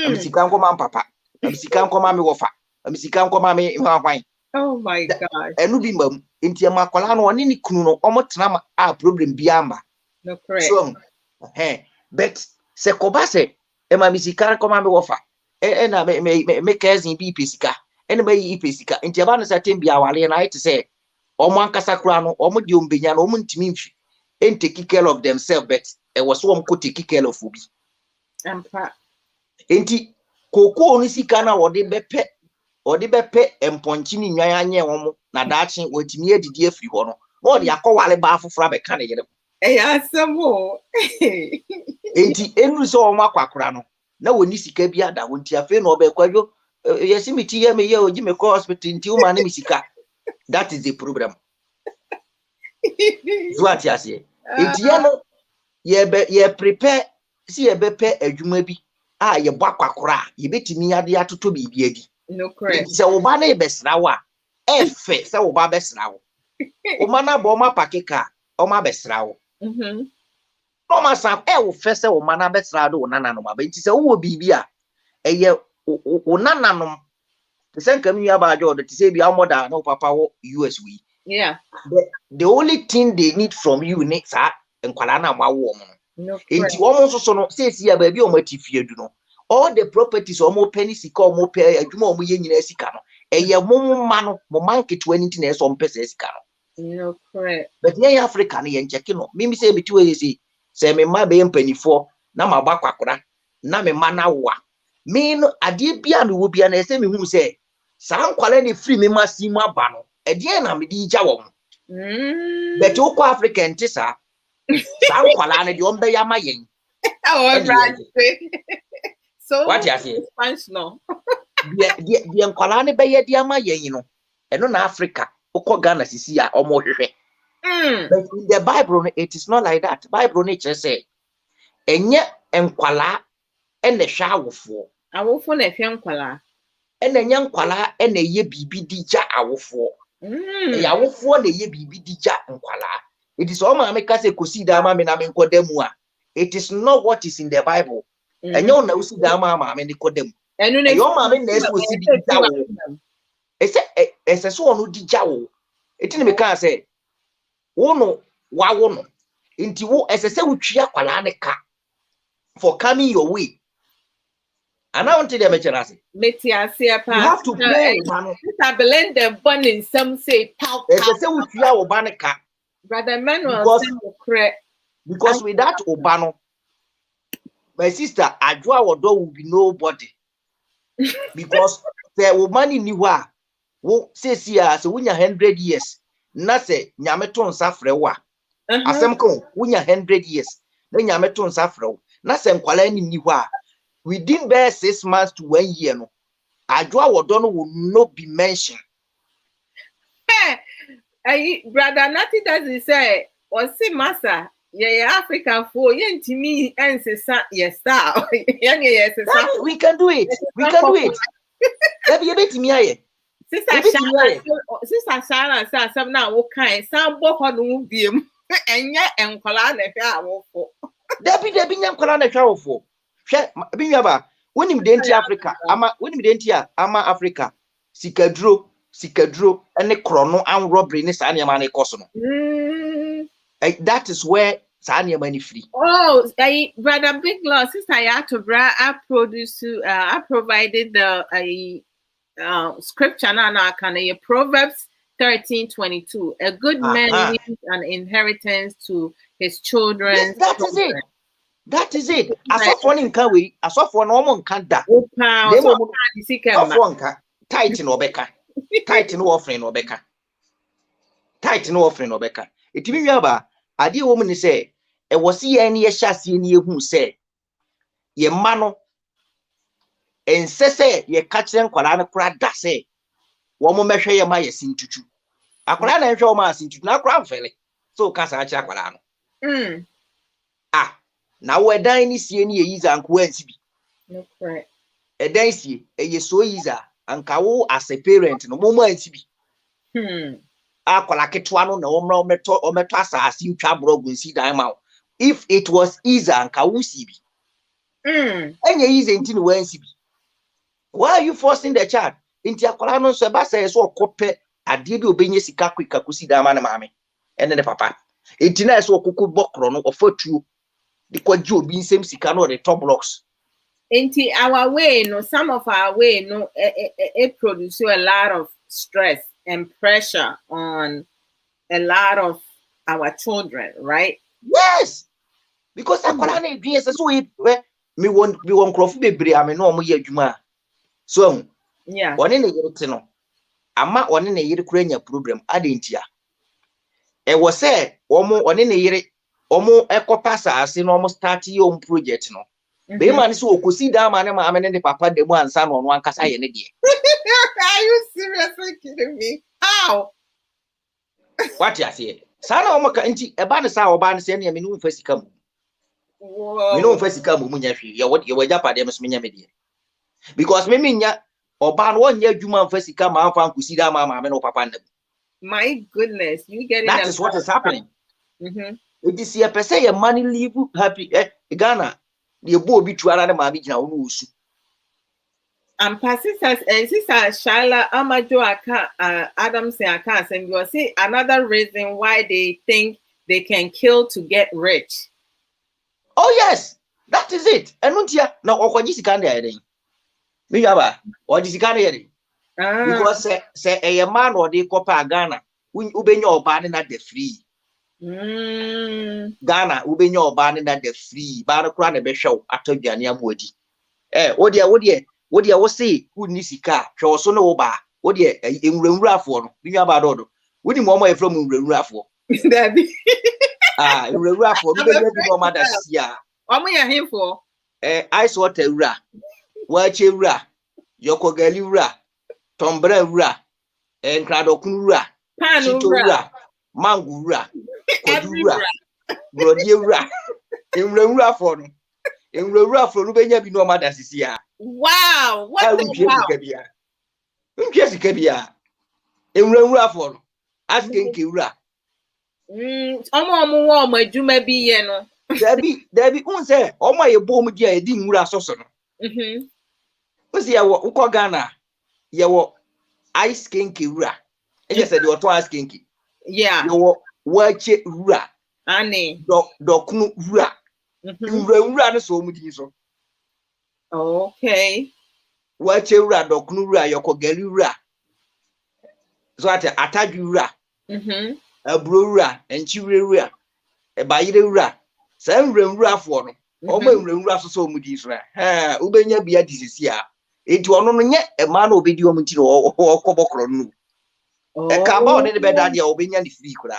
D: Misika nkoma papa. Misika nkoma me wofa. Misika nkoma me hwan.
A: Oh my God.
D: Enu bi mam. Nti ma kwala no oni ni kunu no omo tena ma a problem bi amba.
A: No correct.
D: So, but se koba se e ma misika nkoma me wofa. Na me cousin bi pesika. Ene ba yi pesika. Nti aba no sa tembia wale na it say omo ankasa kura no omo di ombenya no omo ntimi mfi and take care of themselves, but it was one could take care of Fubi. Enti koko oni sika na odi bepe emponchini nyanya womo na dachi wetimi edidi afiri ho no no de akọwale ba afofra be ka ne yere.
A: Asamo.
D: Enti enu so omo akwakora no na woni sika bi ada wonti afi no be kwadwo yesimiti ye me ye oji me ko hospital nti uma ne misika. That is the problem. What you say? Enti ye prepare si ye bepe adwuma bi a ye bọ akwakora ye betimi ade atoto bibi adi.
A: No correct.
D: Se wo ba na ye besra wa efe se wo ba besra wo. O ma na bo ma pakeka o ma besra wo. No ma sa wo fe se wo ma na besra do nana no ma ba nti se wo bibi a eye o nana no se nkam yu aba ajo do ti se bi amoda na papa wo US we.
A: Yeah.
D: The only thing they need from you next nkwala na mawo mo
A: no.
D: Enti omo so no say ya ba bi o matifie du no all the properties omo penny sika omo pe adwuma omo ye nyina sika no eye mo ma no mo market wani nti na eso mpesa sika no.
A: No correct.
D: But in Africa na ye ncheki no mimi say me tiwe say me ma be mpanifo na ma ba kwakora na me ma na wa me no ade bia me wo bia na say me hu say sa nkwala ni free me ma si mu aba no ede na me di gya wo. But you ko African tisa sa nkwala na de ombe ya ma yen.
A: Oh right. So
D: what you say?
A: Functional.
D: The nkwala ne be ye de ama yen no. Eno na Africa uko Ghana sisi ya omo hwehwe. But in the Bible it is not like that. Bible nature say enye nkwala ene hwa awofo.
A: Awofo na hwe nkwala.
D: Ene nya nkwala ene ye bibi di gya awofo. Ya awofo na ye bibi di gya nkwala. It is all ma make say kosi da ma me na me nkodemu a. It is not what is in the Bible. Enye ona usi da ma me ni kodemu.
A: Enu na
D: yo ma me na eso si di gya wo. Ese so onu di gya wo. Etini me kan say wono wa wono. Inti wo ese se wutwa kwala ne ka for coming your way. And I want to them say,
A: you
D: have to pray.
A: I believe the born in some say pow. Brother Manuel
D: because with that Obano, my sister Adwoa Odo will be nobody. Because the woman in Niwa will say so when you're 100 years, Nase Yameton Safrewa. Asemko, when you're 100 years, then Yameton Safro, Nasem Kwalani Niwa. Within bare 6 months to 1 year, no, Adwoa Odo will not be mentioned.
A: Brother Natty does say, or see, Massa, yeah, Africa for yen to me, and say, yes, sir. Yes,
D: we can do it. We can do it. Let me bet me.
A: Sister Sarah says, some now, okay, some book on the beam, and yet, and Colana, for.
D: Debbie Nyam Colana show for. Binyaba, when him denti Africa, when him dentia, ama Africa, Sikadro, and the chrono and robbery in Sanya Mane Cosono. That is where Sanya money free.
A: Oh, brother Big Law, sister Yatobra, I provided the scripture now can Proverbs 13:22. A good man leaves an inheritance to his children.
D: Yes, that is it. That is it. I saw one in Kawi, I saw for no one can't that. Tight no Becca. Tight no offering or Becca. Tight no offering or Becca. It means yaba, a dear woman say, it was see any chassis in you who say, ye mano. And say ye catch them Colana crad that say, one more measure your my sin to you. A Colana and show my sin to not crown felly. So Casa Chacolano. Now we're dying is any easy and Quency.
A: No, right.
D: A daisy, a ye so easy, and Kao as a parent, no moment to be. I call like a one no more metal or metasa as you chabro will see them out. If it was easy and Kausi be. And ye easy until Wensi be. Why are you forcing the child? Into a colano Sebasa is all copy. I did obey Sikaku Kakusi Damana Mammy. And then the papa. It's nice or cuckoo bokrono or for two. The quadro being same Sicano the top blocks.
A: Into our way, no, some of our way, no, it produces a lot of stress and pressure on a lot of our children, right?
D: Yes, because I can't be as a sweet. Me won't crop be I mean, no more juma. So,
A: yeah,
D: one in a year, no, I'm not one in a year crania program, I didn't ya. It was said, almost one in a year, almost echo passer, as in almost 30 year project, no. Be man so could see that man and the papa de one son on one casa in a day.
A: Are you seriously kidding me? How?
D: What you say? Sana Omaka inti a banner sour ban send him in first come. We know first come Munyafi, ya what you were up at them as Minyamidi. Because Miminya or ban 1 year Juma first come out and could see that mamma and no papa.
A: My goodness, you get
D: that is what is happening.
A: Mm-hmm.
D: It is here per se a money leave happy Ghana. The boy be to another mammy now.
A: And sister Shala Amajo Adams and and you see another reason why they think they can kill to get rich.
D: Oh yes, that is it. And now Okwajisi can't hear it. Me yaba, or this can't hear it. Because say a man or they copa Ghana, when Ubenyo banning at the free. Ghana, Ubenyo banning at the free, Barakran a show after Jania Woody. What dear was say, who Nisika, she also know bar, what dear, in Rafford, we are about Odo. Would you more from Rafford? In Rafford, no matter, yeah.
A: What are you here for?
D: I saw Terra, Wachira, Yoko Galura, Tombra, and Cradocura, Chitura, Mangura, Kodura, Brodura, in Rafford. In Rafford, Rubenia be no matter, Sia.
A: Wow, what
D: the Cabia? In Rafford, asking Kira.
A: My Juma be yeno.
D: There be one say, oh my bomb, dear, didn't Rassoson. Was ya what Ukogana? Yaw ice kinky ra. And you said you were twice kinky.
A: Yeah,
D: you watch it ra.
A: Annie,
D: Dokunu ra. You ran so much.
A: Okay.
D: Watch a ra, dokunu ra, your gelu ra. So at attack you ra. A brewer and chiri ra. A bayre ra. Some rim ra for them. Oh, my rim ra so much. Ha, Ubenya be a disease here. It won't yet a man will be doing or Cobocron. A carbon in the bed at the Albanian free cra.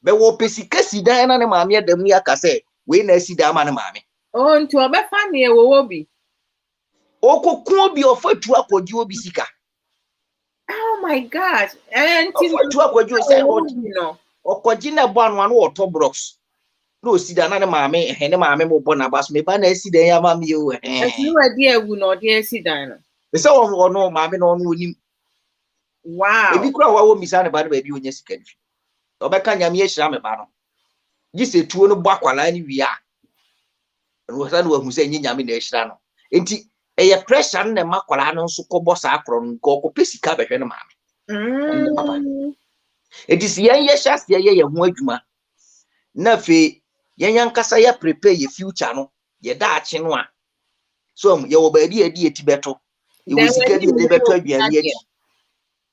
D: But what Pessicassi Diana and Mamma, the Miaka say, when I see that man, mammy.
A: Oh, and to a family will be.
D: Oh, could be offered to up or you will be sicker.
A: Oh my gosh. And
D: for two akwadwo say okogina bo anu anu oto brocks no si da na ne maame mo bo na bas me ba na si da ya ma me o
A: you are there wu no there si dan no.
D: Be say o no maame no no onim.
A: Wow.
D: Ebi kura wa wo misa ne ba na ba bi onya sika nfi. Obeka nyame ehira me ba no. Gi se tuo no bo akwala ni wi a. No sa no hu se nyame na ehira no. Enti eye pressure na makwala no nso kɔbɔ saa akro no ko pesika behwe no maame. Papa. Enti si yan ye hyase ye ho adwuma. Na fe yan yankasa ya prepare ye future no ye da ache no a. So ye wo ba di eti beto. Ye wo sika di beto aduane adi.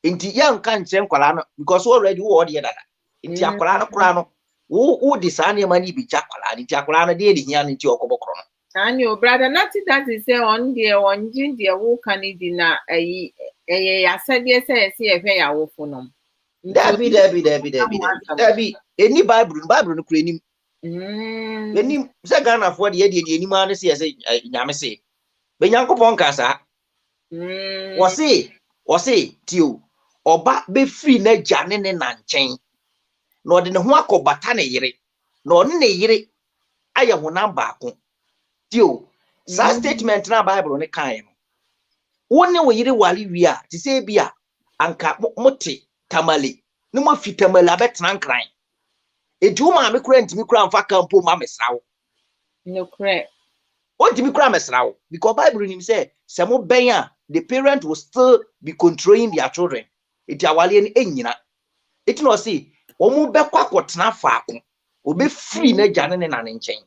D: Enti yanka nkyɛn kwala no because already wo de dada. Enti akwala no kura no wo di saa ne mani bi ja kwala. Enti akwala no de hia no enti okɔbɔkoro no.
A: Anyo brother nothing that is say on there on ginger wo kan di na ya said say ehwe ya wo fo no.
D: Dabi eni bible no kura enim. Enim se Ghana for de enim ane se nyame se. Be Nyankopɔn ka saa. Wose tio oba be free na gya ne na nkyɛn. Na ɔde ne ho akɔbata ne yere. Na ɔne ne yere ayɛ honam baako. Tio sa statement na bible ne kan no. Wone wo yere wali wi a ti se bia anka mote tamale ne mo fi tamale abetena nkran. Edu ma me kura ntimi kura mfa kampo ma mesrawo.
A: No correct.
D: What ntimi kura mesrawo because bible nim say se mo ben a the parent will still be controlling their children. Iti awale ni enyina. Iti no say omo bekwa kwotena faako. Obe free na gya ne na ne nkyɛn.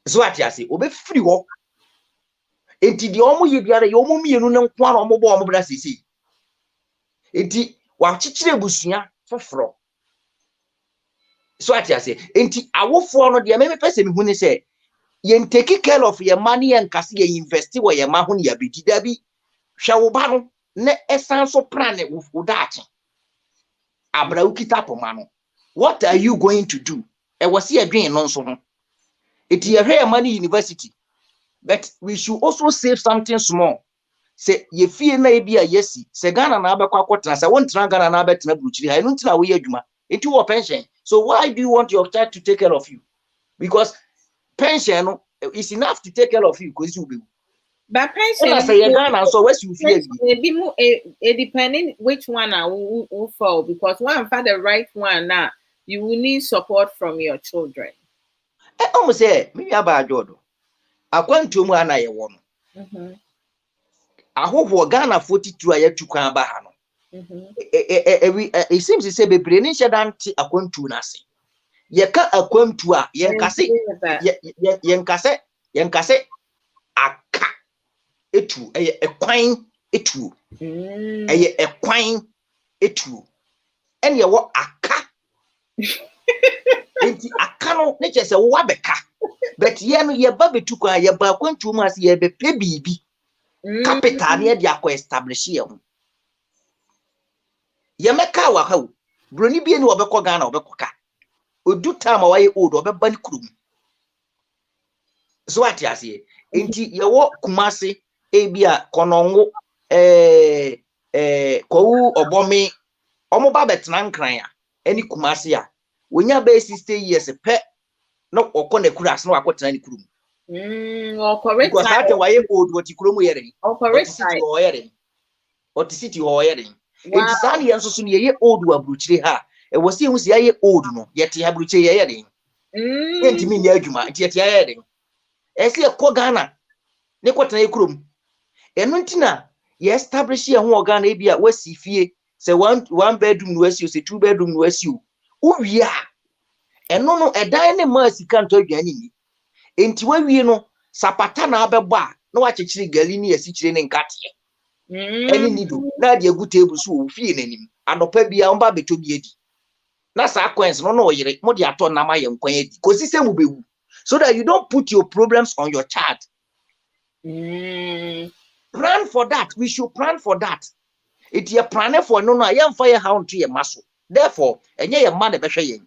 D: So ati ase obe free wo. Enti di omo ye biara ye omo mienu ne nko ara omo bo omo bra sisi. Enti wa chichire busua foforo. So ati ase enti awofo no de me pese mi hu ne se ye take care of your money and kase ye invest wo ye ma ho ne ya bedi da bi hwe wo ba no ne esan so plan wo daache. Abra ukita poma no. What are you going to do? E wose adwen no nso ho. Iti ye hwe money university. But we should also save something small. Say ye fie na ebi a yesi. Se Ghana na abekwa kwotena se won tena Ghana na abetena buruchiri ha enu ntina wo ye adwuma. Enti wo pension. So why do you want your child to take care of you? Because pension is enough to take care of you because you be.
A: But pension
D: say you Ghana so where you feel
A: it depending which one will fall because one for the right one now you will need support from your children.
D: Almost say me aba ajodo. Akwantu mu ana ye wo no. Ahoho Ghana 42 ayatu kan ba ha no. It seems to say bebre ni shedanti akwantu na se. Ye ka akwantu a yenkase aka etu eye ekwan etu. Eye ekwan etu. En ye wo aka. Enti aka no ne chese wo abeka. But ye no ye ba betu kwa ye ba akwantu mu ase ye be pe bibi. Capital ne dia ko establish ye ho. Ye meka wa ha wo. Broni bi ni obekọ Ghana obekoka. Odu time wa ye old obeba ni kurum. So ati ase. Enti ye wo Kumase ebia konongo ko obomi omo ba betena nkran a eni Kumase a wonya be 60 years pe no okọ kura ase no akotena ni kurum.
A: Or correct.
D: Because that wa ye old what kurum yere.
A: Or correct.
D: What city ho yere. Enti sani yenso so ne ye old wa bruchire ha. E wo se hu se ye old no yete ha bruchire ye yere. Enti mi nya adwuma enti yete ye yere. E se ko Ghana ne kwotena ye kurum. Enu ntina ye establish ye ho Ghana e bia wasi fie se one bedroom no wasi o se two bedroom no wasi o. Uwie a eno no edan ne ma sika nto aduane ni. Enti wawie no sapata na abebo a na wa chechire gali ni yasi chire ne nkate. Eni nido na de egu table so wo fie nanim anopa bia on ba beto bi edi na sa coins no no yire mo de ato na ma ye nkwan edi kosi se mu bewu so that you don't put your problems on your child. Plan for that. We should plan for that. It ye plan for no I am fire hound to your muscle. Therefore enye ye man be hwe yen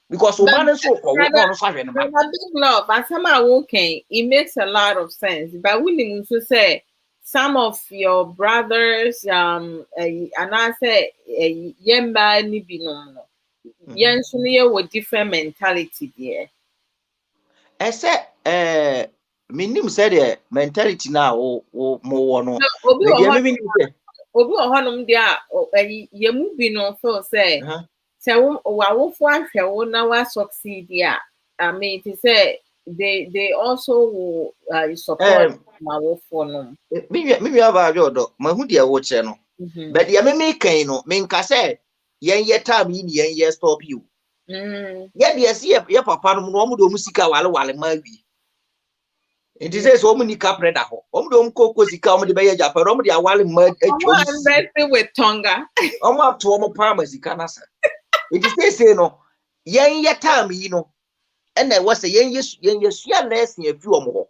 D: because oban so for wo no so hwe no ma.
A: Big love as am walking it makes a lot of sense but we need to say some of your brothers and I say yemba ni binom yen so no with different mentality there.
D: I said minim said the mentality now mo no
A: obi
D: obi
A: ohonum dia yemu binom feel say say wawofo ahwe wo na wa succeed ya I mean to say they also will support wawofo no
D: me Adwoa Odo mahu dia wo che no but ya me kan no me nka say yen ye time yi yen ye stop you ya dia see ye papa no no omo do musika wale ma wi enti say so omo ni ka preda ho omo do ko sika omo de be ye japa omo de awale ma atwa
A: investing with Tonga
D: omo ato omo pa ma sika na sa enti say no yen ye time yi no and I was say yen ye lesson e fi omo ho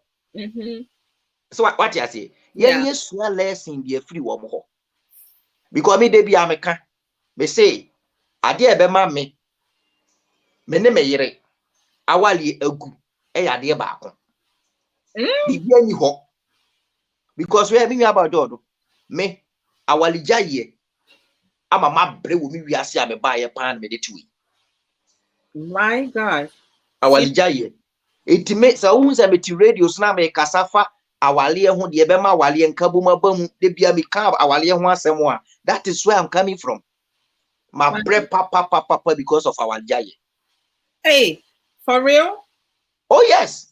D: so what you say yen ye sua lesson be free omo ho because me dey be ameka me say ade e be ma me ne me yire awale agu e yade ba ko bibi ani ho because we be about Odo me awale jaye ama ma bre wo mi wiase a me ba ye pan me de tuwi
A: my god
D: awale jaye etime sa wo se me ti radio so na me kasafa awale ho de be ma awale nkabu ma bam de bia me ka awale ho asem a that is where I'm coming from my bre papa because of awale jaye.
A: Hey, for real?
D: Oh yes.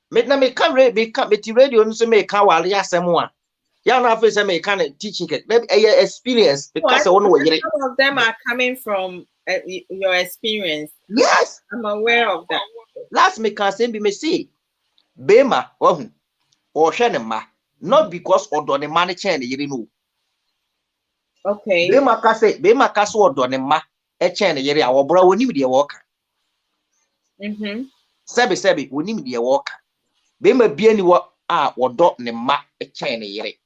D: Me na me can me ti radio nso me ka wale asem a ya na afa say me can teaching maybe experience because
A: some
D: of
A: them are coming from your experience.
D: Yes,
A: I'm aware of that.
D: Last me can say be me see bema ohun o hwe ne ma not because odo ne ma ne chen ne yire no.
A: Okay.
D: Bema ka say odo ne ma e chen ne yire a wo bra woni de wo ka. Sebi woni me de wo ka. Bema bia ni wo a wodo ne ma e chen ne yire.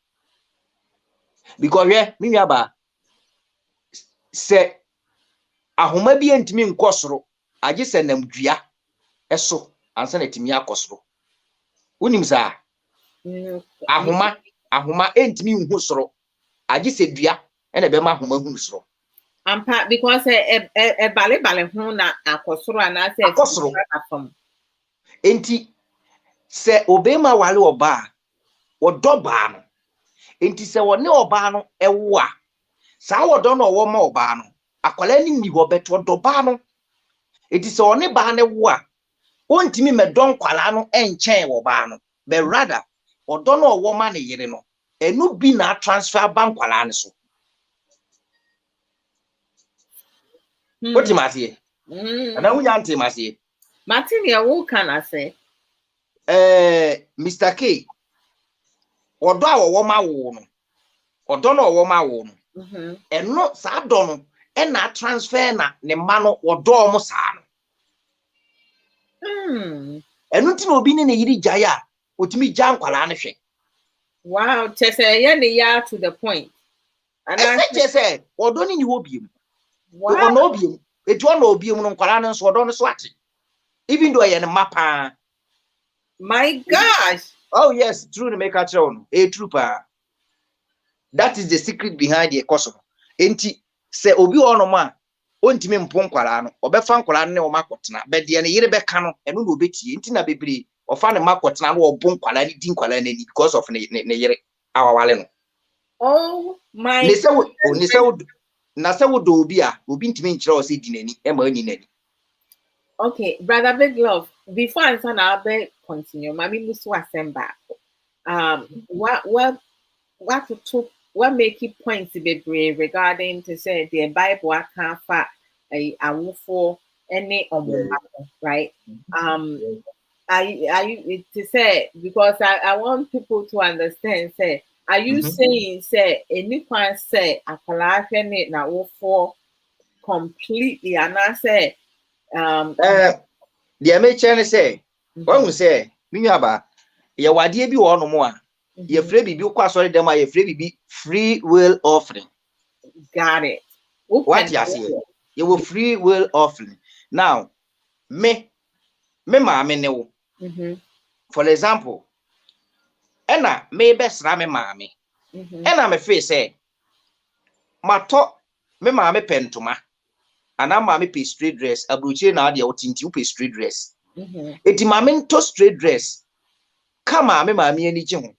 D: Because me nwa ba se ahoma bi entimi nkosoro age se namdua eso ansa na timi akosoro unim sa ahoma entimi nhu soro age se dua ena be ma ahoma hu soro
A: ampa because bale hu na akosoro ana se
D: akosoro enti se obema wale oba odoba no enti se woni oba no ewo a sa wodo no wo ma oba no akwala ni ho beto doba no enti se oni ba ne wo a ontimi medon kwala no enchen wo ba no but rather odo no wo ma ne yire no enu bi na transfer bank kwala ne so oti masie ana unya nti masie
A: Martin ya wo kan ase
D: Mr. K odo a wo ma wo no odo no wo ma wo no eno sa do no na transfer na ne ma no odo mo sa no enu ti no obi ne yiri jaya otimi jan kwala ne hwe
A: wow chese ye ne ya to the point
D: and I chese odo ni ho biem
A: wow
D: no biem etu no obiem no kwala ne so odo no so ate even though ye ne mapa
A: my gosh
D: oh yes true to make a tell a trooper that is the secret behind the custom enti se obi ono ma ontimi mpon kwala no obefa nkwala ne o makotena be de ne yire be ka no eno no obetie enti na bebre ofa ne makotena no obon kwala ni din kwala ni because of ne yire awawale no
A: oh my
D: ne se na se wo do obi a obi ntimi nkire o se di nani e ma ani nani.
A: Okay, brother Big Love, before I start our continue, Mami Musu Asemba. What make it points to be brave regarding to say the Bible I can't fight a for any right? I to say because I want people to understand say are you saying say any one say a collection na for completely and I say
D: the American say when we say me aba ye wade bi wo no mo a ye free bibi kwa sorry dem a ye free bibi free will offering.
A: Got it.
D: What you say you will free will offering. Now me ma me ne wo for example Ena me besra me maame. Ena me fe say mato me maame pentoma. Ana maame pe straight dress, abrochie na ade otinti pe straight dress. Eti maame nto straight dress. Kama me maame ani gye ho.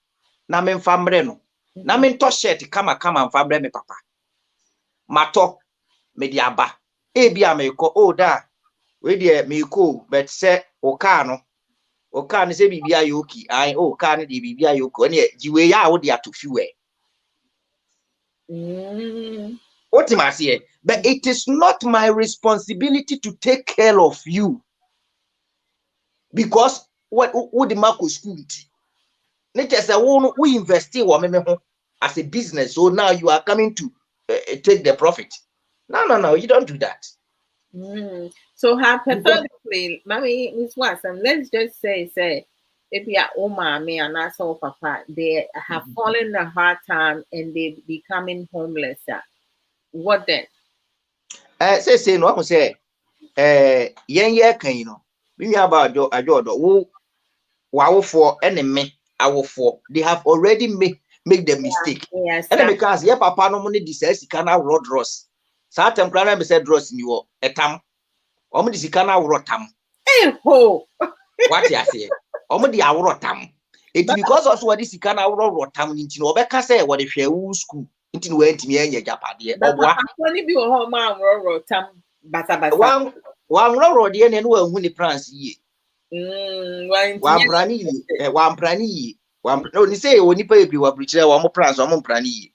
D: Na me mfa mbre no. Na me nto shirt kama mfa mbre me papa. Mato me di aba. Ebia me ko da. We dey me ko but say o car no. O car ni say bibia yoki. Ai o car ni di bibia yoki. Oni jiwe ya wo dia to fuel. But it is not my responsibility to take care of you because what the Marco school nature say we invest in as a business, so now you are coming to take the profit. No, you don't do that.
A: So hypothetically, mommy, Miss Watson, let's just say if you are mommy and also papa, they have fallen a hard time and they becoming homeless. What then?
D: Say no, I'm say yen kan you know. We about Adwoa Odo for enemy our for they have already make the mistake. And because your papa no money this kana road dross. Satem kra me say dross ni wo etam. Omo di sika na woro tam.
A: Ho.
D: What you say? Omo di aworo tam. It because also what this sika na woro tam nti no obeka say what the hwe school. Nti no antimi anya japade. Obwa.
A: Oni bi wo ho ma woro tam basa.
D: Wan woro de ne no anhu ni plans yi. Wan brani yi. No ni say oni pa ebri wa bruchire wa mo plans wa mo brani yi.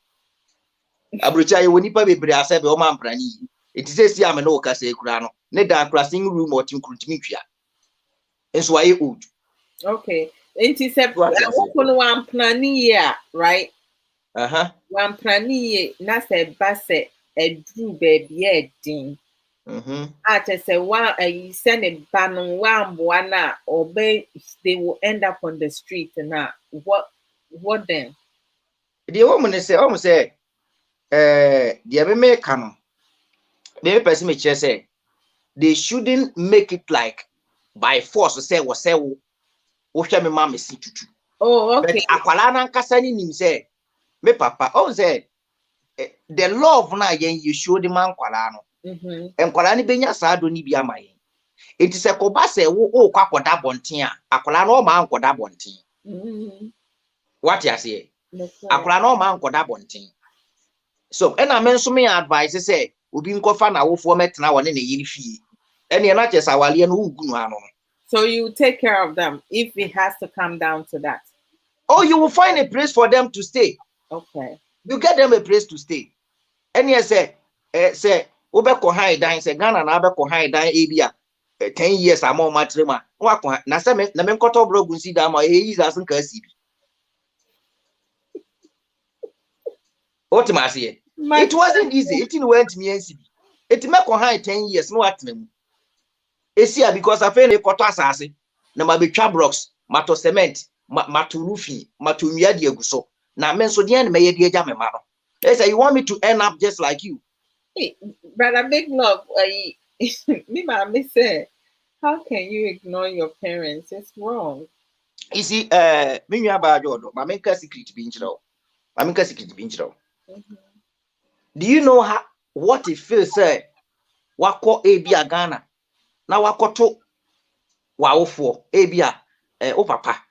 D: Abruchire oni pa bebre asebe o ma brani yi. It is say am no ka say kura no. Ne da crossing room or tin krutimi twia. Enso wa ye old.
A: Okay. It is a one planning year, right? One planning na se base a drew baby din. I just say one you send a ban one obey they will end up on the street now. What then?
D: The woman say the me can the person me say they shouldn't make it like by force to say me mama si tutu.
A: Oh, okay.
D: But akwala na nkasa ni nim say me papa say the love na yen you show the man kwala no. Enkwala ni benya sa do ni bia mayen. It is a koba say wo kwakoda bonten a akwala na o ma ankoda bonten. What you say? Akwala na o ma ankoda bonten. So ena men so me advice say obi nkofa na wofo metena wone na yiri fie. Ene na chesa wale no ugu no ano.
A: So you take care of them if it has to come down to that.
D: Oh, you will find a place for them to stay.
A: Okay.
D: You get them a place to stay. And you say obeko high dan say Ghana na abeko high dan ebia 10 years amon matrema. Wa na say na me nkoto brogun si da ma e is asan ka si bi. What ma say? It wasn't easy. It went me NCB. It make high 10 years no atnemu. Esia because I feel koto asase na mabetwa blocks mato cement mato roofing mato nwia de aguso na men so de na me ye de agya me ma no. They say you want me to end up just like you.
A: Hey, brother Big Love, me mama say, how can you ignore your parents? It's wrong.
D: You see, me nwa ba Adwoa, ma menka secret bi nchiro. Ma menka secret bi nchiro. Do you know what it feels say wako ebia Ghana na wakoto wawofo ebia o papa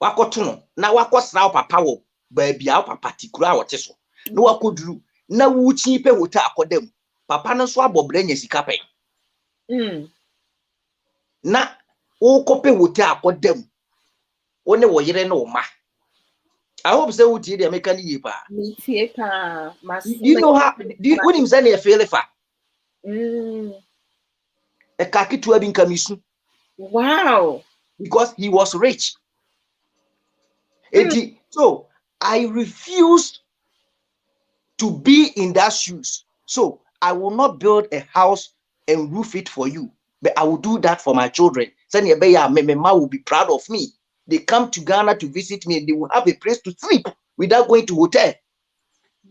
D: wakoto no na wakosra o papa wo ba bia o papa tikura wote so na wakoduru na wuchi pe hotel akodam papa no so abobra nya sika pe na wo kope hotel akodam wone wo yire na o ma. I hope say wuti dey make any yepa.
A: Me tie pa.
D: You know how when him say na feel fa. A kaki to have kamisu.
A: Wow.
D: Because he was rich. So I refused to be in that shoes. So I will not build a house and roof it for you. But I will do that for my children. My mama will be proud of me. They come to Ghana to visit me and they will have a place to sleep without going to hotel.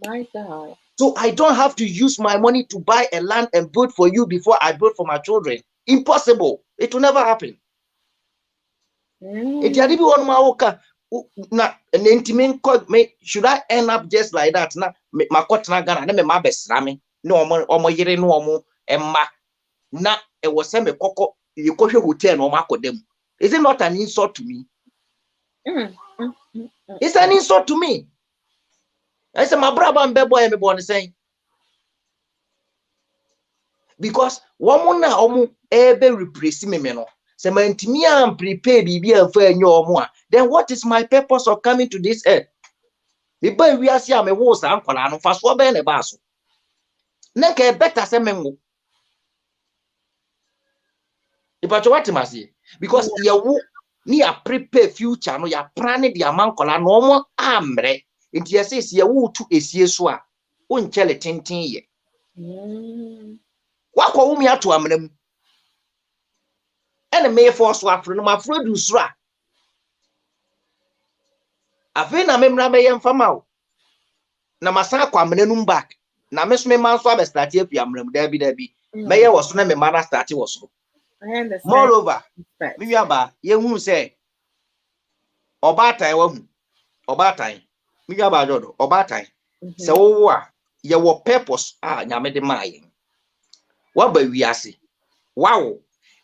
A: My God.
D: So I don't have to use my money to buy a land and build for you before I build for my children. Impossible. It will never happen. It yadibi on my oka na intimate me should I end up just like that na makotna Ghana na me ma besra me no omo yire no omo emma na e was me koko yekwohwe hotel no makodem. Is it not an insult to me? It's an insult to me. I say my brother and bebo me born saying because woman na omo ebe replace me no. Say my ntimi am prepare bibi anfa enyo omo a, then what is my purpose of coming to this earth? The boy we are see am wo sa ankola no fa so be na ba so. Na ke better say menwo. If what must say because you ni a prepare future no ya plan the amankola no omo amre. Nti ya say ya wo tu esie so a onchele tenten ye. Wakwa wumi ato amnam. Ene me force afro no mafro du sura. Afi na memra me yem fama o. Na masan akwa amnanum back. Na me so me man so abestart afi amnam dabi. Me ye wo so na me man start wo so.
A: I understand.
D: Moreover, me wiaba ye hu say obatan wa hu. Obatan. Me wiaba jodo obatan. Se wo a ye wo purpose nyame de maye. Wa ba wiase. Wow.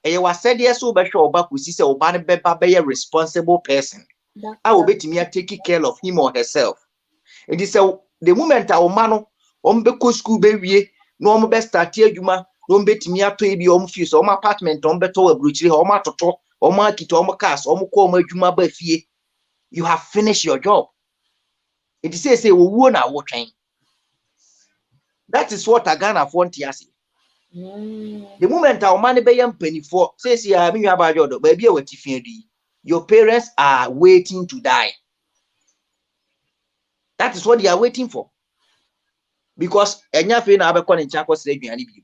D: Eye wa said yes so be hwe oba kusi se oba ne beba be responsible person. I will bet me take care of him or herself. It is the moment a woman no be ko school be wie no be start adwuma no bet me ato e bi fie so apartment be to abruchiri o ma toto o ma kito o cars o ko adwuma ba fie. You have finished your job. It is say wo na wo twen. That is what a Ghana for ntiase. The moment a woman be yam penifo say ya me nwa ba jodo ba bia wati fie di. Your parents are waiting to die. That is what they are waiting for. Because enya fe na abekọ ne ncha kwesịrị aduane bi.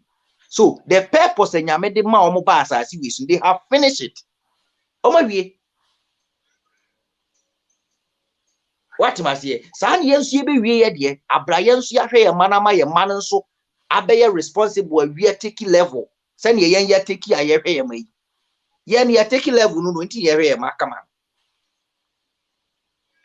D: So the purpose enyame de ma omo ba asase wesu, they have finished it. Omo wie. What must ye? San yensu ye be wie ye de, abra yensu ya hwe ye manama ye man nso abeye responsible we take level. Sen ye yen ye take ya ye hwe ye mai. Yen ye take level no nti ye hwe ye makama.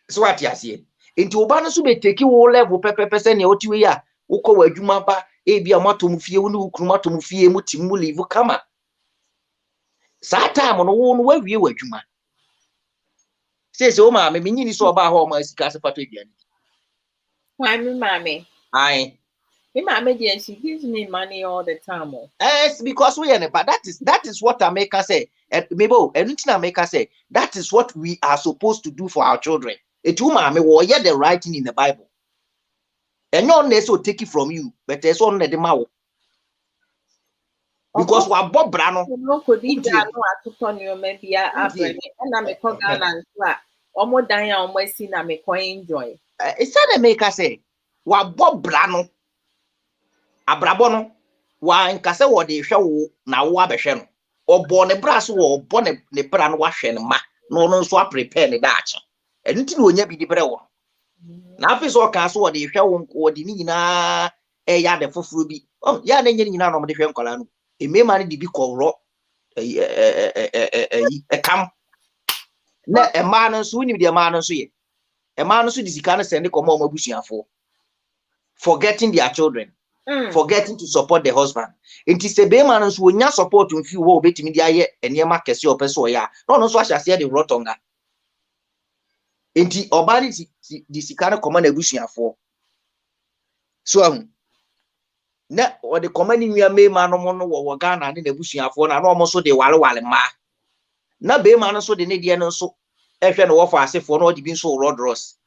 D: So what you say? Into oba no so be take wo level pepepe se ne otiwe ya ukọ wadwuma ba ebi amatom fie wo ne ukuru matom fie mu timu live kama saa time no wo no wawie wadwuma se o ma me nyini so oba ha o ma sika se pato aduane.
A: Why me mommy?
D: Aye.
A: Me mommy dear, she gives me money all the time.
D: Yes, because we are but that is what America say. Maybe anything America say that is what we are supposed to do for our children. It you ma me wo hear the writing in the Bible. And no one will take it from you, but there's one that the mouth. Because what Bob Brano,
A: no could be done on you, maybe and I'm a Kogan or more than on my scene, I'm a quite enjoy.
D: It's not a maker say, what Bob Brano, Abrabo no, why in Casa what they show now Wabashan, or born a brass or born a brand wash and ma, no swap prepare the Dutch. And until we be the brewer. Na fi so ka so wo de hwe wo de ni na ya de foforo bi ya na nyini na no mo de hwe nkola no emema ne de bi kowro kam na ema no so ni de ema no so ye ema no so di sika no send ko ma mabusuafo forgetting their children forgetting to support the husband. Enti se be ma no so nya support mfi wo obetimi de aye enema kese opeso ya no so ahyase de rotonga. Enti obani di sikane koma na busuafo so na o de koma ni nua me ma no mo no wo Ghana ne na busuafo na no mo so de wale ma na be ma no so de ne de no so ehwe no wo fa asefo no o de bi so rodros.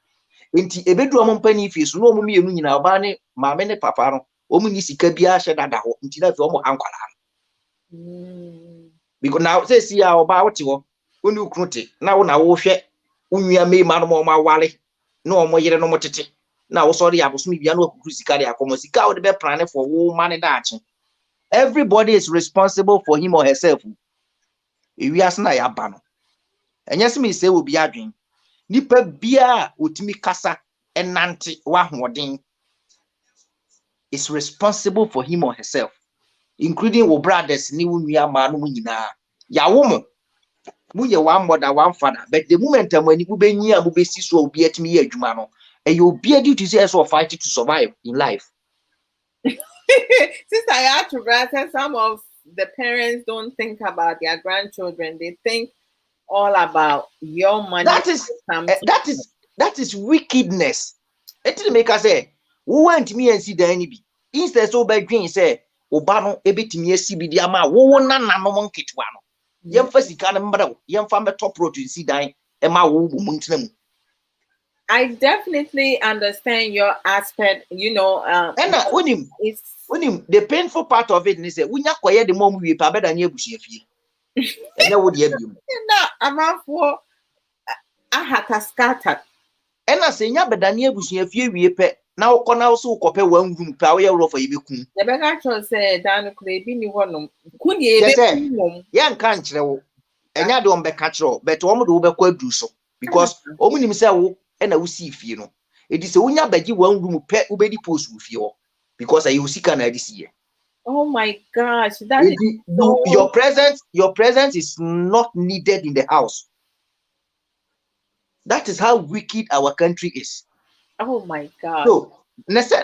D: Enti ebedu mo mpani fi so no mo mienu nyina obani ma me ne papa no o mu ni sika bia hye dada ho enti na fi o mo hankwala because now say see ya oba wote wo oni ukruti na wo hwe unua me ma no mo wale no omo yire no mo tete na wo sorry aboso mi bia no akukuru sika de akomo sika wo de be plan for wo man da ache. Everybody is responsible for him or herself. Ewi asna ya ba no enye se me se wo bia adwen nipa bia otimi kasa enante wa hoden is responsible for him or herself, including wo brothers ni wo nua ma no nyina ya wo mo Muye one mother, one father. But the moment when you be near, you be see so be at me a jumano, and you'll be a duty to so fight to survive in life.
A: Since I had to write, some of the parents don't think about their grandchildren. They think all about your money.
D: That is wickedness. It didn't make us say, who went me and see the enemy? Instead, so by green say, Obano, a bit me a CBD, who none no monkey to one. Young first, you can't remember, young farmer top road to see dying, and my woman.
A: I definitely understand your aspect,
D: and when him, the painful part of it is that when you acquire the mom, we pay better than you, and that would have you.
A: I'm out for I had a scatter.
D: And I say, yeah, but Daniel Bush, if you pet now, can also copy 1 room power for you.
A: The beggar said, Dan could be any one. Could you
D: say, young country, and I don't be catcher, but one would do so because only himself and I will see if you know. It is only a baggy 1 room pet who be post with you because I will see can I this year.
A: Oh my gosh,
D: your presence is not needed in the house. That is how wicked our country is.
A: Oh my God.
D: So,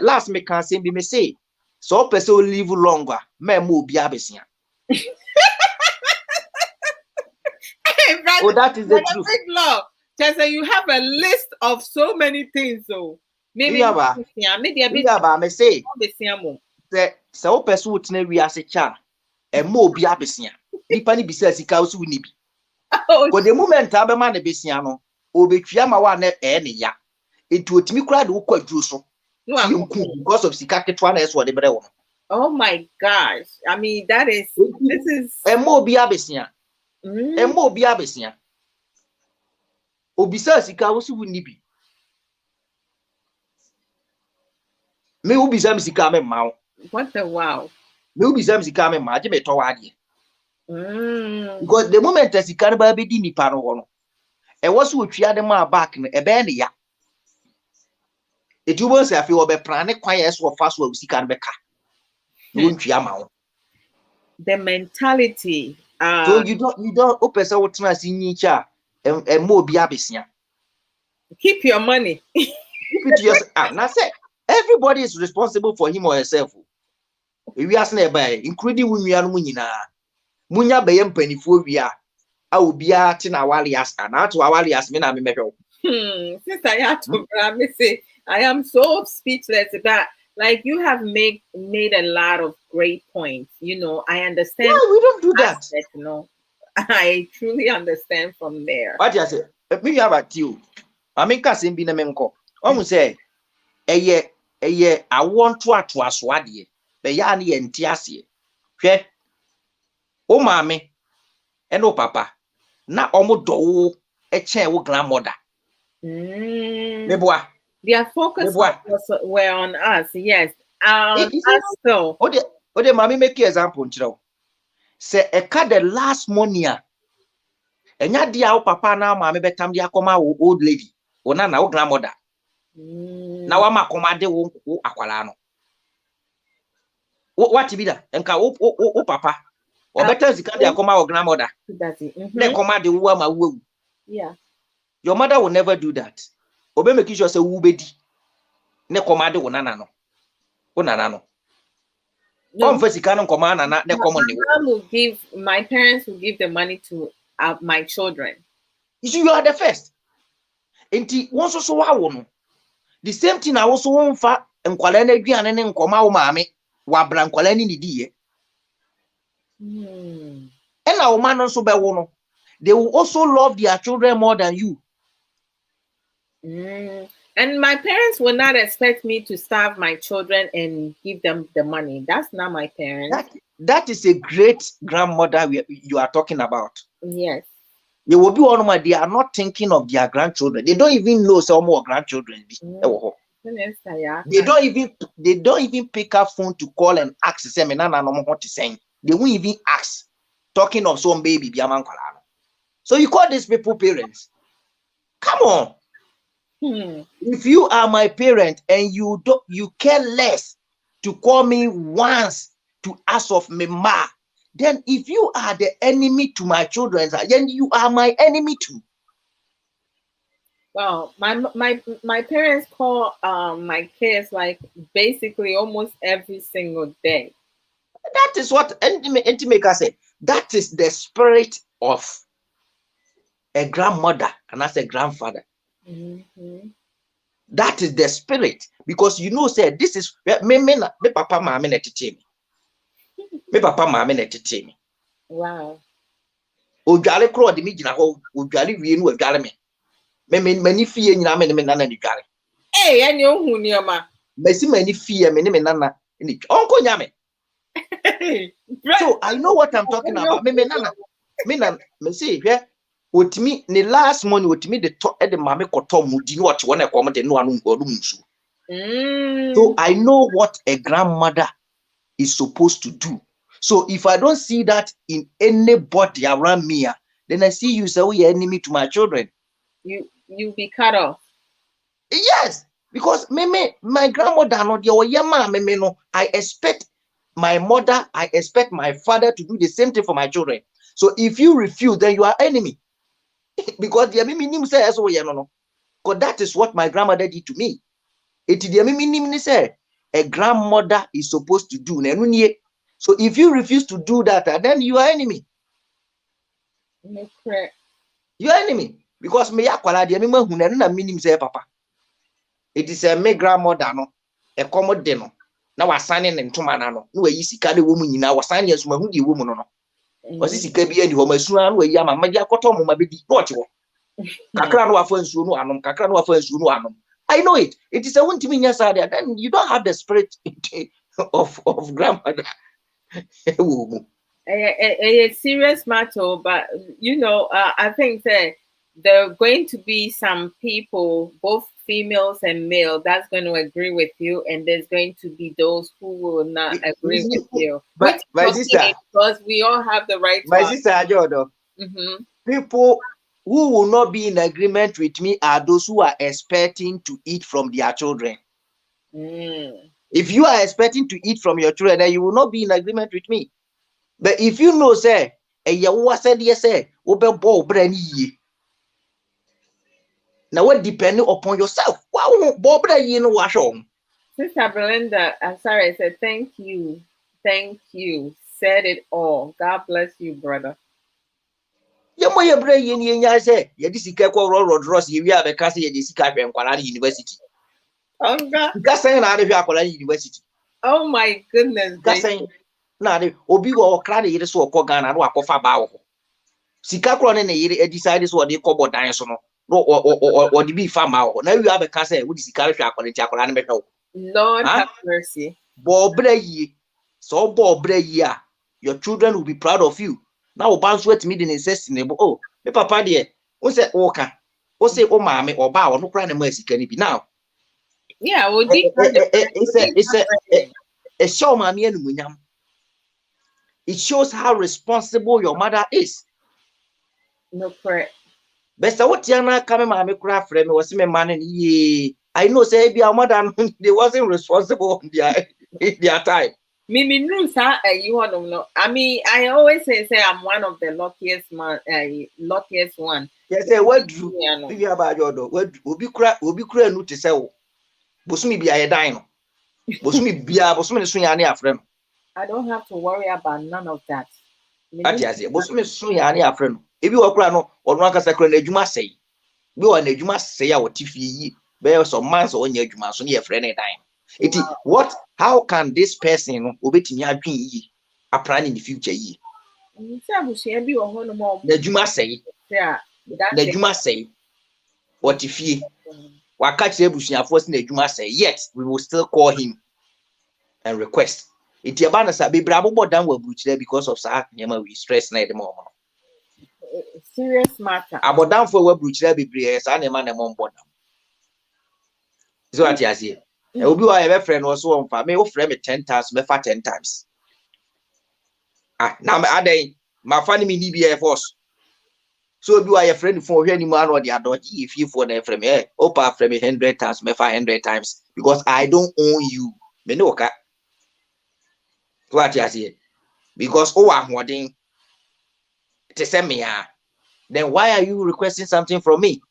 D: last me can say, me say, so person live longer, me mo be abesia. Oh, that is the truth.
A: Big law. Just say you have a list of so many things, so maybe
D: me say, so person would never be as a child, and mo be abesia. Nipa ni bisa sika usu ni bi. For the moment, abe man abesia no. Obetria ma wa na ya etu otimi kura de ukwaduru so because of sikaketwa na eso de bere wo.
A: Oh my gosh, I mean this is
D: emo obi abesia obisa sika wo su ni bi me obisa sika me ma.
A: What the wow.
D: Me obisa sika me ma je me to wa ade because the moment sika ba be di nipa no ho no e was wotwia de ma back no e be ne ya etubo se afi obe plan ne kwan yes wo fa so usika no be ka wotwia ma wo.
A: The mentality
D: so you don't opesa wo tena sinyicha e mo bi abesia.
A: Keep your money.
D: Keep it to yourself. Now say everybody is responsible for him or herself. We are saying by including women mu nyina munya be yem panifo wi a obia ti na walias na to walias me na me mehwe.
A: Since I had to say I am so speechless about like you have made a lot of great points. I understand.
D: Yeah, we don't do that.
A: Aspect, I truly understand from there.
D: What you say? Me about you. I mean kasim bi na menko. Omu say eye I want to aswade. Be ya na ye ntiase. Hwe. O maame eno papa na omo do eche wo grandmother. Meboa.
A: Their focus were on us, yes. So
D: Ode mami make example nchiro. Say eka the last money a enya dia wo papa na mami betam dia akoma wo old lady. Ona na wo grandmother. Na wa makoma de wo akwala no. What be that? Enka wo papa. Or better zika dia akoma wo grandmother. Ne koma de wo ma wo.
A: Yeah.
D: Your mother will never do that. Obe make sure say wo bedi. Ne koma de wo nana no. Wo nana no.
A: No, my parents will give the money to my children.
D: You are the first. Enti wonso so wa wo no. The same thing I also won fa nkwala na aduane ne nkoma wo maame wa bra nkwala ni diye. Ena wo man no so be wo no. They will also love their children more than you.
A: And my parents will not expect me to starve my children and give them the money. That's not my parents.
D: That is a great grandmother you are talking about.
A: Yes.
D: They will be one. They are not thinking of their grandchildren. They don't even know some more grandchildren. They don't even pick up phone to call and ask them. What to say. They won't even ask. Talking of some baby. So you call these people parents? Come on. If you are my parent and you care less to call me once to ask of me ma, then if you are the enemy to my children, then you are my enemy too.
A: Well, my parents call my kids like basically almost every single day.
D: That is what Intimaker said. That is the spirit of a grandmother and as a grandfather.
A: Mm-hmm.
D: That is the spirit, because you know, say this is me papa mama na tete me papa mama na tete me.
A: Wow.
D: Odwale kro de me gina ho, odwale wie no odwale me mani fie nyina me nana ni dwale.
A: Hey, and you hu nioma.
D: Mesi mani fie me nana ni onko nyame. So I know what I'm talking about. Me nana me say hwe otimi ni last money otimi de to e de mame koto mudi no ote wona ekom de no anu nsu. So I know what a grandmother is supposed to do. So if I don't see that in anybody around me, then I see you say, "Oh, you're enemy to my children."
A: You be cut off.
D: Yes, because my grandmother no no. I expect my mother, I expect my father to do the same thing for my children. So if you refuse, then you are enemy. Because the mimi say so no. Because that is what my grandmother did to me. It the mimi say a grandmother is supposed to do. So if you refuse to do that, then you are enemy.
A: No correct.
D: You are enemy. Because me akwala de me mahu na minim say papa. It is a me grandmother no. E komode no. Na wasane ne ntoma na no. Na wayi sika de wo mu nyina wasane yesu mahu de wo mu no. Wasi sika bi ani ho masu an wayi ama ma ya koto mo ma bedi no oche wo. Kakra no wafa nsuo no anom, kakra no wafa nsuo no anom. I know it. It is a wintimi nyasa there. Then you don't have the spirit of grandmother.
A: A serious matter, but you know, I think that there are going to be some people, both females and male, that's going to agree with you, and there's going to be those who will not agree with you.
D: But my sister,
A: because we all have the right.
D: My sister Adwoa Odo, people who will not be in agreement with me are those who are expecting to eat from their children. If you are expecting to eat from your children, then you will not be in agreement with me. But if you know, say, said yes, say, now what depending upon yourself. Wow,
A: Sister Belinda, I'm sorry, I said thank you. Thank you. Said it all. God bless you, brother.
D: University. University.
A: Oh my goodness.
D: Na de obi wo okra de yire so okọ Ghana no akofa ba wo sika kro ne yire decide so de kobo dan so no o de bi fa ma wo na wi abeka say wo di sika hwe akọle ti akọla ne behwe wo.
A: Lord have mercy.
D: Bo bra yi so bo bra yi a your children will be proud of you. Na wo ban so atimi de insist ne bo oh me papa de wo say wo ka wo say o maame oba wo no kra ne ma sika ni bi now.
A: Yeah, we did
D: a show maame enumunyam. It shows how responsible your mother is.
A: No correct.
D: But so what yana come my craft frame was me man ye. I know say be our mother they wasn't responsible in their time.
A: Mimi knew you want to know. I mean, I always say I'm one of the luckiest luckiest one.
D: Yes, say what do you about your dog? What obi kra no to say bosumi be a dine. Bosumi bia bosumi so yana afrem.
A: I don't have to worry about none of that.
D: Bosumi so yana afrem. Ebi wakura no onu akasa kra na adwuma sei. Bi wa na adwuma sei a wotifie yi. Be some months on your adwuma so na ye frɛ ne dan. Iti what how can this person no obetimi adwen yi apran in the future yi?
A: Na
D: adwuma sei.
A: Yeah.
D: Na adwuma sei. Wotifie. Waka kire busuafo se na adwuma sei. Yet we will still call him and request. Iti aba na sa Abrabo bodan wa buchire because of sa nyama we stress na edem omo.
A: Serious matter.
D: Abodan for wa buchire bebre sa na na mo bodan. So ati azie. Obi wa ebe friend no so on fa me wo frɛ me 10 times me fa 10 times. Na me adan ma fa ni me ni bi force. So obi wa your friend phone hwe ni mu an o de adoji if you for na frɛ me opa frɛ me 100 times me fa 100 times because I don't own you. Me no ka. So ati azie. Because oh I'm holding to send me, then why are you requesting something from me?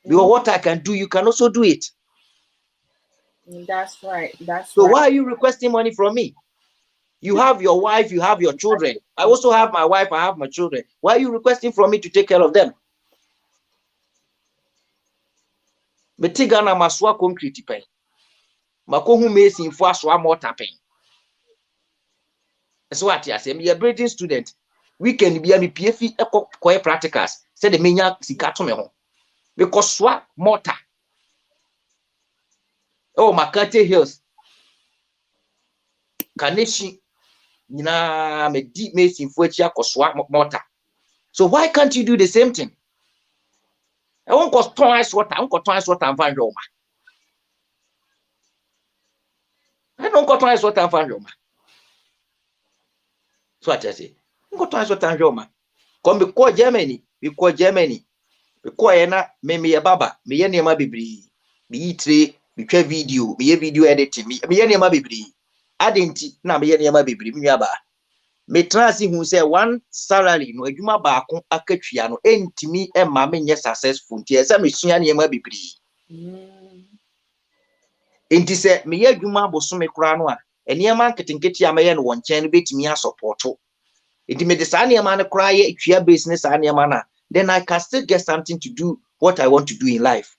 D: Because what I can do, you can also do it.
A: That's right.
D: So why are you requesting money from me? You have your wife, you have your children. I also have my wife, I have my children. Why are you requesting from me to take care of them? Metigana maswa concrete pen. Makohu mason for aswa mortar pen. That's what I say. I'm a British student. We can be a PFE quiet practicals. Say the menya sikato me home. Because swap mortar. Oh, Makate Hills. Kaneshi. Na me deep mason for chia swap mortar. So why can't you do the same thing? I won't cost twice water. I won't twice water and find Roma. I don't go twice water and find Roma. So what I say. I go twice water and Roma. Come because Germany. Because Germany. Because na me baba. Me ye nema bibri. Me itre. Me try video. Me ye video editing. Me ye nema bibri. Adenti na me ye nema bibri. Me yaba. Me transi hu say one salary no adwuma baako akatwia no entimi e ma me nye successful nti esa me sua nema bibri. Enti se me ye adwuma bosome kura no a enema nketenkete a me ye no wonchen no betimi a support. Enti me de sa nema no kura ye twia business sa nema na, then I can still get something to do what I want to do in life.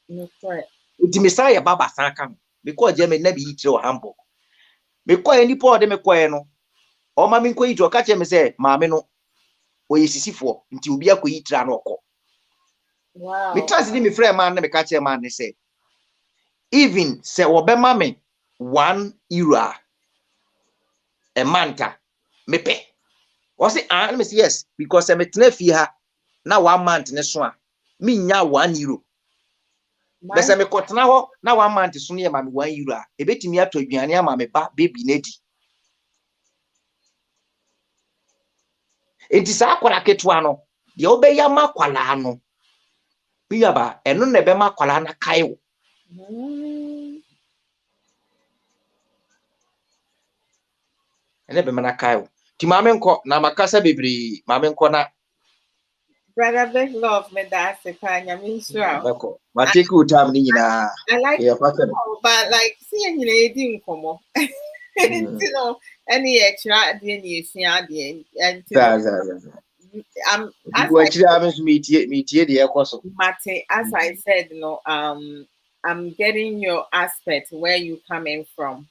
A: Right.
D: Enti me sa ye baba san kan because je me na bi yitire o Hamburg. Me kwa eni po de me kwa no. O ma me nko yitire o ka che me se maame no o yesisifo nti obi akoyi tira no okọ.
A: Wow.
D: Me trust me friend man na me ka che man ne say even say obema me €1 a month me pay. O say let me say yes because me tena fi ha na 1 month ne so a me nya €1. But say me kotena ho na 1 month so ne ma me €1 a ebetimi ato aduane ama me ba baby na di. Enti sa akwara ketwa no de obeya makwala no biyaba eno na be makwala na kai wo. Ene be mana kai wo ti maame nko na makasa bebre maame nko na
A: Brother Big Love me da se pa nyame nsura.
D: bako ma take your time ni nyina
A: I like
D: e afaka
A: but like see you edi nkomo. You know any extra de ni esua de and I'm as Mate, as I said, you know, I'm getting your aspect where you coming from.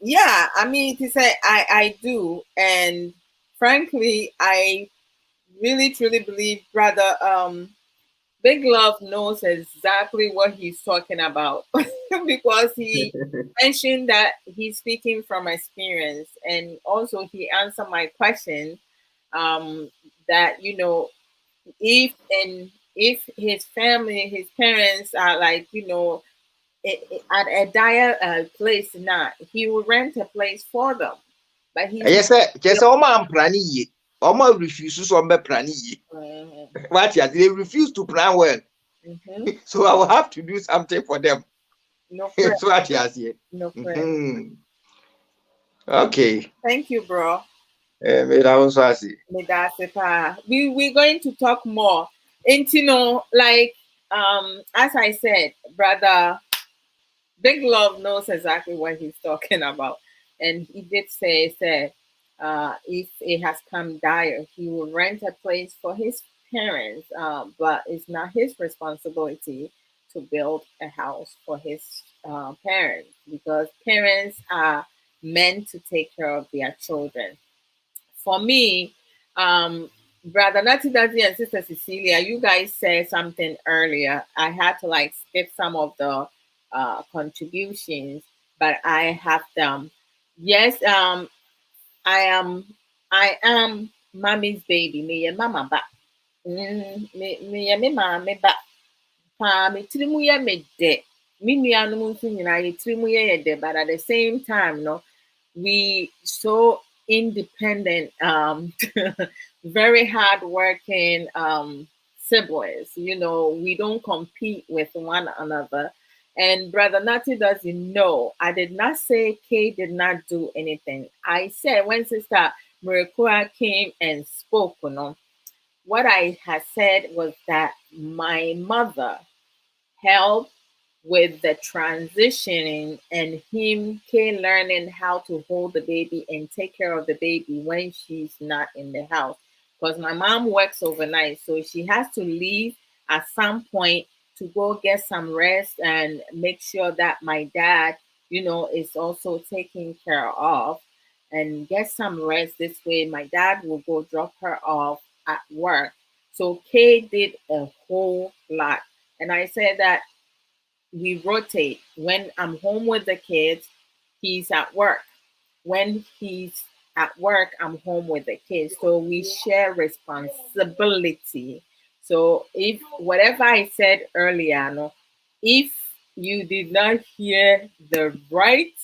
A: Yeah, I mean to say I do, and frankly, I really truly believe brother Big Love knows exactly what he's talking about because he mentioned that he's speaking from experience, and also he answered my question that you know if his family, his parents are like at a dire place now, he will rent a place for them. But he's
D: yes just o ma plan yi o ma refuse so be plan yi what ya they refuse to plan well. So I will have to do something for them.
A: No,
D: so what you say
A: no.
D: Okay,
A: Thank you, bro.
D: we're
A: going to talk more. And like as I said, brother Big Love knows exactly what he's talking about. And he did say if it has come dire, he will rent a place for his parents, but it's not his responsibility to build a house for his parents because parents are meant to take care of their children. For me, Brother Natty Daddy and Sister Cecilia, you guys said something earlier. I had to like skip some of the contributions, but I have them. Yes, I am mommy's baby. Me and mama ba. Me mama ba. Pa me tiri mu ye me de. Me nuanom nso nyinaa yɛ tiri mu yɛ de, but at the same time, no, we so independent, very hardworking siblings. You know, we don't compete with one another. And Brother Natty doesn't know. I did not say Kay did not do anything. I said when Sister Miracle came and spoke, what I had said was that my mother helped with the transitioning and him learning how to hold the baby and take care of the baby when she's not in the house. Because my mom works overnight, so she has to leave at some point to go get some rest and make sure that my dad, is also taken care of and get some rest. This way, my dad will go drop her off at work. So Kay did a whole lot. And I said that we rotate. When I'm home with the kids, he's at work. When he's at work, I'm home with the kids. So we share responsibility. So if whatever I said earlier, no, if you did not hear the right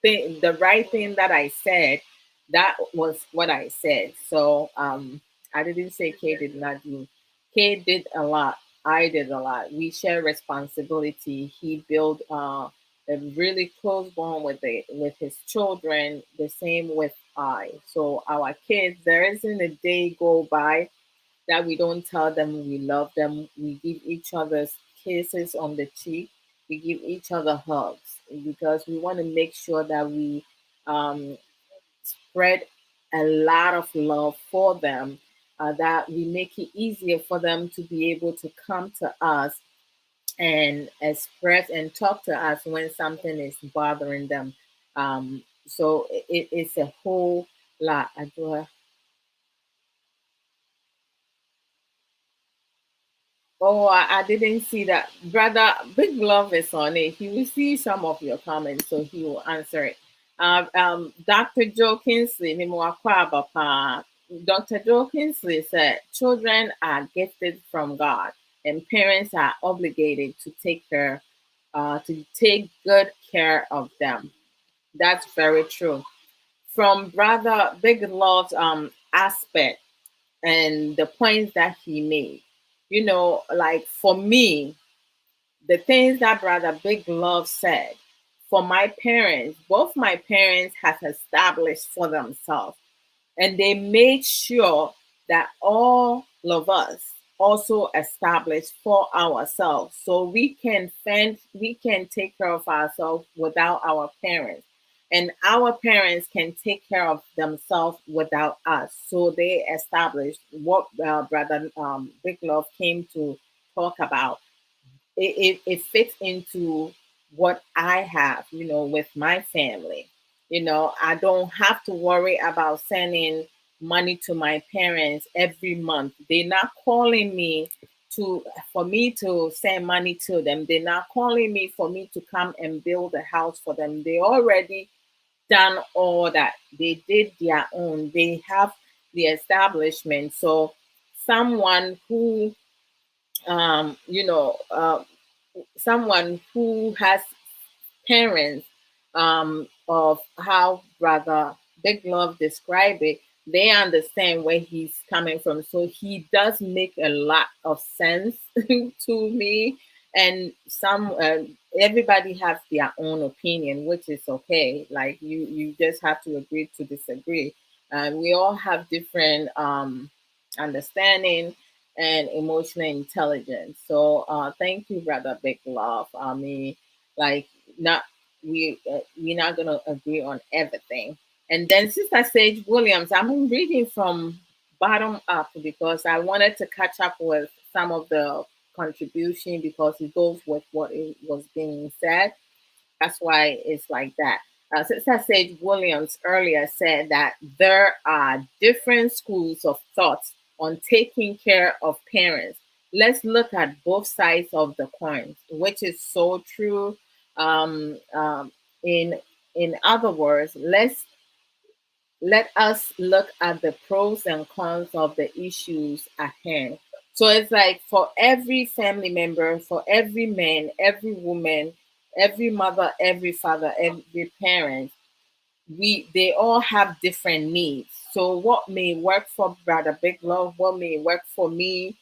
A: thing that I said, that was what I said. So I didn't say Kay did not do. Kay did a lot. I did a lot. We share responsibility. He built a really close bond with his children. The same with I. So our kids, there isn't a day go by that we don't tell them we love them. We give each other kisses on the cheek. We give each other hugs because we want to make sure that we um, spread a lot of love for them, that we make it easier for them to be able to come to us and express and talk to us when something is bothering them. So it's a whole lot. Oh, I didn't see that. Brother Big Love is on it. He will see some of your comments, so he will answer it. Dr. Joe Kinsley, Dr. Joe Kinsley said, children are gifted from God, and parents are obligated to take good care of them. That's very true. From Brother Big Love's aspect, and the points that he made. Like for me, the things that Brother Big Love said, for my parents, both my parents have established for themselves, and they made sure that all of us also establish for ourselves so we can take care of ourselves without our parents, and our parents can take care of themselves without us. So they established what Brother Big Love came to talk about. It fits into what I have, with my family. I don't have to worry about sending money to my parents every month. They're not calling me to for me to send money to them. They're not calling me for me to come and build a house for them. They already done all that. They did their own. They have the establishment. So someone who someone who has parents, of how Brother Big Love described it, they understand where he's coming from. So he does make a lot of sense to me. And everybody has their own opinion, which is okay. Like you just have to agree to disagree. We all have different understanding and emotional intelligence. So thank you, Brother Big Love. I mean, like not we're not gonna agree on everything. And then Sister Sage Williams, I'm reading from bottom up because I wanted to catch up with some of the contribution because it goes with what it was being said. That's why it's like that. Sister Sage Williams earlier said that there are different schools of thoughts on taking care of parents. Let's look at both sides of the coin, which is so true. Um, um, in other words, let us look at the pros and cons of the issues at hand. So it's like for every family member, for every man, every woman, every mother, every father, every parent, they all have different needs. So what may work for Brother Big Love, what may work for me,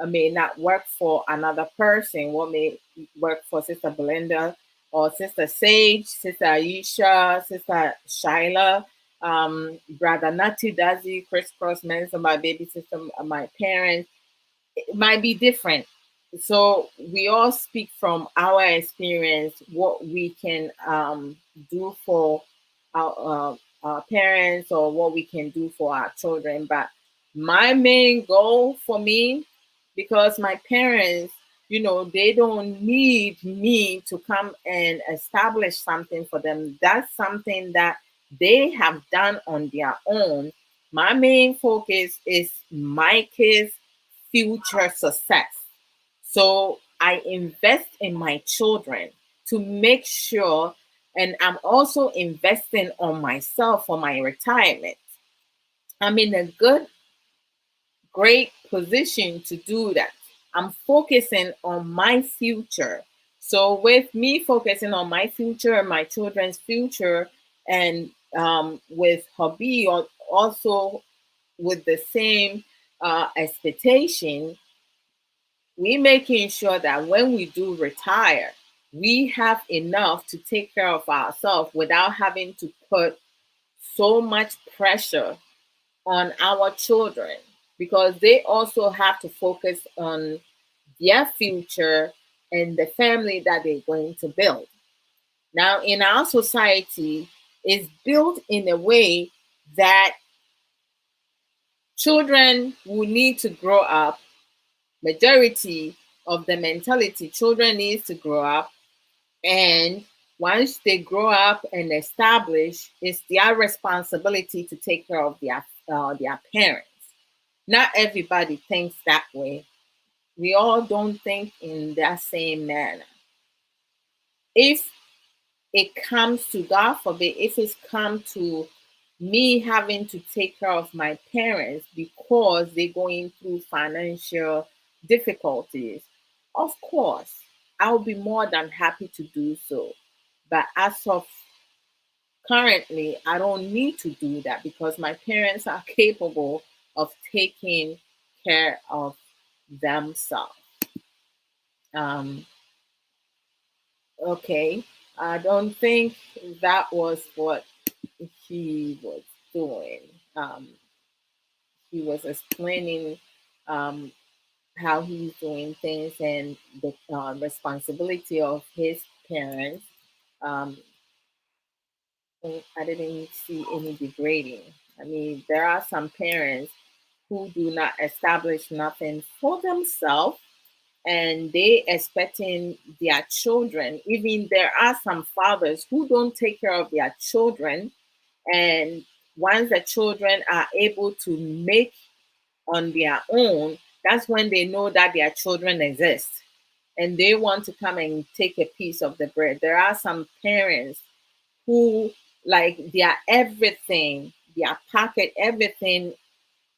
A: may not work for another person, what may work for Sister Belinda or Sister Sage, Sister Aisha, Sister Shyla, Brother Nati Dazi, Crisscross Mensa, my baby sister, my parents. It might be different. So we all speak from our experience what we can do for our parents or what we can do for our children. But my main goal for me, because my parents, they don't need me to come and establish something for them. That's something that they have done on their own. My main focus is my kids' future success. So I invest in my children to make sure, and I'm also investing on myself for my retirement. I'm in a great position to do that. I'm focusing on my future. So with me focusing on my future and my children's future, and with hobby also with the same expectation, we making sure that when we do retire, we have enough to take care of ourselves without having to put so much pressure on our children, because they also have to focus on their future and the family that they're going to build. Now, in our society, it's built in a way that children will need to grow up. Majority of the mentality, children need to grow up, and once they grow up and establish, it's their responsibility to take care of their parents. Not everybody thinks that way. We all don't think in that same manner. If it comes to, God forbid, if it's come to me having to take care of my parents because they're going through financial difficulties, of course, I'll be more than happy to do so. But as of currently, I don't need to do that because my parents are capable of taking care of themselves. Um, okay, I don't think that was what he was doing. Um, he was explaining um, how he's doing things and the responsibility of his parents. Um, I didn't see any degrading. I mean, there are some parents who do not establish nothing for themselves and they expecting their children. Even there are some fathers who don't take care of their children, and once the children are able to make on their own, that's when they know that their children exist and they want to come and take a piece of the bread. There are some parents who, like, their everything, their pocket, everything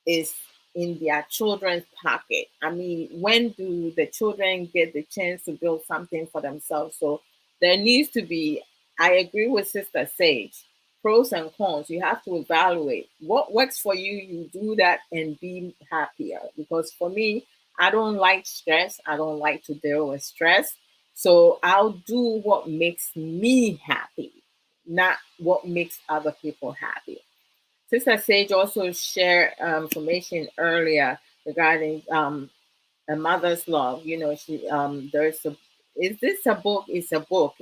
A: is in their children's pocket. I mean, when do the children get the chance to build something for themselves? So there needs to be, I agree with Sister Sage, pros and cons. You have to evaluate what works for you, you do that and be happier. Because for me, I don't like stress. I don't like to deal with stress. So I'll do what makes me happy, not what makes other people happy. Sister Sage also shared information earlier regarding a mother's love. She there's a is this a book? It's a book.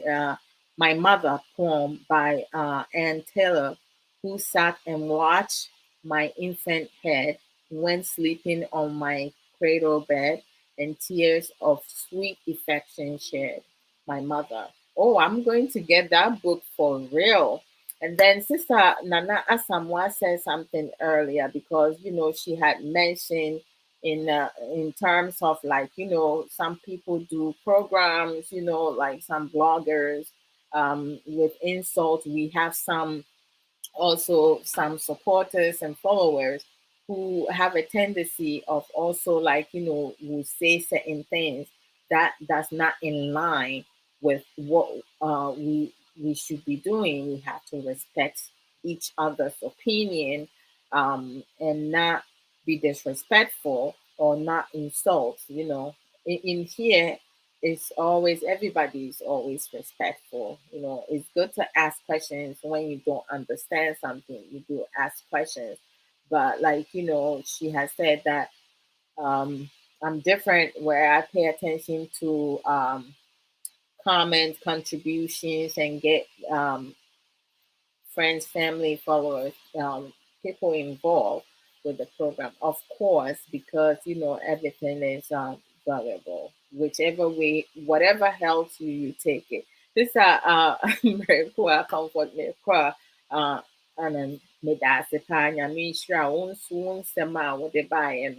A: My Mother poem by Ann Taylor, who sat and watched my infant head when sleeping on my cradle bed, and tears of sweet affection shared. My mother. Oh, I'm going to get that book for real. And then Sister Nana Asamoah said something earlier, because she had mentioned in terms of, like, some people do programs, like some bloggers with insult. We have some, also some supporters and followers who have a tendency of also, like, will say certain things that that's not in line with what we should be doing. We have to respect each other's opinion, and not be disrespectful. or not insults. In here, it's always, everybody is always respectful. It's good to ask questions when you don't understand something. You do ask questions, but like she has said that I'm different, where I pay attention to comments, contributions, and get friends, family, followers, people involved with the program. Of course, because everything is valuable. Whichever way, whatever helps you, you take it. This very poor comfort me and then me that's the kind I mean sure I won't soon sema what they buy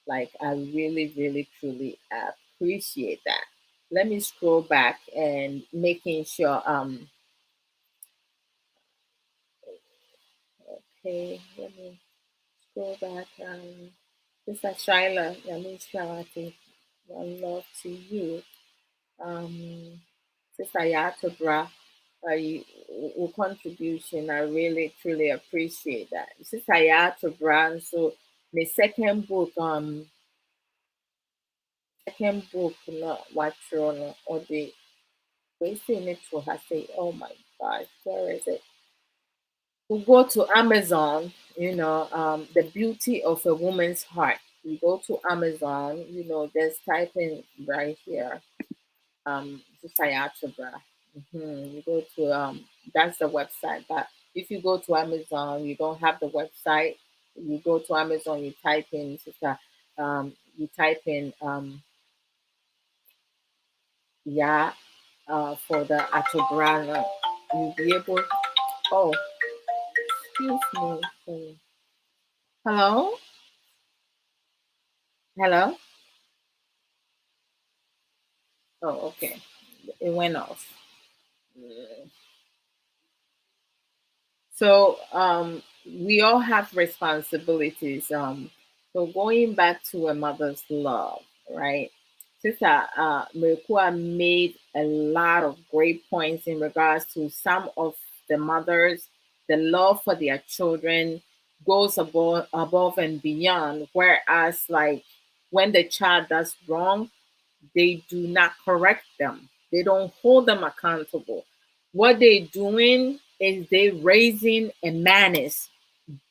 A: like I really, really truly appreciate that. Let me scroll back and making sure okay, let me scroll back. Sister Shyla, Yamisha, one love to you. Sister Yatobra, your contribution, I really truly appreciate that. Sister Yatobra, and so the second book, not what or the wasting it to her say, oh my gosh, where is it? We go to Amazon, the beauty of a woman's heart. You go to Amazon, just type in right here, Sayatra. You go to that's the website. But if you go to Amazon, you don't have the website. You go to Amazon, you type in yeah, for the Atobra. You'll be able. Oh, excuse me. Hello, hello. Oh, okay. It went off. So we all have responsibilities. So going back to a mother's love, right? Sister Mekua made a lot of great points in regards to some of the mothers. The love for their children goes above and beyond. Whereas, like when the child does wrong, they do not correct them. They don't hold them accountable. What they doing is they raising a menace.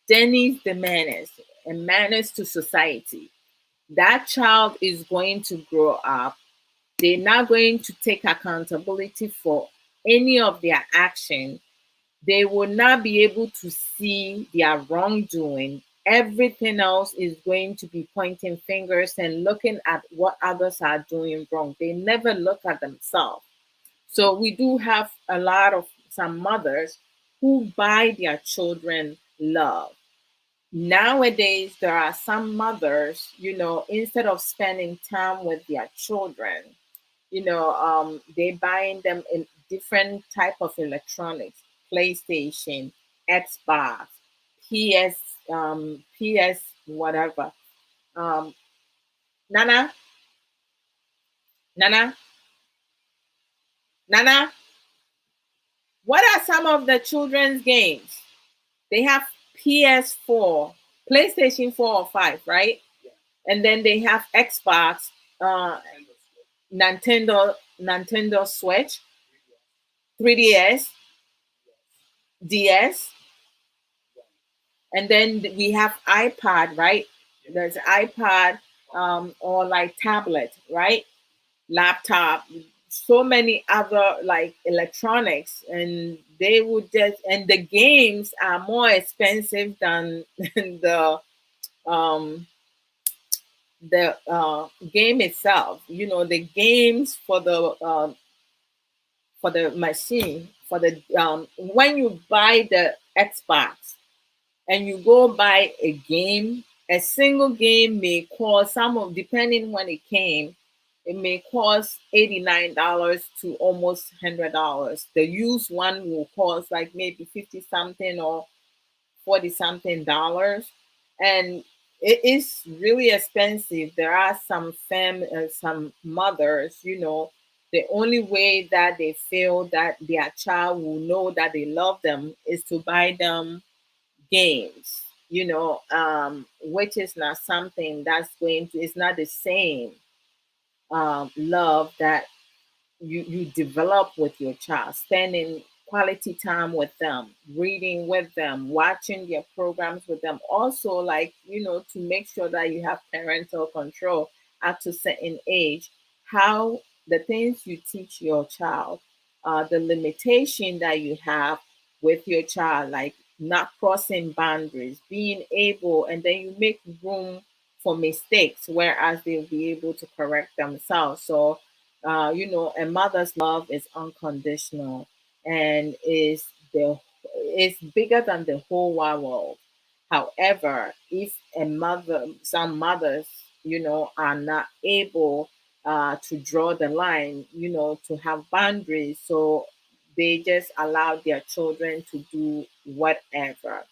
A: Denny's the menace, a menace to society. That child is going to grow up. They're not going to take accountability for any of their action. They will not be able to see their wrongdoing. Everything else is going to be pointing fingers and looking at what others are doing wrong. They never look at themselves. So we do have a lot of some mothers who buy their children love. Nowadays, there are some mothers, instead of spending time with their children, they buying them in different type of electronics, PlayStation, Xbox, PS whatever. um nana nana nana what are some of the children's games? They have PS4, PlayStation 4 or 5, right? And then they have Xbox, uh Nintendo Switch, 3DS, DS, and then we have iPad, right? There's iPad, or like tablet, right? Laptop, so many other like electronics, and they would just, and the games are more expensive than um the game itself. The games for the machine, for the when you buy the Xbox and you go buy a game, a single game may cost, some of, depending when it came, it may cost $89 to almost $100. The used one will cost like maybe 50 something or 40 something dollars. And it is really expensive. There are some mothers, the only way that they feel that their child will know that they love them is to buy them games. which is not something that's going to, it's not the same love that you develop with your child, spending quality time with them, reading with them, watching their programs with them. Also, like, to make sure that you have parental control at a certain age, how the things you teach your child, the limitation that you have with your child, like not crossing boundaries, being able, and then you make room for mistakes, whereas they'll be able to correct themselves. So a mother's love is unconditional and is bigger than the whole wide world. However, if some mothers, are not able to draw the line, to have boundaries, so they just allow their children to do whatever.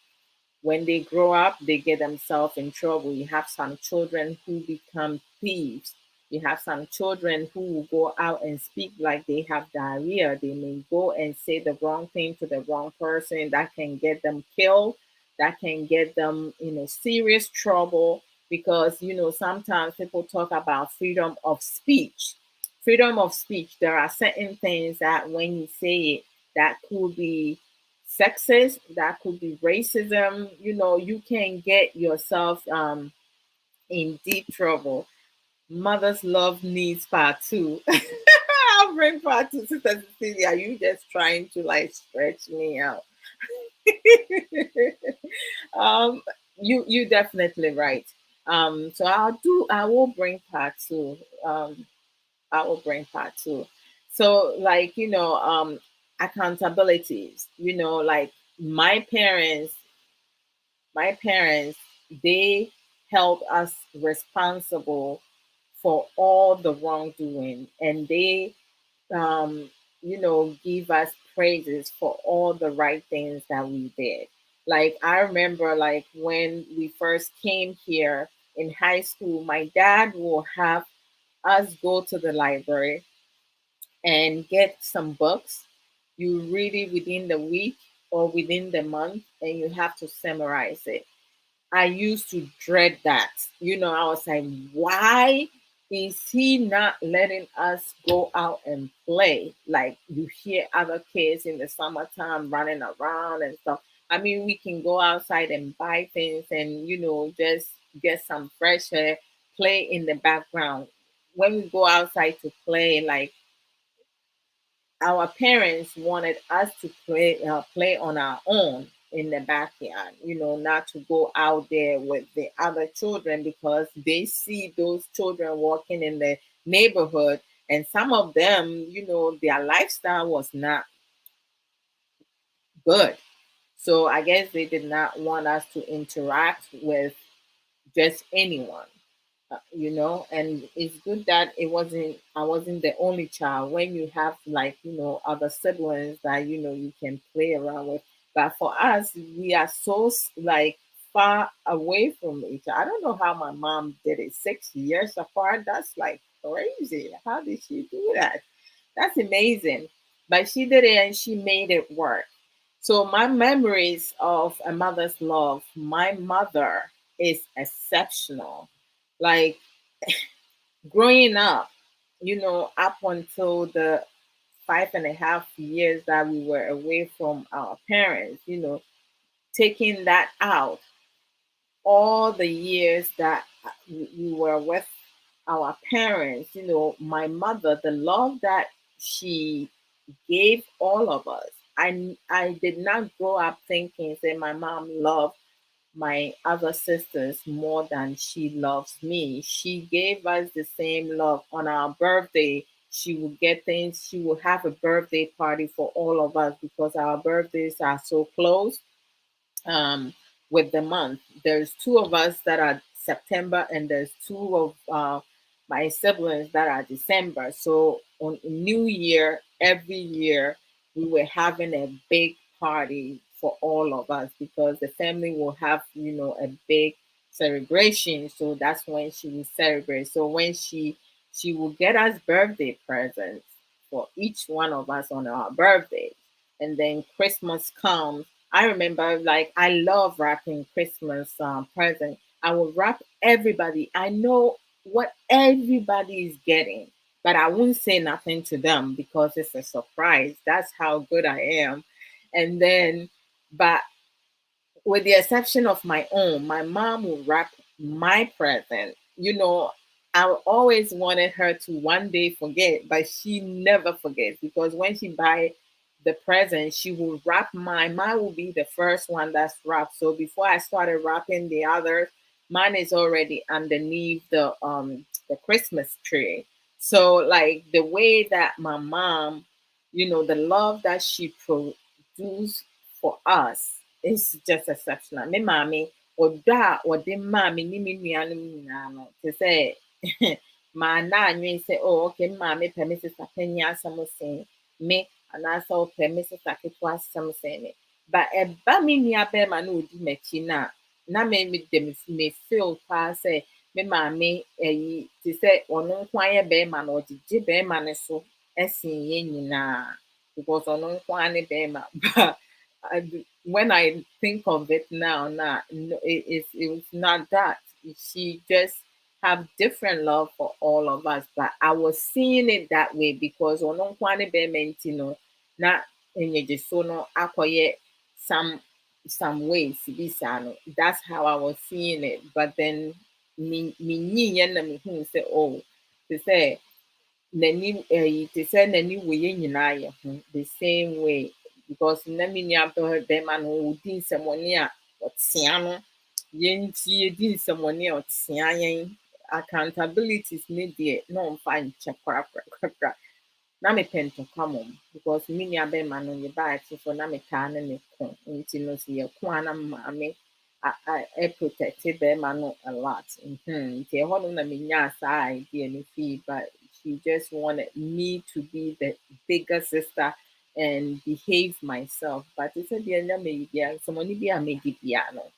A: When they grow up, they get themselves in trouble. You have some children who become thieves. You have some children who will go out and speak like they have diarrhea. They may go and say the wrong thing to the wrong person that can get them killed, that can get them in a serious trouble because, sometimes people talk about freedom of speech. Freedom of speech, there are certain things that when you say it, that could be sexist, that could be racism. You can get yourself in deep trouble. Mother's love needs part two. I'll bring part two. Sister Cecilia, you just trying to like stretch me out. um, you definitely right. So I will bring part two. I will bring part two. So like, accountabilities, like my parents, my parents, they held us responsible for all the wrongdoing, and they give us praises for all the right things that we did. Like I remember like when we first came here in high school, my dad will have us go to the library and get some books. You read it within the week or within the month, and you have to summarize it. I used to dread that. I was like, why is he not letting us go out and play? Like you hear other kids in the summertime running around and stuff. I mean, we can go outside and buy things and, just get some fresh air, play in the background. When we go outside to play, like our parents wanted us to play on our own in the backyard, not to go out there with the other children because they see those children walking in the neighborhood, and some of them, their lifestyle was not good. So I guess they did not want us to interact with just anyone. And it's good that I wasn't the only child. When you have like, other siblings that, you can play around with. But for us, we are so like far away from each other. I don't know how my mom did it, 6 years apart. That's like crazy. How did she do that? That's amazing. But she did it and she made it work. So my memories of a mother's love, my mother is exceptional. Like growing up, up until the 5.5 years that we were away from our parents, taking that out, all the years that we were with our parents, my mother, the love that she gave all of us. I did not grow up thinking, say, my mom loved my other sisters more than she loves me. She gave us the same love on our birthday. She would get things, she would have a birthday party for all of us because our birthdays are so close um, with the month. There's two of us that are September, and there's two of my siblings that are December. So on New Year, every year, we were having a big party for all of us because the family will have, a big celebration. So that's when she will celebrate. So when she will get us birthday presents for each one of us on our birthday. And then Christmas comes, I remember, like, I love wrapping Christmas present. I will wrap everybody. I know what everybody is getting, but I won't say nothing to them because it's a surprise. That's how good I am. And then, but with the exception of my own, my mom will wrap my present. I always wanted her to one day forget, but she never forgets because when she buy the present, she will wrap mine. Mine will be the first one that's wrapped. So before I started wrapping the others, mine is already underneath the Christmas tree. So like the way that my mom, the love that she produced for us is just exceptional. Me mommy, or the mommy, ni me nuanom to say, my nanny say, oh, okay, mommy, permission Sapenia, some saying, me, and I saw permission Sakitwa, some saying it. But a bammy near Bema no di mechina, na me them may feel pa say, me mommy, to say, or no quiet bearman or the bearman so, as in because on no quiet bearman. But when I think of it now, no, it was not that. She just have different love for all of us. But I was seeing it that way because ono kwane be mentino na enye so no akoye some some ways bisa no. That's how I was seeing it. But then me nyi na me hu say oh, to say n'ani te sɛ n'ani wɔ yɛn nyinaa yɛ ho the same way because na me nua bɛrima no ɔdi nsɛmɔne a ɔtea no yɛn nti yɛdi nsɛmɔne a ɔtea yɛn accountabilities ne deɛ na ɔmfa nkyɛ korakora na mepɛ ntɔkwa mmom because me nua bɛrima no yɛbaa akyi so na metaa ne ne ko nti no so yɛko a na maame protecte bɛrima no a lot. Nti ɛhɔ no na menyaa saa idea no fii but she just wanted me to be the bigger sister and behave myself. But it's a dear someone be a mediano.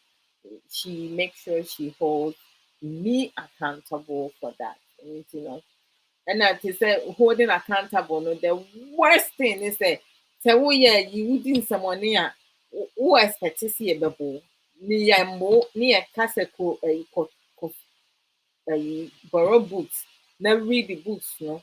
A: She makes sure she holds me accountable for that. And that is holding accountable. No, the worst thing is that so yeah, you didn't someone near who expect to see a bubble. Near more near castle a borrow books. Now read the books, no.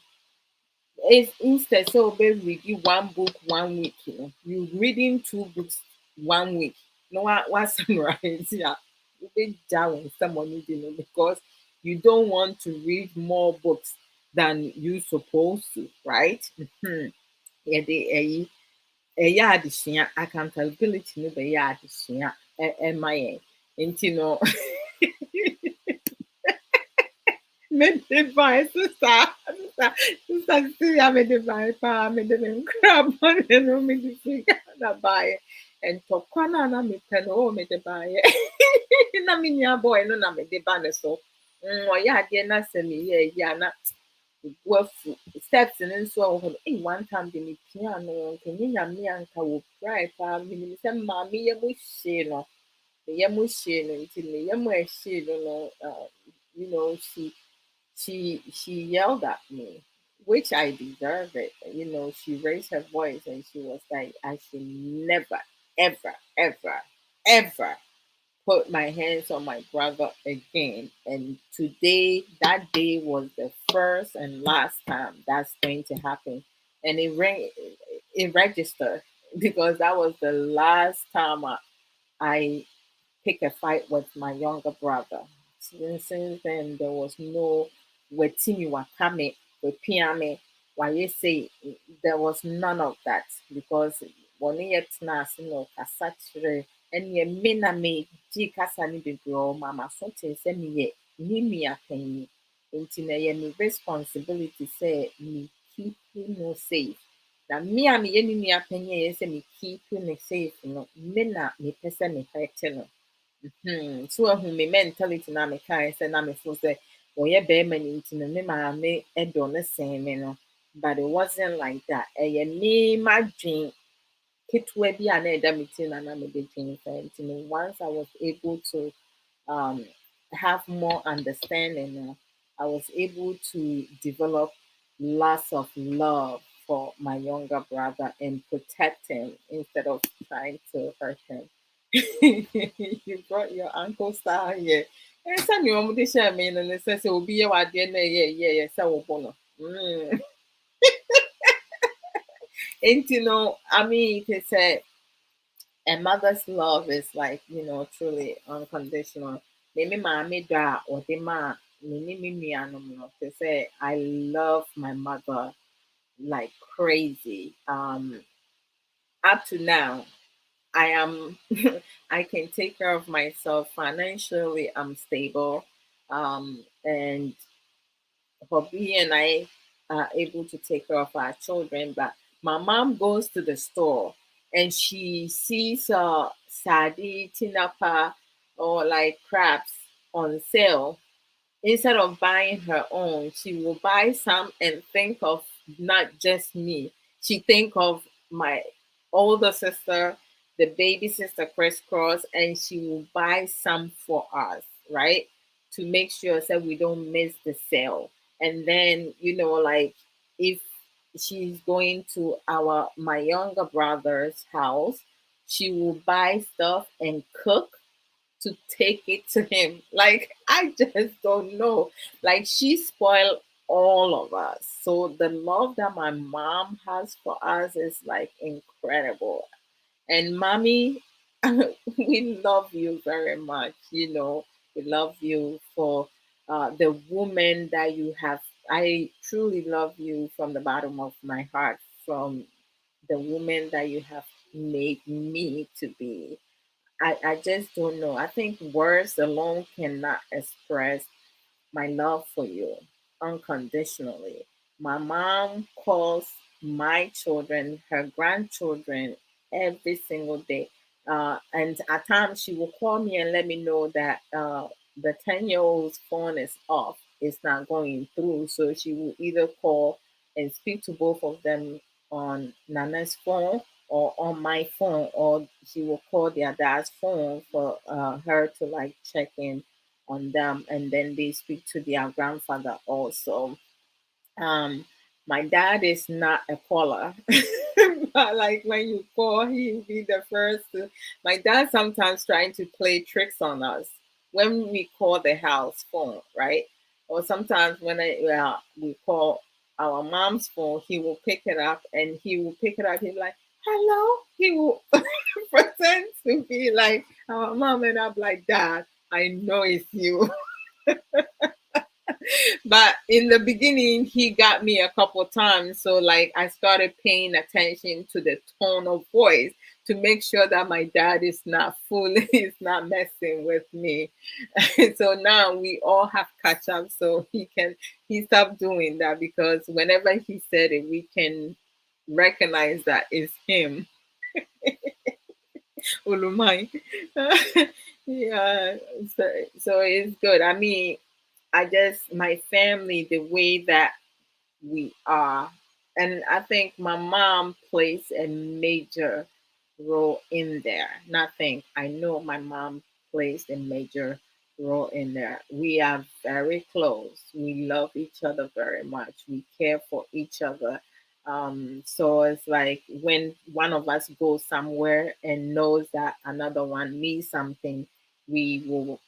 A: It's instead so be reading one book 1 week, You reading 2 books 1 week. No what summarize yeah. You be down someone you because you don't want to read more books than you supposed to, right? Yeah, they ɛyɛ adesua accountability no bɛyɛ adesua ɛma yɛn nti no mede bae sister Cecilia mede bae paa mede me nkrabɔne no mede fi Ghana baeɛ ntɔkwa no a na mepɛ no mede baeɛ na me nua boy no na mede ba ne so ɔyɛ adeɛ na sɛ meyɛ yi a na wafu steps no nso a wɔ hɔ no one time de mepia no nkɛnyɛ nyame anka wɔpirae paa menim sɛ maame yɛ mu hyee no meyɛ mu hyee no nti meyɛ mu ɛhyee no she yelled at me, which I deserve it. She raised her voice and she was like, I should never, ever, ever, ever put my hands on my brother again. And today, that day was the first and last time that's going to happen. And it registered because that was the last time I pick a fight with my younger brother. Since then, there was no wetimi wakame, wepiame, why you say there was none of that because when yet nas no kasachre and ye mena me ji kasani be grow mama something say me ye me a penny. Into me responsibility say me keep you no safe. Na me a me ye ni penny say me keep you no safe no mena me pesa me hurt no. So who me mentality na me kind say na me feel say wɔyɛ bɛrima no nti no me maame dɔ no sen me no but it wasn't like that ɛyɛ me m'adwen ketewa bi a na ɛda me ti na mede dwen saa nti no once I was able to have more understanding I was able to develop lots of love for my younger brother and protect him instead of trying to hurt him. You brought your uncle star here. And some you want to share me and it says it will be your idea. Yeah, so and I mean, it's a mother's love is like, truly unconditional. Maybe mommy da or the ma to say I love my mother like crazy. Up to now, I am I can take care of myself financially. I'm stable, and Bobby and I are able to take care of our children. But my mom goes to the store and she sees sardine, tinapa, or like crabs on sale. Instead of buying her own, she will buy some and think of not just me. She think of my older sister, the baby sister crisscross, and she will buy some for us, right? To make sure that we don't miss the sale. And then, like if she's going to our my younger brother's house, she will buy stuff and cook to take it to him. Like I just don't know. Like she spoiled all of us. So the love that my mom has for us is like incredible. And mommy, we love you very much. We love you for the woman that you have. I truly love you from the bottom of my heart, from the woman that you have made me to be. I just don't know. I think words alone cannot express my love for you unconditionally. My mom calls my children her grandchildren every single day. And at times she will call me and let me know that the 10-year-old's phone is off, it's not going through. So she will either call and speak to both of them on Nana's phone or on my phone, or she will call their dad's phone for her to like check in on them, and then they speak to their grandfather also. um my dad is not a caller. But like when you call, he'll be the first to. My dad sometimes trying to play tricks on us when we call the house phone, right? Or sometimes when we call our mom's phone, he will pick it up and he will pick it up. He's like, "Hello." He will pretend to be like our mom, and I'm like, "Dad, I know it's you." But in the beginning, he got me a couple times. So, like, I started paying attention to the tone of voice to make sure that my dad is not fooling, is not messing with me. So now we all have catch up. So he stopped doing that because whenever he said it, we can recognize that it's him. Ulumai. Yeah. So it's good. I mean, my family, the way that we are, and I think my mom plays a major role in there. Not think, I know my mom plays a major role in there. We are very close. We love each other very much. We care for each other. So it's like when one of us goes somewhere and knows that another one needs something, we will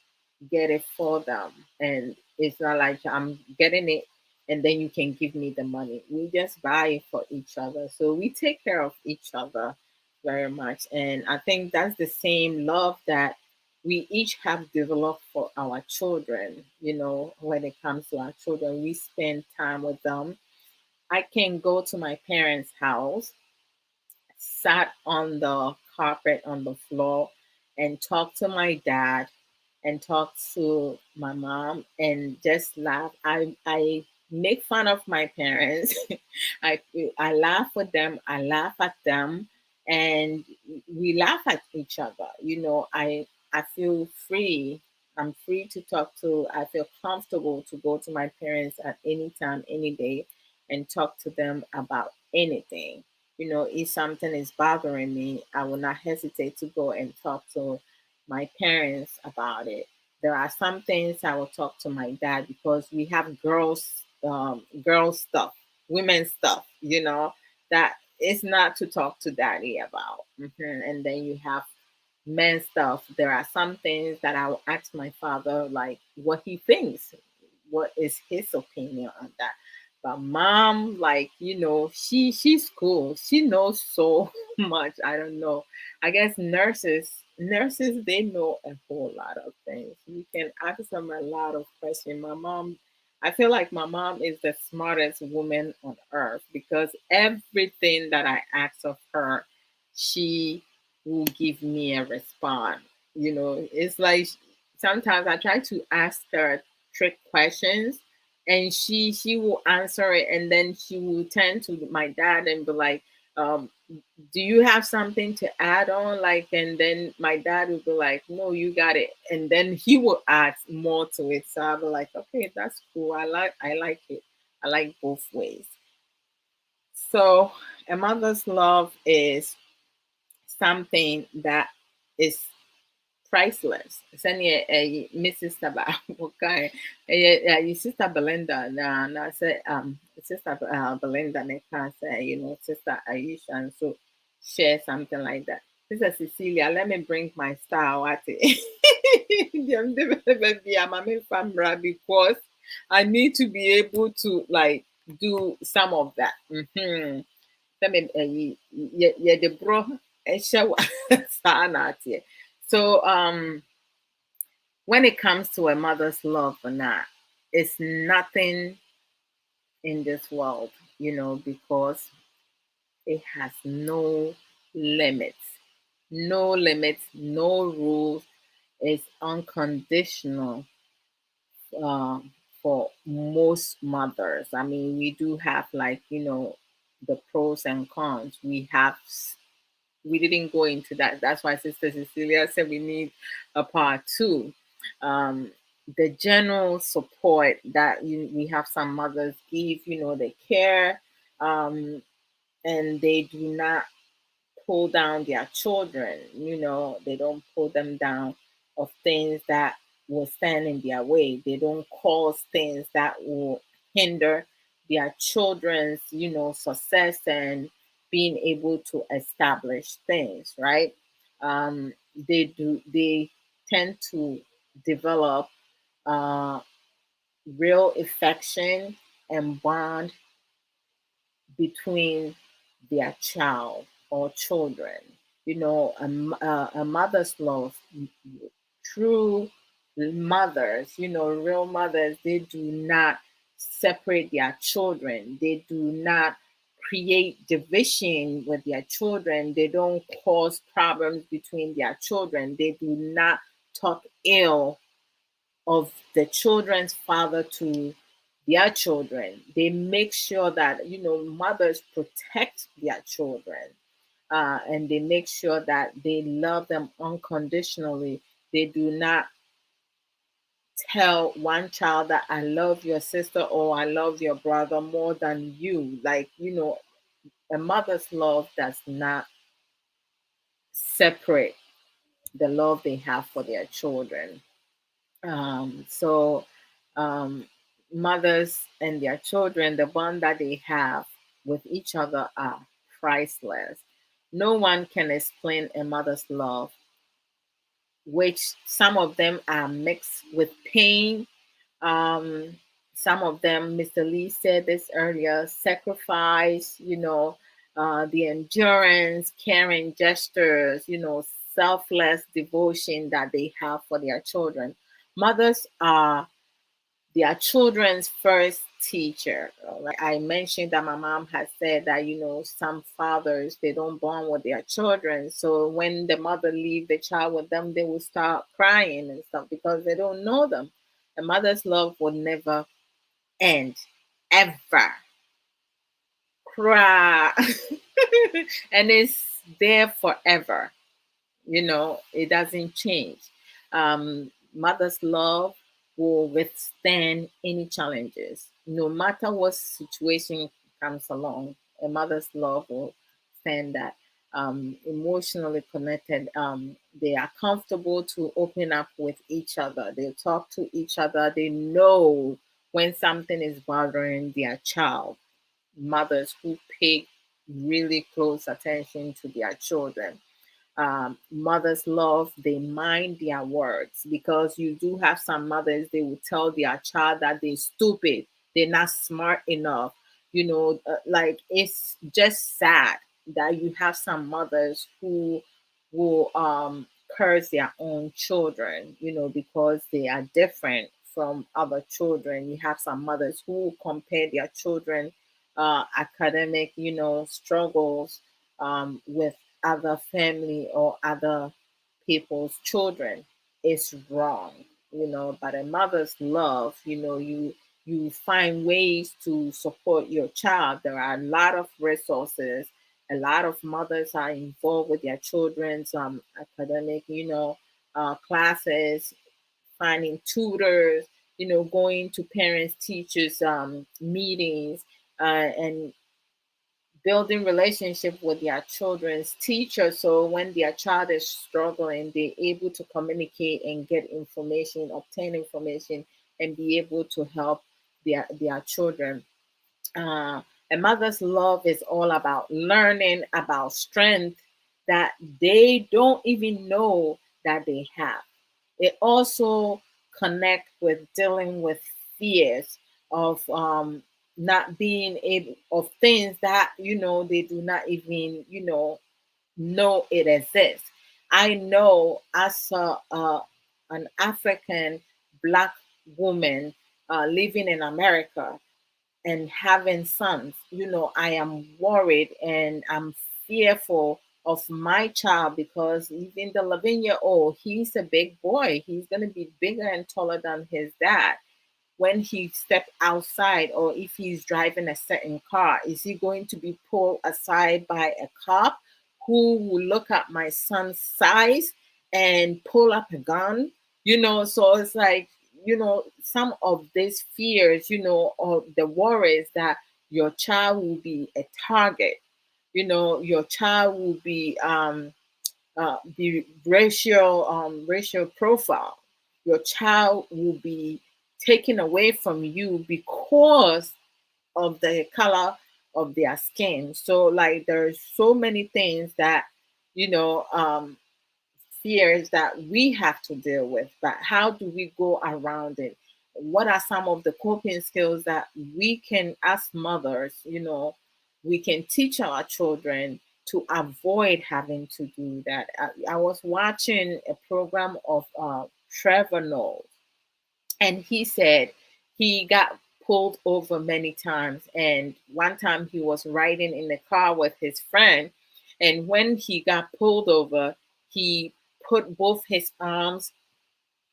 A: get it for them. And it's not like I'm getting it and then you can give me the money. We just buy it for each other. So we take care of each other very much. And I think that's the same love that we each have developed for our children. When it comes to our children, we spend time with them. I can go to my parents' house, sat on the carpet on the floor, and talk to my dad and talk to my mom and just laugh. I make fun of my parents. I I laugh with them. I laugh at them, and we laugh at each other. I feel free. I'm free to talk to. I feel comfortable to go to my parents at any time, any day, and talk to them about anything. If something is bothering me, I will not hesitate to go and talk to my parents about it. There are some things I will talk to my dad because we have girls stuff, women stuff. that it's not to talk to daddy about. And then you have men stuff. There are some things that I'll ask my father, like what he thinks, what is his opinion on that. But mom, like, she's cool. She knows so much. I don't know. I guess nurses, they know a whole lot of things. You can ask them a lot of questions. My mom, I feel like my mom is the smartest woman on earth because everything that I ask of her, she will give me a response. It's like sometimes I try to ask her trick questions and she will answer it, and then she will turn to my dad and be like, um, do you have something to add on? Like, and then my dad will be like, no, you got it. And then he will add more to it. So I'll be like, okay, that's cool. I like it. I like both ways. So a mother's love is something that is priceless. Sɛnea me sister baako kae, sister Belinda na sɛ sister Belinda ne ka sɛ, sister Aisha and so share something like that. Sister Cecilia, let me bring my style at it. Because I need to be able to like do some of that. Sɛ me yɛde borɔ ɛhyɛ saa na ateɛ. So when it comes to a mother's love or not, it's nothing in this world, because it has no limits, no rules. It's unconditional for most mothers. I mean, we do have like, the pros and cons. We didn't go into that. That's why Sister Cecilia said we need a part two. The general support that we have some mothers give, they care, and they do not pull down their children. They don't pull them down of things that will stand in their way. They don't cause things that will hinder their children's, success and being able to establish things, right? They tend to develop uh, real affection and bond between their child or children. A mother's love, true mothers, real mothers, they do not separate their children. They do not create division with their children. They don't cause problems between their children. They do not talk ill of the children's father to their children. They make sure that, mothers protect their children, and they make sure that they love them unconditionally. They do not tell one child that I love your sister or I love your brother more than you. Like, a mother's love does not separate the love they have for their children. So, um, mothers and their children, the bond that they have with each other are priceless. No one can explain a mother's love, which some of them are mixed with pain. Um, some of them, Mr. Lee said this earlier, sacrifice, the endurance, caring gestures, selfless devotion that they have for their children. Mothers are their children's first teacher. Like I mentioned that my mom has said that, some fathers, they don't bond with their children. So when the mother leave the child with them, they will start crying and stuff because they don't know them. A mother's love will never end, ever. Cry. And it's there forever. It doesn't change. Mother's love will withstand any challenges, no matter what situation comes along. A mother's love will stand that. Emotionally connected. They are comfortable to open up with each other. They talk to each other. They know when something is bothering their child. Mothers who pick really close attention to their children. Mothers love, they mind their words, because you do have some mothers, they will tell their child that they're stupid, they're not smart enough. Like, it's just sad that you have some mothers who will curse their own children, because they are different from other children. You have some mothers who compare their children academic, struggles with other family or other people's children. Is wrong. But a mother's love, you find ways to support your child. There are a lot of resources. A lot of mothers are involved with their children's academic, classes, finding tutors, going to parents teachers meetings, and building relationship with their children's teacher, so when their child is struggling, they're able to communicate and get information, obtain information, and be able to help their children. uh, a mother's love is all about learning about strength that they don't even know that they have. It also connect with dealing with fears of not being able, of things that they do not even know it exists. I know, as an African Black woman living in America and having sons, I am worried and I'm fearful of my child, because even the 11-year old, he's a big boy. He's going to be bigger and taller than his dad. When he steps outside, or if he's driving a certain car, is he going to be pulled aside by a cop who will look at my son's size and pull up a gun? So it's like, some of these fears, or the worries that your child will be a target, your child will be the racial profile. Your child will be taken away from you because of the color of their skin. So, like, there's so many things that fears that we have to deal with, but how do we go around it? What are some of the coping skills that we can, as mothers, we can teach our children to avoid having to do that? I was watching a program of Trevor Noah, and he said he got pulled over many times, and one time he was riding in the car with his friend, and when he got pulled over, he put both his arms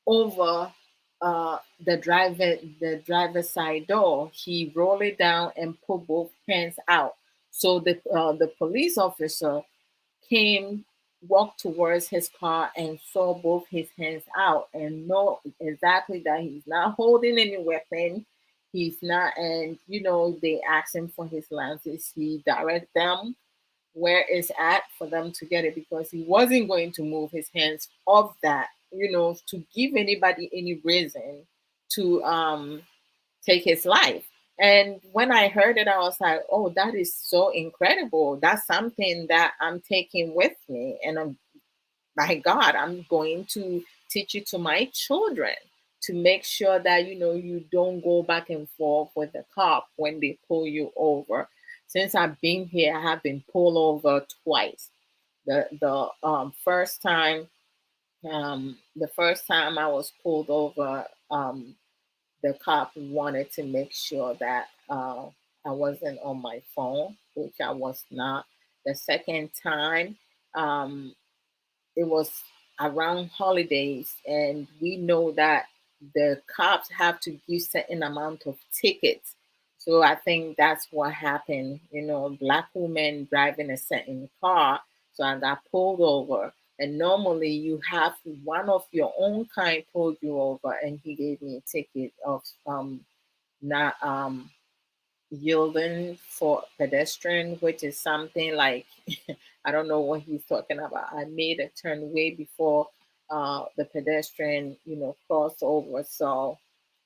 A: over the driver's side door. He rolled it down and put both hands out. So the police officer came, walked towards his car, and saw both his hands out, and know exactly that he's not holding any weapon. He's not, and they asked him for his license. He direct them where it's at for them to get it, because he wasn't going to move his hands off that, to give anybody any reason to take his life. And when I heard it, I was like, oh, that is so incredible. That's something that I'm taking with me. And by God, I'm going to teach it to my children, to make sure that, you don't go back and forth with the cop when they pull you over. Since I've been here, I have been pulled over twice. The first time I was pulled over, the cop wanted to make sure that I wasn't on my phone, which I was not. The second time, um, it was around holidays, and we know that the cops have to give certain amount of tickets. So I think that's what happened. Black woman driving a certain car, so I got pulled over. And normally you have one of your own kind pulled you over, and he gave me a ticket of not yielding for pedestrian, which is something like I don't know what he's talking about. I made a turn way before the pedestrian, crossed over. So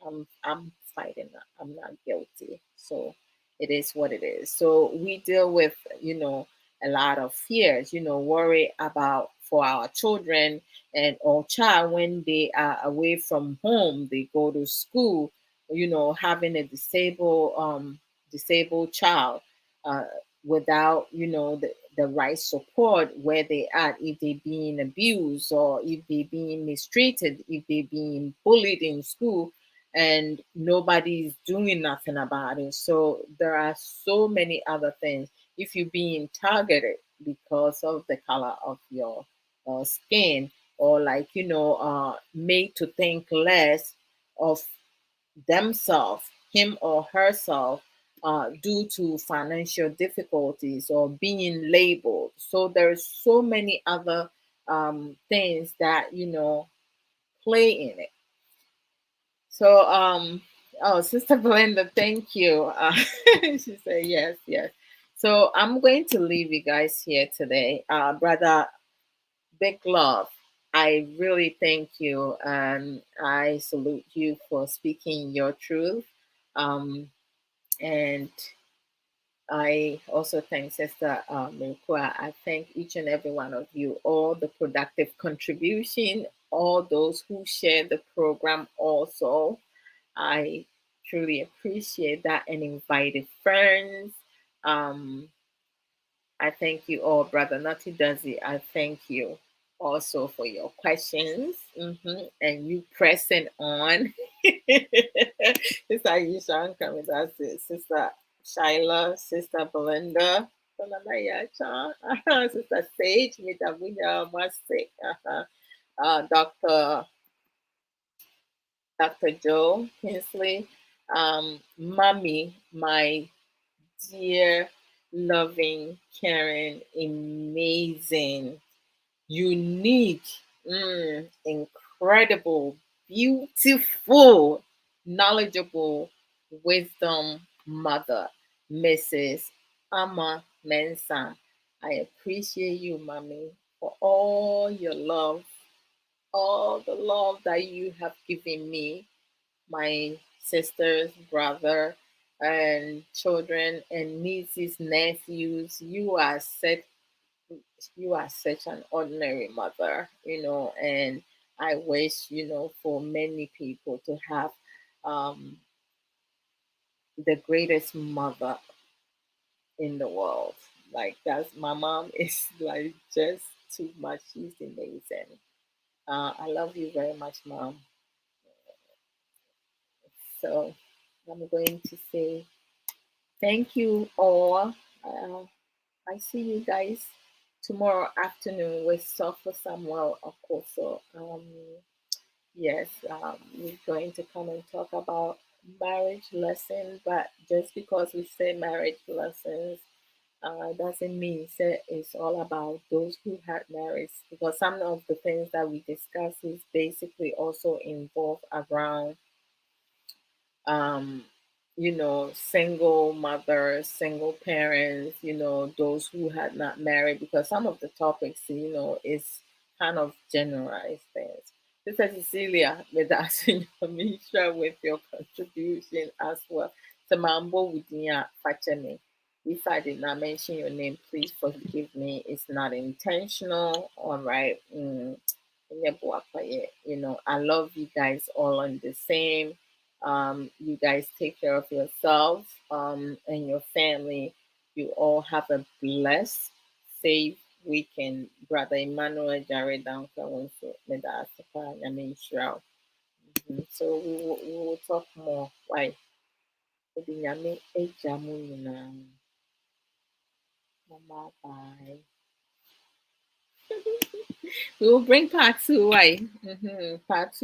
A: I'm fighting that. I'm not guilty. So it is what it is. So we deal with, a lot of fears, worry about for our children and or child when they are away from home, they go to school, having a disabled child, uh, without, the right support where they are, if they being abused or if they being mistreated, if they being bullied in school, and nobody's doing nothing about it. So there are so many other things. If you're being targeted because of the color of your skin, or like, made to think less of themselves, him or herself, due to financial difficulties or being labeled. So there's so many other things that, play in it. So, oh, Sister Belinda, thank you. She said yes, yes. So I'm going to leave you guys here today. Brother Big Love, I really thank you, and I salute you for speaking your truth. And I also thank Sister Mekua. I thank each and every one of you, all the productive contribution, all those who share the program also. I truly appreciate that, and invited friends. Um, I thank you all, Brother Nati Dazi. I thank you also for your questions, and you pressing on. Sister Aisha coming, that's it. Sister Shyla, Sister Belinda, Sister Sage, Mitabunya Mase, Dr. Joe Kinsley, Mommy, my dear, loving, caring, amazing, unique, incredible, beautiful, knowledgeable, wisdom mother, Mrs. Amma Mensah. I appreciate you, Mommy, for all your love, all the love that you have given me, my sisters, brother, and children and nieces, nephews. You are such an ordinary mother, and I wish, for many people to have um, the greatest mother in the world. Like that's my mom is like just too much. She's amazing. I love you very much, Mom. So I'm going to say thank you all. Uh, I see you guys tomorrow afternoon with Sofa Samuel Okoso. Yes, we're going to come and talk about marriage lessons, but just because we say marriage lessons, doesn't mean that it's all about those who had marriage, because some of the things that we discuss is basically also involved around um, single mothers, single parents, those who had not married, because some of the topics, is kind of generalized things. Sister Cecilia, with us in your mission, with your contribution as well. Samambo Widia Fachemi. If I did not mention your name, please forgive me. It's not intentional. All right. I love you guys all on the same. You guys take care of yourselves and your family. You all have a blessed, safe weekend. Brother Emmanuel Jared Downfall, so we will talk more. Why? Bye. We will bring part two. Why? Part two.